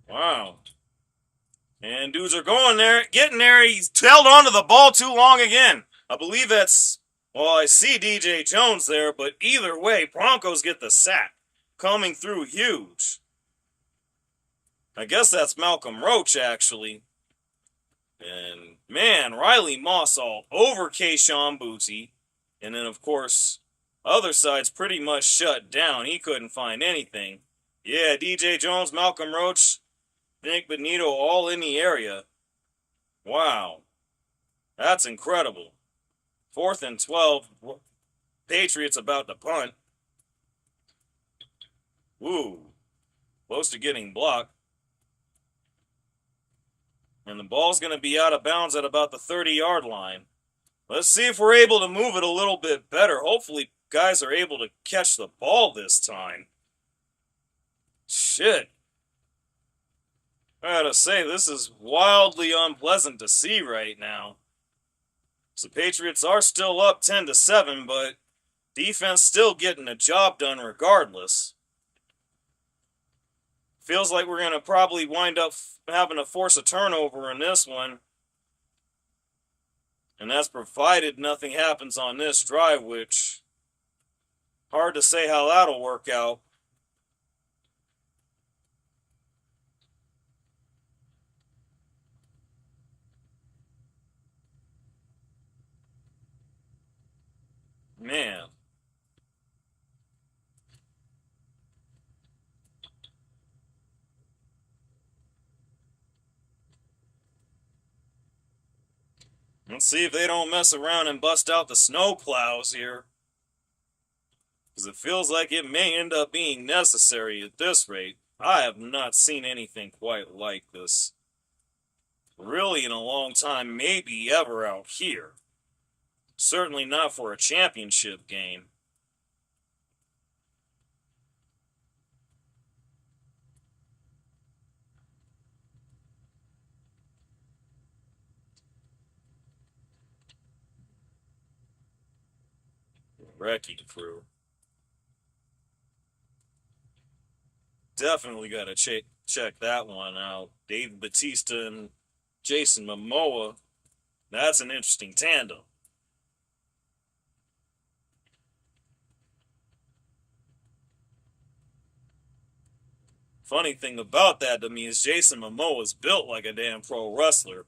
Wow. And dudes are going there, getting there. He's held onto the ball too long again. I believe that's, well, I see DJ Jones there, but either way, Broncos get the sack. Coming through huge. I guess that's Malcolm Roach, actually. And, man, Riley Moss all over Keyshawn Booty. And then, of course, other side's pretty much shut down. He couldn't find anything. Yeah, DJ Jones, Malcolm Roach, Nick Benito all in the area. Wow. That's incredible. 4th and 12. Patriots about to punt. Ooh. Close to getting blocked. And the ball's going to be out of bounds at about the 30-yard line. Let's see if we're able to move it a little bit better. Hopefully, guys are able to catch the ball this time. Shit. I gotta say, this is wildly unpleasant to see right now. So the Patriots are still up 10-7, but defense still getting the job done regardless. Feels like we're going to probably wind up having to force a turnover in this one. And that's provided nothing happens on this drive, which hard to say how that'll work out. Man. Let's see if they don't mess around and bust out the snow plows here. Because it feels like it may end up being necessary at this rate. I have not seen anything quite like this. Really in a long time, maybe ever out here. Certainly not for a championship game. Wrecking crew. Definitely got to check that one out. Dave Batista and Jason Momoa. That's an interesting tandem. Funny thing about that to me is Jason Momoa is built like a damn pro wrestler.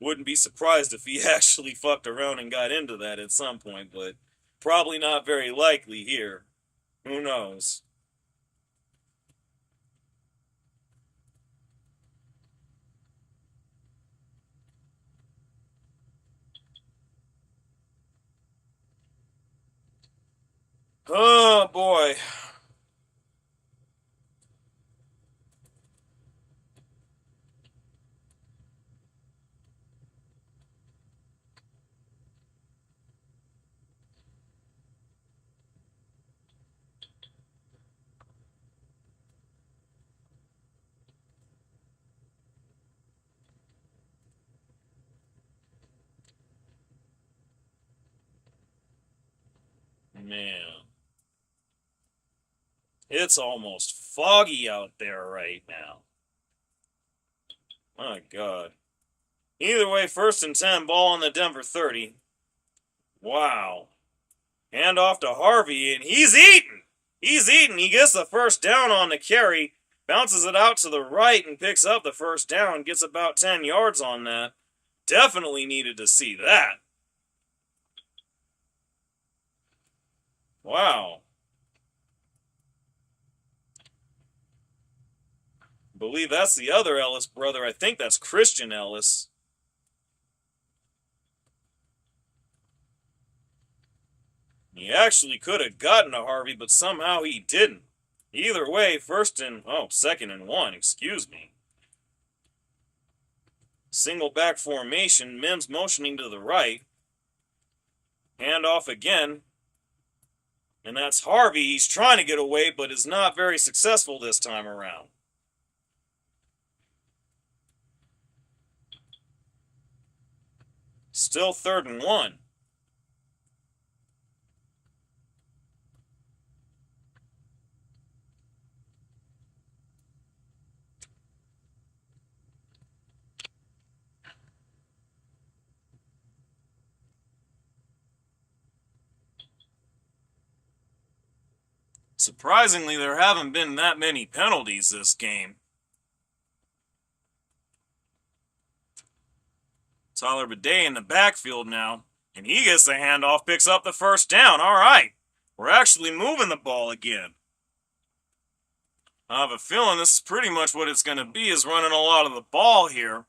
Wouldn't be surprised if he actually fucked around and got into that at some point, but probably not very likely here. Who knows? Oh boy. Man. It's almost foggy out there right now. My God. Either way, 1st and 10, ball on the Denver 30. Wow. Hand off to Harvey, and he's eating. He's eating. He gets the first down on the carry, bounces it out to the right, and picks up the first down, gets about 10 yards on that. Definitely needed to see that. Wow. I believe that's the other Ellis brother. I think that's Christian Ellis. He actually could have gotten to Harvey, but somehow he didn't. Either way, 2nd and 1, excuse me. Single back formation, Mims motioning to the right. Hand off again. And that's Harvey. He's trying to get away, but is not very successful this time around. Still 3rd and 1. Surprisingly, there haven't been that many penalties this game. Tyler Bidet in the backfield now, and he gets the handoff, picks up the first down. All right, we're actually moving the ball again. I have a feeling this is pretty much what it's going to be, is running a lot of the ball here.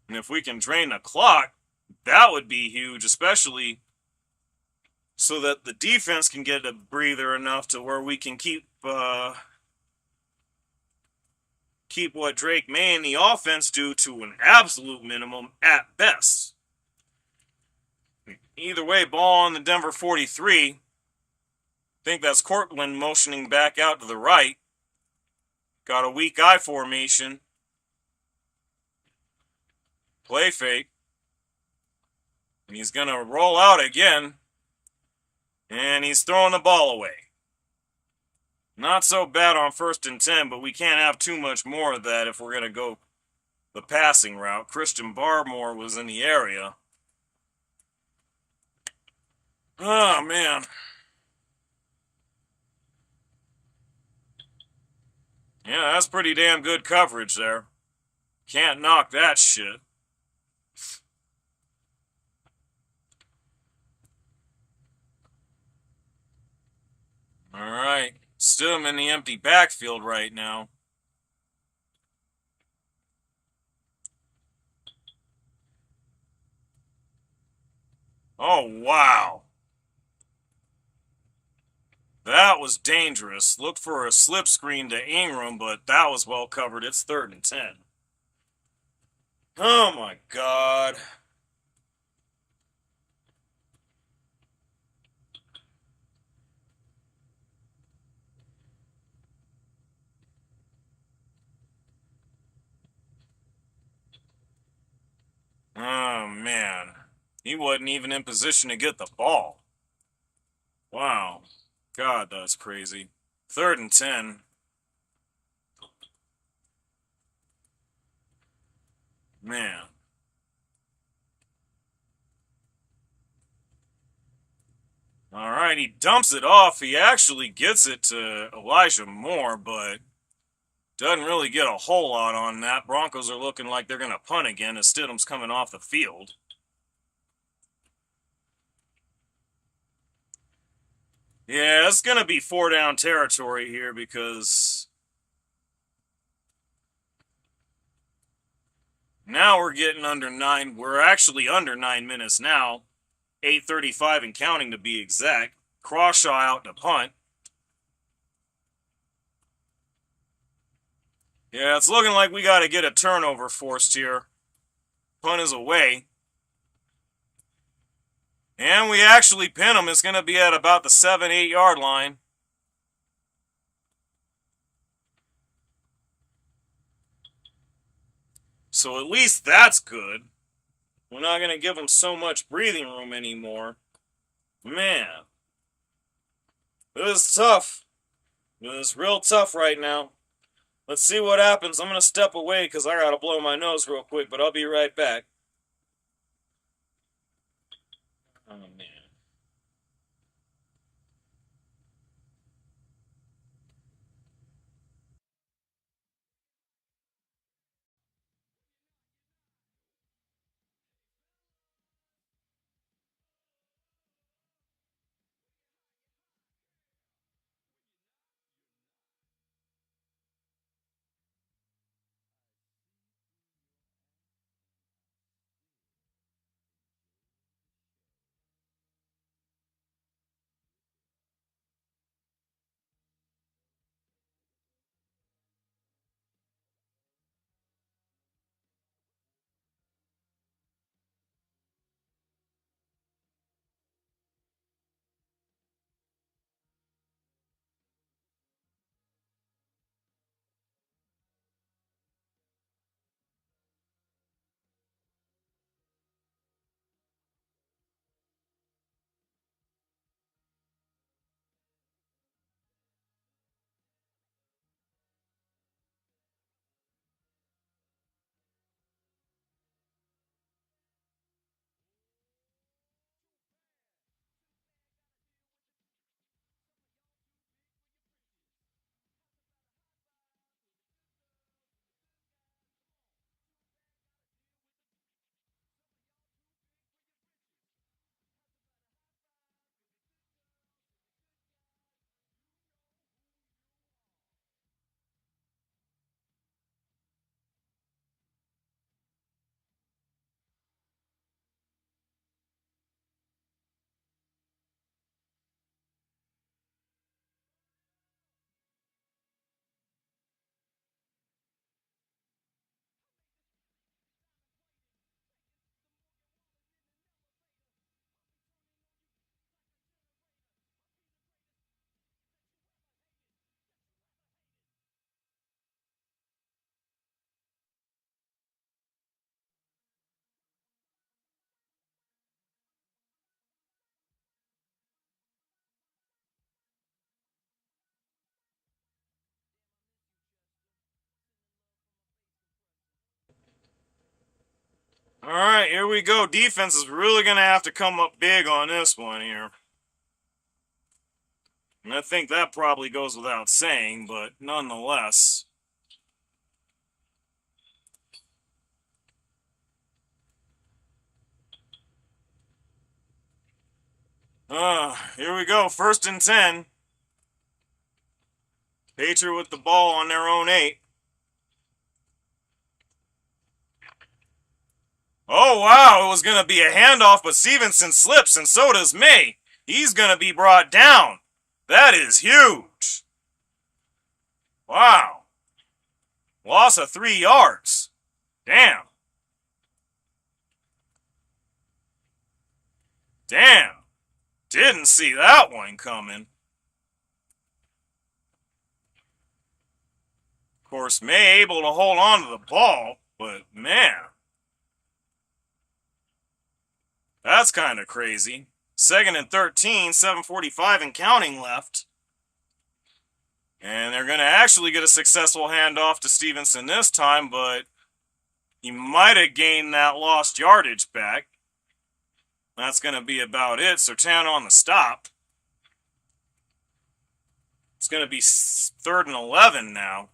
And if we can drain the clock, that would be huge, especially so that the defense can get a breather enough to where we can keep what Drake May and the offense do to an absolute minimum at best. Either way, ball on the Denver 43. I think that's Cortland motioning back out to the right. Got a weak eye formation. Play fake. And he's going to roll out again. And he's throwing the ball away. Not so bad on 1st and 10, but we can't have too much more of that if we're going to go the passing route. Christian Barmore was in the area. Oh, man. Yeah, that's pretty damn good coverage there. Can't knock that shit. All right. Still in the empty backfield right now. Oh, wow. That was dangerous. Looked for a slip screen to Ingram, but that was well covered. It's 3rd and 10. Oh, my God. Oh, man. He wasn't even in position to get the ball. Wow. God, that's crazy. 3rd and 10. Man. All right, he dumps it off. He actually gets it to Elijah Moore, but doesn't really get a whole lot on that. Broncos are looking like they're going to punt again as Stidham's coming off the field. Yeah, it's going to be 4-down territory here because now we're getting under 9. We're actually under 9 minutes now. 8:35 and counting to be exact. Crawshaw out to punt. Yeah, it's looking like we got to get a turnover forced here. Punt is away. And we actually pin them. It's going to be at about the 7-8 yard line. So at least that's good. We're not going to give them so much breathing room anymore. Man. This is tough. This is real tough right now. Let's see what happens. I'm going to step away because I got to blow my nose real quick, but I'll be right back. Oh, man. All right, here we go. Defense is really going to have to come up big on this one here. And I think that probably goes without saying, but nonetheless. Here we go. 1st and 10. Patriot with the ball on their own 8. Oh, wow, it was going to be a handoff, but Stevenson slips, and so does May. He's going to be brought down. That is huge. Wow. Loss of 3 yards. Damn. Damn. Didn't see that one coming. Of course, May able to hold on to the ball, but man. That's kind of crazy. 2nd and 13, 7:45 and counting left. And they're going to actually get a successful handoff to Stevenson this time, but he might have gained that lost yardage back. That's going to be about it. Sertan on the stop. It's going to be 3rd and 11 now.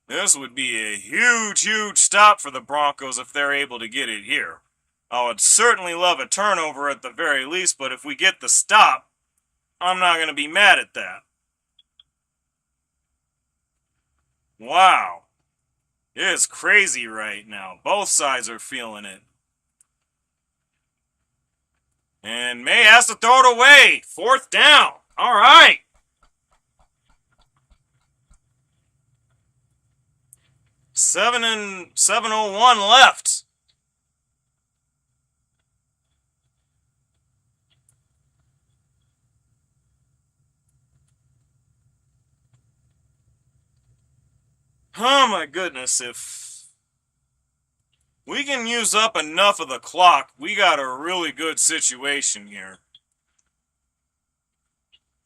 This would be a huge, huge stop for the Broncos if they're able to get it here. I would certainly love a turnover at the very least, but if we get the stop, I'm not going to be mad at that. Wow. It is crazy right now. Both sides are feeling it. And May has to throw it away. 4th down. All right. 7:01 left. Oh my goodness, if we can use up enough of the clock, we got a really good situation here.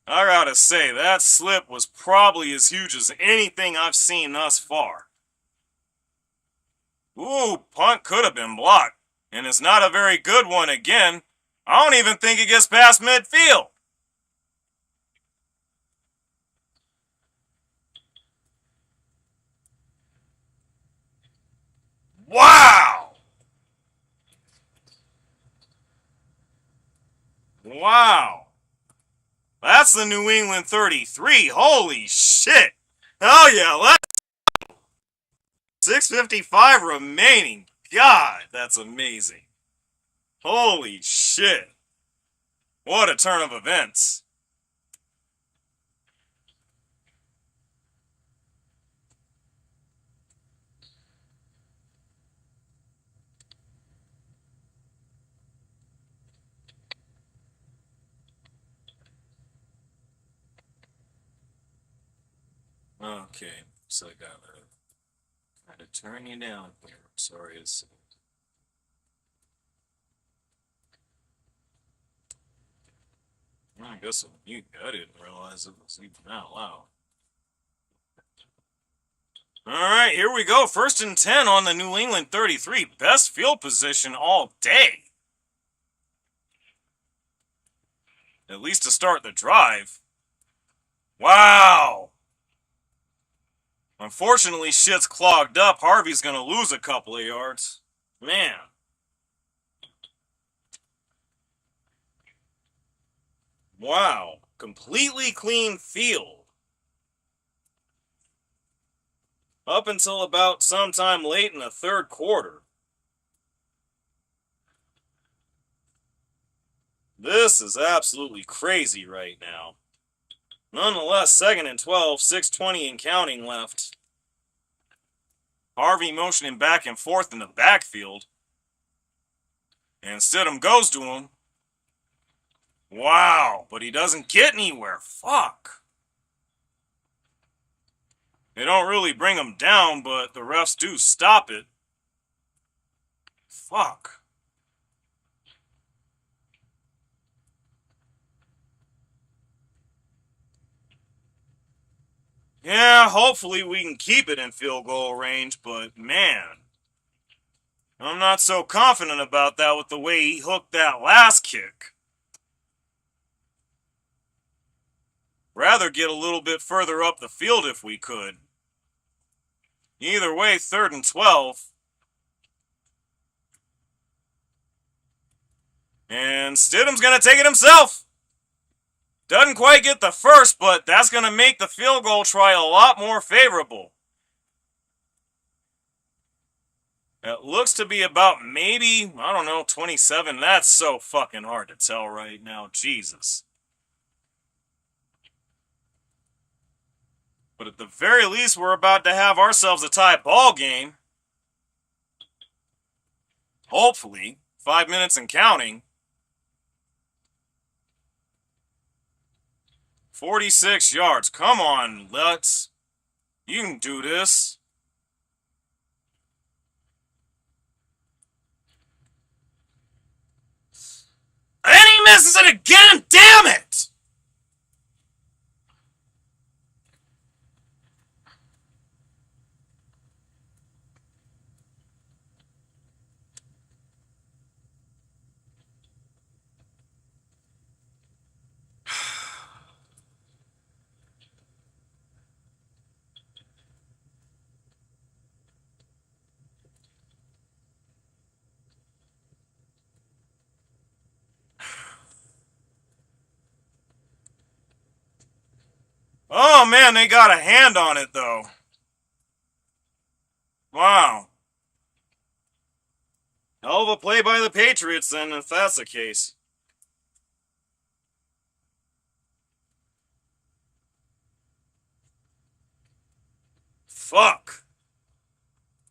I gotta say, that slip was probably as huge as anything I've seen thus far. Ooh, punt could have been blocked. And it's not a very good one again. I don't even think it gets past midfield. Wow! Wow. That's the New England 33. Holy shit. Oh yeah, let's 6:55 remaining. God, that's amazing. Holy shit. What a turn of events. Okay, so I gotta turn you down here. Sorry, I guess I'm mute. I didn't realize it was even that loud. Alright, here we go. 1st and 10 on the New England 33. Best field position all day. At least to start the drive. Wow. Unfortunately, shit's clogged up. Harvey's going to lose a couple of yards. Man. Wow. Completely clean field. Up until about sometime late in the third quarter. This is absolutely crazy right now. Nonetheless, 2nd and 12, 6:20 and counting left. Harvey motioning back and forth in the backfield. And Stidham goes to him. Wow, but he doesn't get anywhere. Fuck. They don't really bring him down, but the refs do stop it. Fuck. Yeah, hopefully we can keep it in field goal range, but man, I'm not so confident about that with the way he hooked that last kick. Rather get a little bit further up the field if we could. Either way, 3rd and 12. And Stidham's going to take it himself. Doesn't quite get the first, but that's going to make the field goal try a lot more favorable. It looks to be about maybe, I don't know, 27. That's so fucking hard to tell right now. Jesus. But at the very least, we're about to have ourselves a tie ball game. Hopefully. 5 minutes and counting. 46 yards. Come on, Lutz. You can do this. And he misses it again! Damn it! Oh man, they got a hand on it though. Wow. Hell of a play by the Patriots then, if that's the case. Fuck.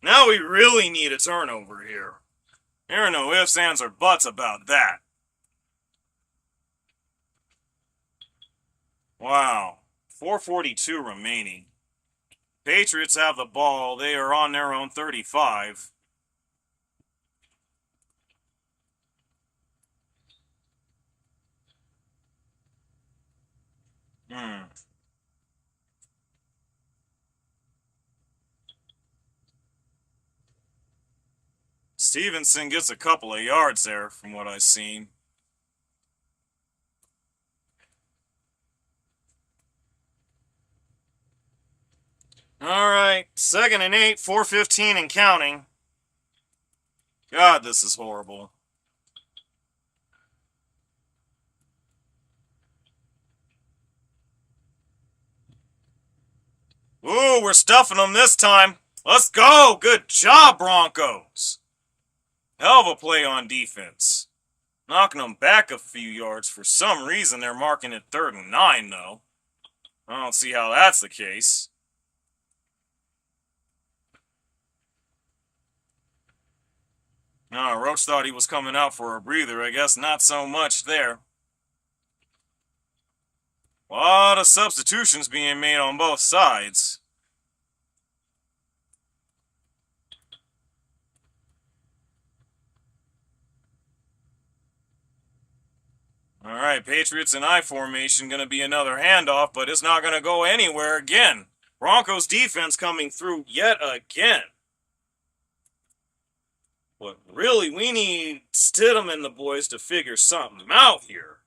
Now we really need a turnover here. There are no ifs, ands, or buts about that. Wow. 4:42 remaining. Patriots have the ball. They are on their own 35. Hmm. Stevenson gets a couple of yards there from what I've seen. All right, 2nd and 8, 4:15 and counting. God, this is horrible. Ooh, we're stuffing them this time. Let's go. Good job, Broncos. Hell of a play on defense. Knocking them back a few yards. For some reason, they're marking it 3rd and 9, though. I don't see how that's the case. Roach thought he was coming out for a breather. I guess not so much there. A lot of substitutions being made on both sides. All right, Patriots in I formation, going to be another handoff, but it's not going to go anywhere again. Broncos defense coming through yet again. But really, we need Stidham and the boys to figure something out here.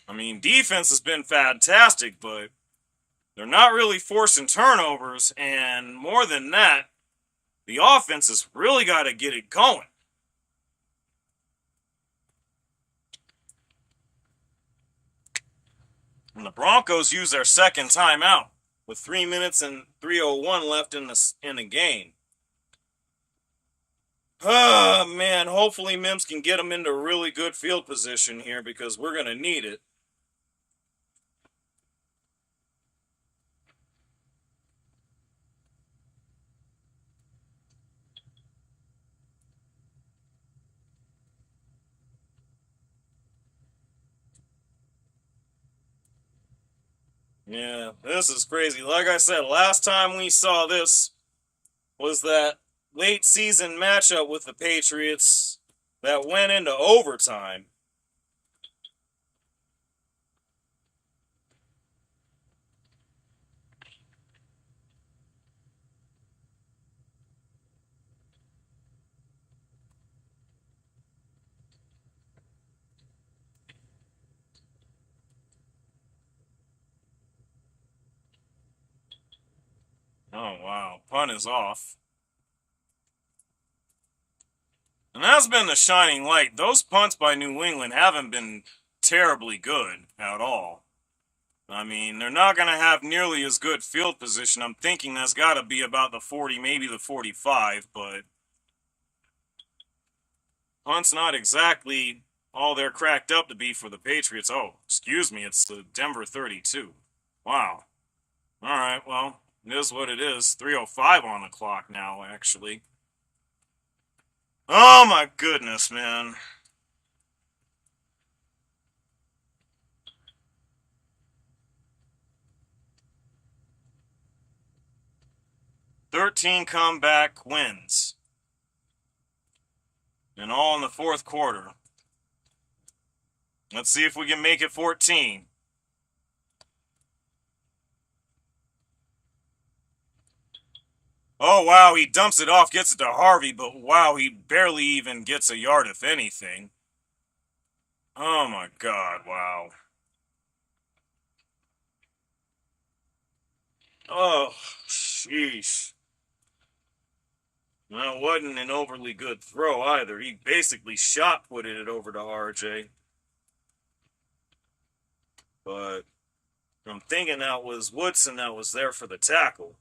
I mean, defense has been fantastic, but they're not really forcing turnovers, and more than that, the offense has really got to get it going. And the Broncos use their second timeout with 3 minutes and 3:01 left in the game. Oh, man, hopefully Mims can get them into really good field position here because we're going to need it. Yeah, this is crazy. Like I said, last time we saw this was that late season matchup with the Patriots that went into overtime. Oh, wow. Punt is off. And that's been the shining light. Those punts by New England haven't been terribly good at all. I mean, they're not going to have nearly as good field position. I'm thinking that's got to be about the 40, maybe the 45, but punt's not exactly all they're cracked up to be for the Patriots. Oh, excuse me, it's the Denver 32. Wow. All right, well, it is what it is. 3:05 on the clock now, actually. Oh, my goodness, man. "13 comeback wins. And all in the 4th quarter. Let's see if we can make it 14. Oh, wow, he dumps it off, gets it to Harvey, but wow, he barely even gets a yard, if anything. Oh, my God, wow. Oh, sheesh. Well, it wasn't an overly good throw either. He basically shot putted it over to RJ. But I'm thinking that was Woodson that was there for the tackle.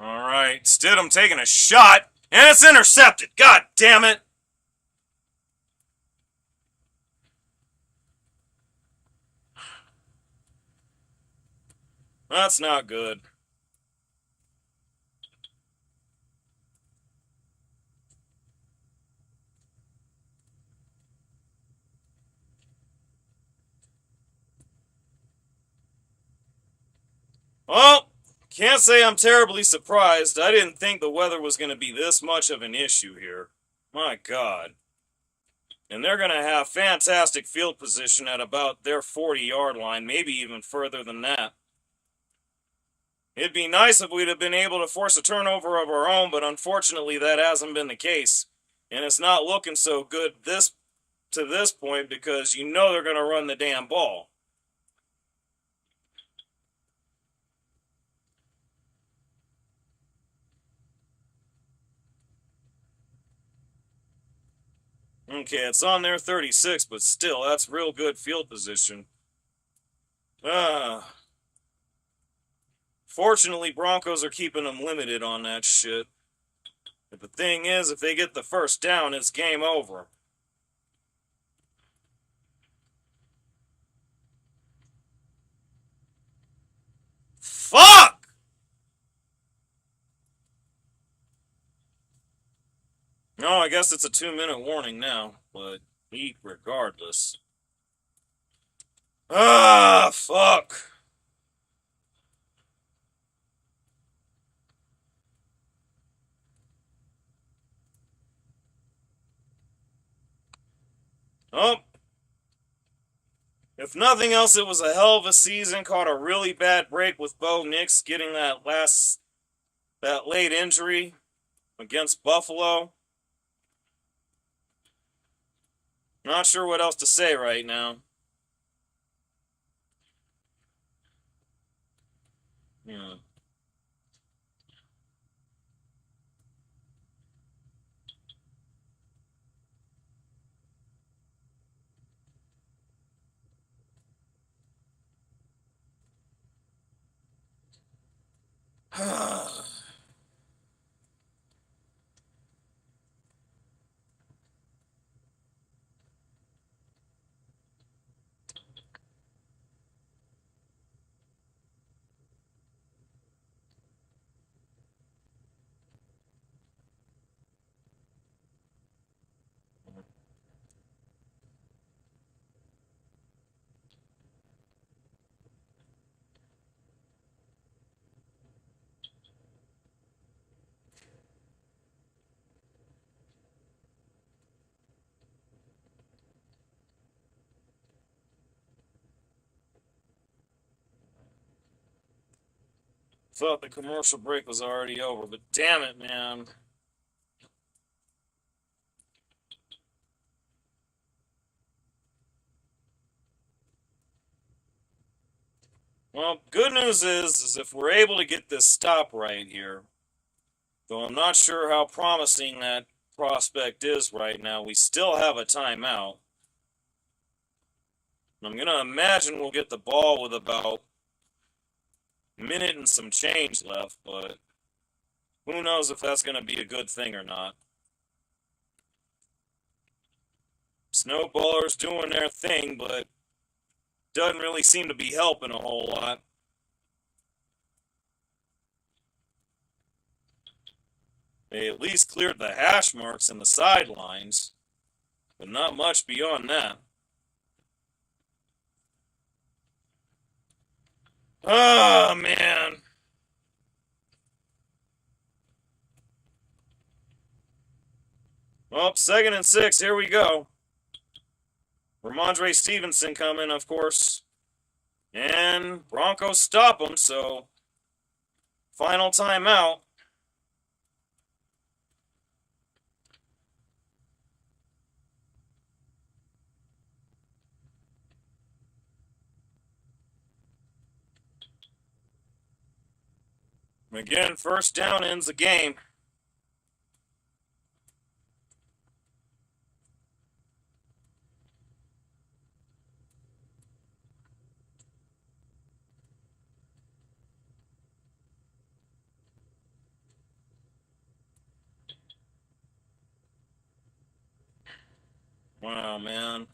All right, Stidham taking a shot, and it's intercepted. God damn it. That's not good. Well, can't say I'm terribly surprised. I didn't think the weather was going to be this much of an issue here. My God. And they're going to have fantastic field position at about their 40-yard line, maybe even further than that. It'd be nice if we'd have been able to force a turnover of our own, but unfortunately that hasn't been the case. And it's not looking so good to this point because you know they're going to run the damn ball. Okay, it's on their 36, but still, that's real good field position. Fortunately, Broncos are keeping them limited on that shit. But the thing is, if they get the first down, it's game over. Fuck! No, I guess it's a 2-minute warning now, but eat regardless. Fuck. Oh. If nothing else, it was a hell of a season. Caught a really bad break with Bo Nix getting that late injury against Buffalo. Not sure what else to say right now. Yeah. Thought the commercial break was already over, but damn it, man. Well, good news is if we're able to get this stop right here, though I'm not sure how promising that prospect is right now, we still have a timeout. I'm going to imagine we'll get the ball with about a minute and some change left, but who knows if that's going to be a good thing or not. Snowballers doing their thing, but doesn't really seem to be helping a whole lot. They at least cleared the hash marks and the sidelines, but not much beyond that. Oh, man. Well, 2nd and 6, here we go. Ramondre Stevenson coming, of course. And Broncos stop him, so final timeout. Again, first down ends the game. Wow, man.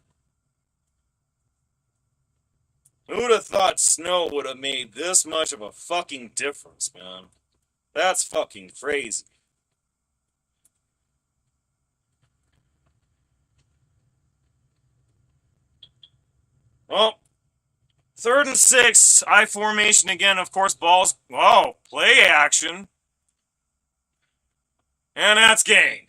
Who'd have thought snow would have made this much of a fucking difference, man? That's fucking crazy. Well, 3rd and 6, I formation again. Of course, balls. Oh, play action. And that's game.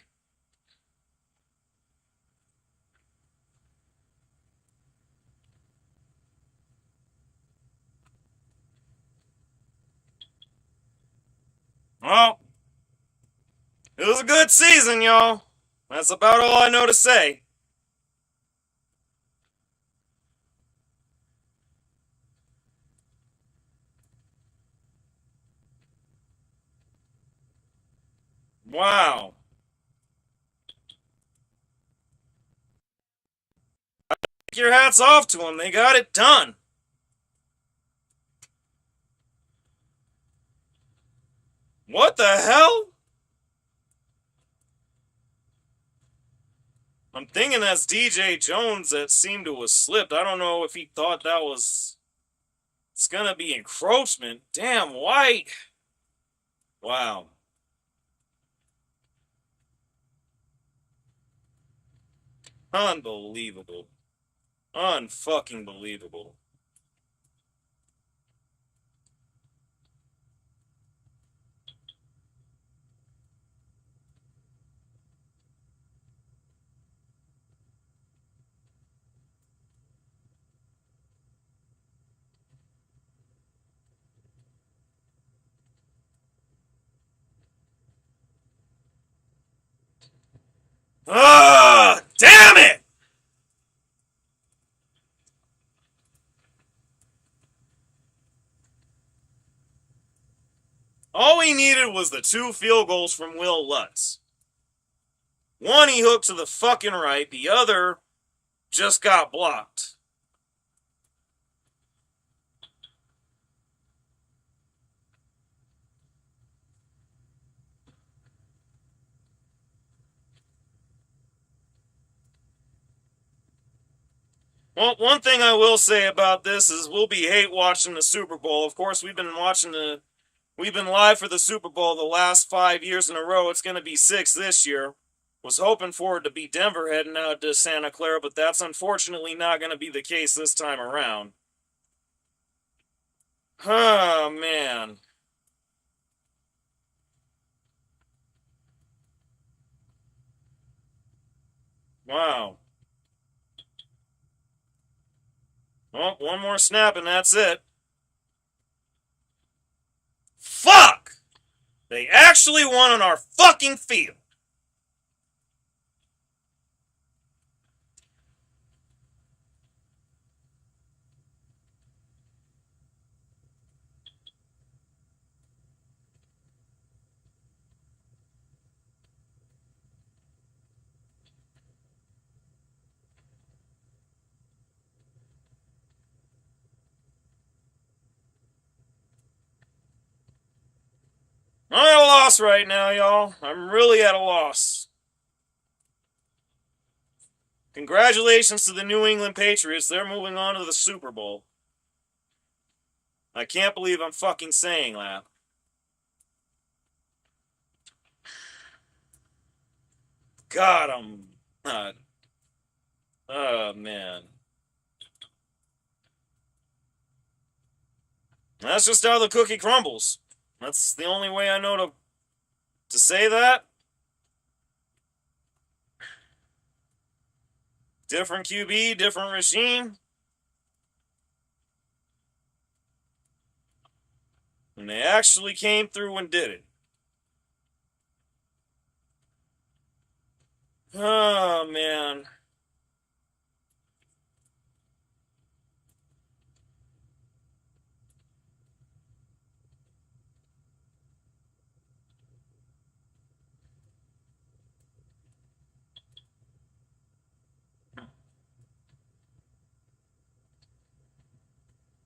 Well, it was a good season, y'all. That's about all I know to say. Wow. Take your hats off to them. They got it done. What the hell? I'm thinking that's DJ Jones that seemed to have slipped. I don't know if he thought that was... It's gonna be encroachment. Damn, White. Wow. Unbelievable. Unfucking believable. Ah, damn it! All we needed was the 2 field goals from Will Lutz. One he hooked to the fucking right, the other just got blocked. Well, one thing I will say about this is we'll be hate watching the Super Bowl. Of course, we've been live for the Super Bowl the last 5 years in a row. It's going to be 6 this year. Was hoping for it to be Denver heading out to Santa Clara, but that's unfortunately not going to be the case this time around. Oh, man. Wow. Well, one more snap and that's it. Fuck! They actually won on our fucking field. I'm at a loss right now, y'all. I'm really at a loss. Congratulations to the New England Patriots. They're moving on to the Super Bowl. I can't believe I'm fucking saying that. God, I'm not. Oh, man. That's just how the cookie crumbles. That's the only way I know to say that. Different QB, different regime. And they actually came through and did it. Oh, man.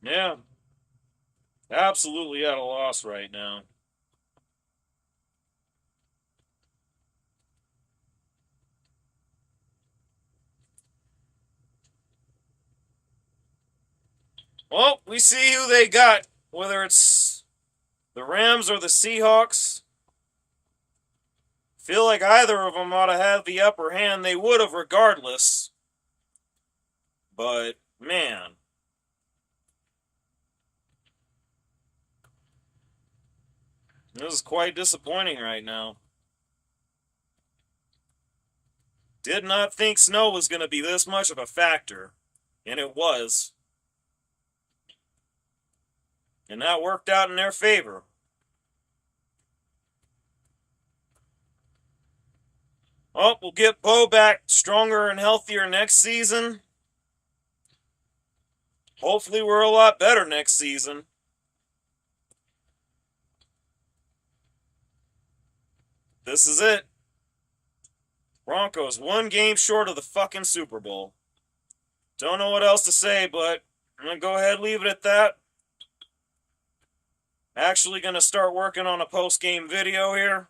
Yeah. Absolutely at a loss right now. Well, we see who they got, whether it's the Rams or the Seahawks. Feel like either of them ought to have the upper hand. They would have regardless. But, man. This is quite disappointing right now. Did not think snow was going to be this much of a factor, and it was. And that worked out in their favor. Oh, we'll get Bo back stronger and healthier next season. Hopefully we're a lot better next season. This is it. Broncos, one game short of the fucking Super Bowl. Don't know what else to say, but I'm going to go ahead and leave it at that. Actually going to start working on a post-game video here.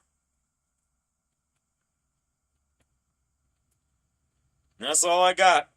That's all I got.